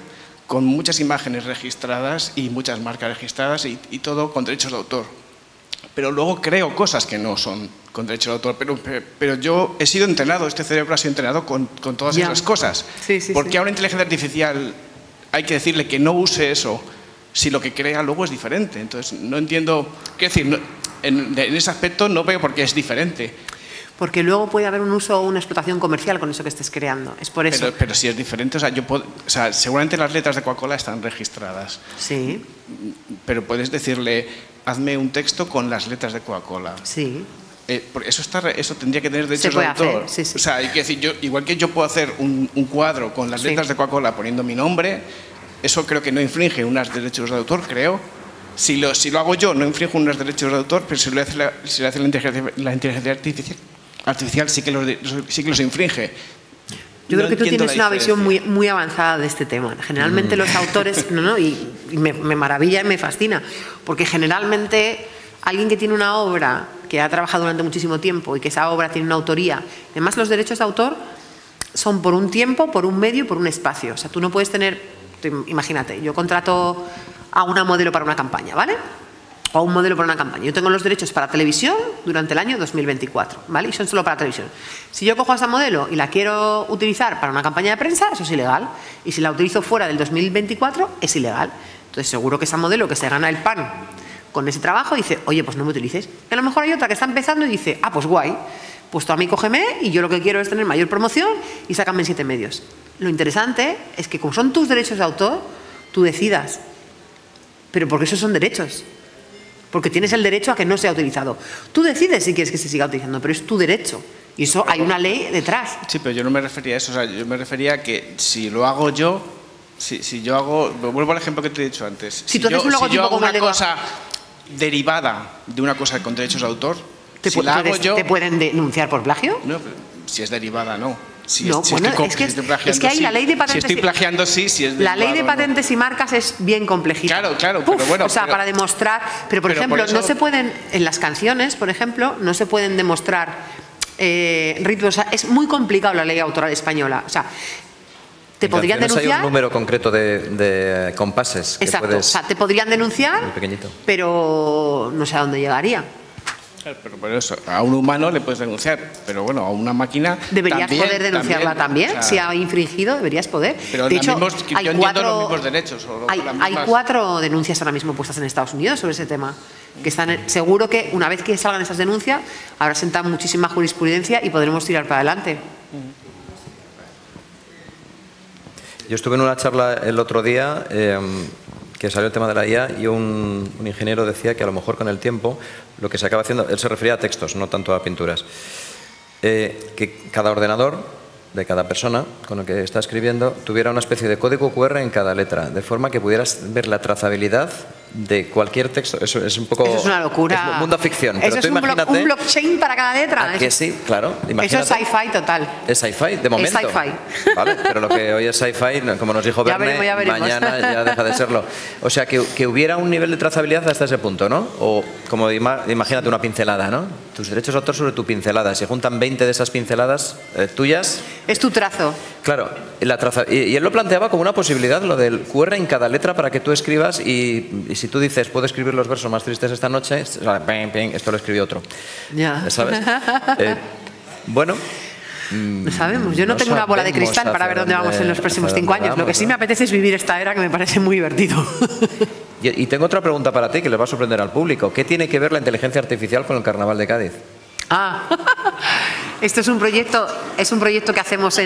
con muchas imágenes registradas y muchas marcas registradas y todo con derechos de autor. Pero luego creo cosas que no son con derechos de autor. Pero yo he sido entrenado, este cerebro ha sido entrenado con todas esas cosas. Porque a una inteligencia artificial hay que decirle que no use eso si lo que crea luego es diferente. Entonces, no entiendo, qué decir, en ese aspecto no veo por qué es diferente. Porque luego puede haber un uso o una explotación comercial con eso que estés creando. Es por eso. Pero si es diferente, seguramente las letras de Coca-Cola están registradas. Sí. Pero puedes decirle, hazme un texto con las letras de Coca-Cola. Sí. Eso tendría que tener derechos de autor. Sí, sí. O sea, hay que decir, igual que yo puedo hacer un cuadro con las letras de Coca-Cola poniendo mi nombre, eso creo que no infringe unos derechos de autor, creo. Si lo hago yo, no infringe unos derechos de autor, pero si lo hace la inteligencia artificial sí que los infringe. Yo creo que tú tienes una visión muy avanzada de este tema. Generalmente los autores, y me maravilla y me fascina, porque generalmente alguien que tiene una obra que ha trabajado durante muchísimo tiempo y que esa obra tiene una autoría, además los derechos de autor son por un tiempo, por un medio y por un espacio. O sea, tú no puedes tener, imagínate, yo contrato a una modelo para una campaña, ¿vale? O a un modelo para una campaña. Yo tengo los derechos para televisión durante el año 2024, ¿vale? Y son solo para televisión. Si yo cojo a esa modelo y la quiero utilizar para una campaña de prensa, eso es ilegal. Y si la utilizo fuera del 2024, es ilegal. Entonces seguro que esa modelo que se gana el pan con ese trabajo dice, oye, pues no me utilices. Y a lo mejor hay otra que está empezando y dice, ah, pues guay, pues tú a mí cógeme y yo lo que quiero es tener mayor promoción y sácame en 7 medios. Lo interesante es que como son tus derechos de autor, tú decidas. Pero porque esos son derechos. Porque tienes el derecho a que no sea utilizado. Tú decides si quieres que se siga utilizando, pero es tu derecho. Y eso hay una ley detrás. Sí, pero yo no me refería a eso. O sea, yo me refería a que si lo hago yo, si yo hago... Vuelvo al ejemplo que te he dicho antes. Si yo hago una cosa derivada de una cosa con derechos de autor, ¿te pueden denunciar por plagio? No, pero si es derivada, no. Si es que hay la ley de patentes. Si estoy plagiando, sí, si es la ley de patentes y marcas es bien complejita. Claro, pero bueno. O sea, para demostrar. Pero, por ejemplo, no se pueden, en las canciones, por ejemplo, no se pueden demostrar ritmos. O sea, es muy complicado la ley autoral española. O sea, te podrían denunciar. Hay un número concreto de compases. Exacto. O sea, te podrían denunciar, pero no sé a dónde llegaría. Pero por eso, a un humano le puedes denunciar, pero bueno, a una máquina deberías poder denunciarla también, o sea, si ha infringido, deberías poder. Pero de hecho, yo entiendo los mismos derechos. Hay 4 denuncias ahora mismo puestas en Estados Unidos sobre ese tema, que están seguro que una vez que salgan esas denuncias habrá sentado muchísima jurisprudencia y podremos tirar para adelante. Yo estuve en una charla el otro día que salió el tema de la IA y un ingeniero decía que a lo mejor con el tiempo lo que se acaba haciendo, él se refería a textos, no tanto a pinturas, que cada ordenador de cada persona con el que está escribiendo tuviera una especie de código QR en cada letra, de forma que pudieras ver la trazabilidad de cualquier texto. Eso es un poco... Eso es una locura. Es mundo ficción. Eso pero tú es un blockchain para cada letra. Que sí, claro. Imagínate. Eso es sci-fi total. Es sci-fi, de momento. Es sci-fi. Vale, pero lo que hoy es sci-fi, como nos dijo Verne, mañana ya deja de serlo. O sea, que hubiera un nivel de trazabilidad hasta ese punto, ¿no? O como imagínate una pincelada, ¿no? Tus derechos de autor sobre tu pincelada. Si juntan 20 de esas pinceladas tuyas... Es tu trazo. Claro. Y él lo planteaba como una posibilidad, lo del QR en cada letra para que tú escribas y si tú dices, puedo escribir los versos más tristes esta noche, esto lo escribió otro. Ya. ¿Sabes? Bueno... No sabemos. Yo no tengo una bola de cristal para ver dónde vamos en los próximos 5 años. Lo que sí me apetece es vivir esta era que me parece muy divertido. Y tengo otra pregunta para ti que le va a sorprender al público. ¿Qué tiene que ver la inteligencia artificial con el Carnaval de Cádiz? Esto es un proyecto que hacemos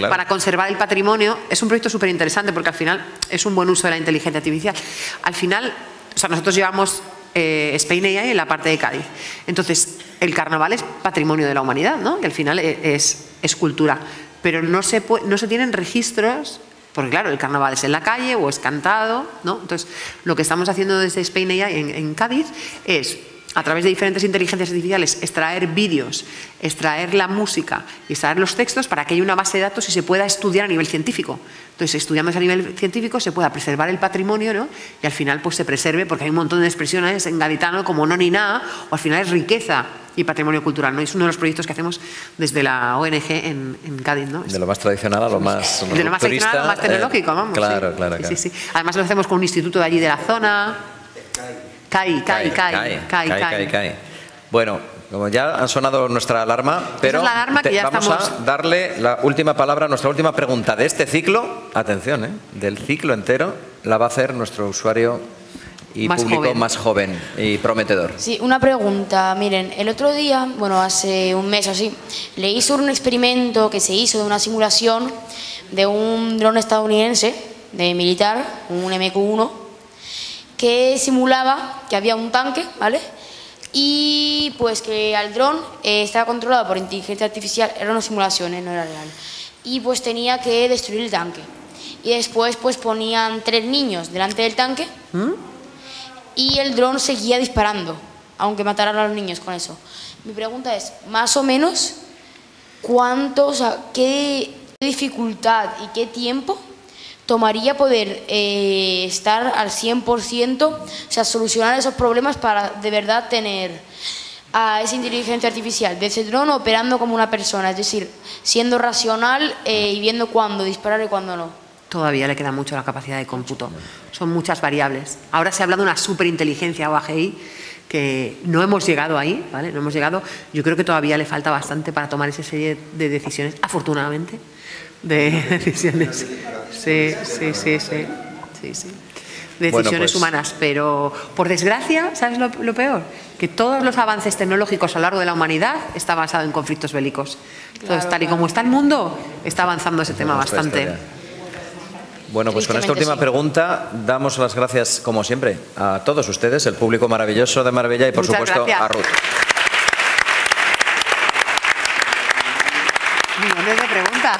para conservar el patrimonio. Es un proyecto súper interesante porque al final es un buen uso de la inteligencia artificial. Al final, o sea, nosotros llevamos Spain AI en la parte de Cádiz. Entonces, el carnaval es patrimonio de la humanidad, ¿no? Que al final es cultura. Pero no se tienen registros, porque claro, el carnaval es en la calle o es cantado, ¿no? Entonces, lo que estamos haciendo desde Spain AI en Cádiz es, a través de diferentes inteligencias artificiales, extraer vídeos, extraer la música y extraer los textos para que haya una base de datos y se pueda estudiar a nivel científico. Entonces, estudiando a nivel científico se pueda preservar el patrimonio, ¿no? Y al final pues se preserve, porque hay un montón de expresiones en gaditano como no ni nada, o al final es riqueza y patrimonio cultural, ¿no? Es uno de los proyectos que hacemos desde la ONG en Cádiz, ¿no? De lo más tradicional a lo más de lo más tradicional a lo más tecnológico, vamos. Claro. Sí. Además lo hacemos con un instituto de allí de la zona. CAI. Bueno, como ya ha sonado nuestra alarma, pero vamos a darle la última palabra, nuestra última pregunta de este ciclo. Atención, del ciclo entero la va a hacer nuestro usuario y público más joven y prometedor. Sí, una pregunta. Miren, el otro día, bueno, hace un mes o así, leí sobre un experimento que se hizo de una simulación de un dron estadounidense, de militar, un MQ-1, que simulaba que había un tanque, ¿vale? Y pues que al dron estaba controlado por inteligencia artificial, era una simulación, no era real. Y pues tenía que destruir el tanque. Y después pues ponían 3 niños delante del tanque y el dron seguía disparando, aunque mataran a los niños con eso. Mi pregunta es, más o menos, ¿qué dificultad y qué tiempo tomaría poder estar al 100%, o sea, solucionar esos problemas para de verdad tener a esa inteligencia artificial de ese dron operando como una persona, es decir, siendo racional y viendo cuándo disparar y cuándo no? Todavía le queda mucho la capacidad de cómputo, son muchas variables. Ahora se habla de una superinteligencia o AGI, que no hemos llegado ahí, ¿vale? No hemos llegado. Yo creo que todavía le falta bastante para tomar esa serie de decisiones, afortunadamente, de decisiones. Sí. Decisiones humanas, pero por desgracia, ¿sabes lo peor? Que todos los avances tecnológicos a lo largo de la humanidad está basado en conflictos bélicos. Entonces, tal y como está el mundo, está avanzando ese tema bastante. Bueno, pues con esta última pregunta damos las gracias, como siempre, a todos ustedes, el público maravilloso de Marbella y, por supuesto, a Ruth. Millones de preguntas.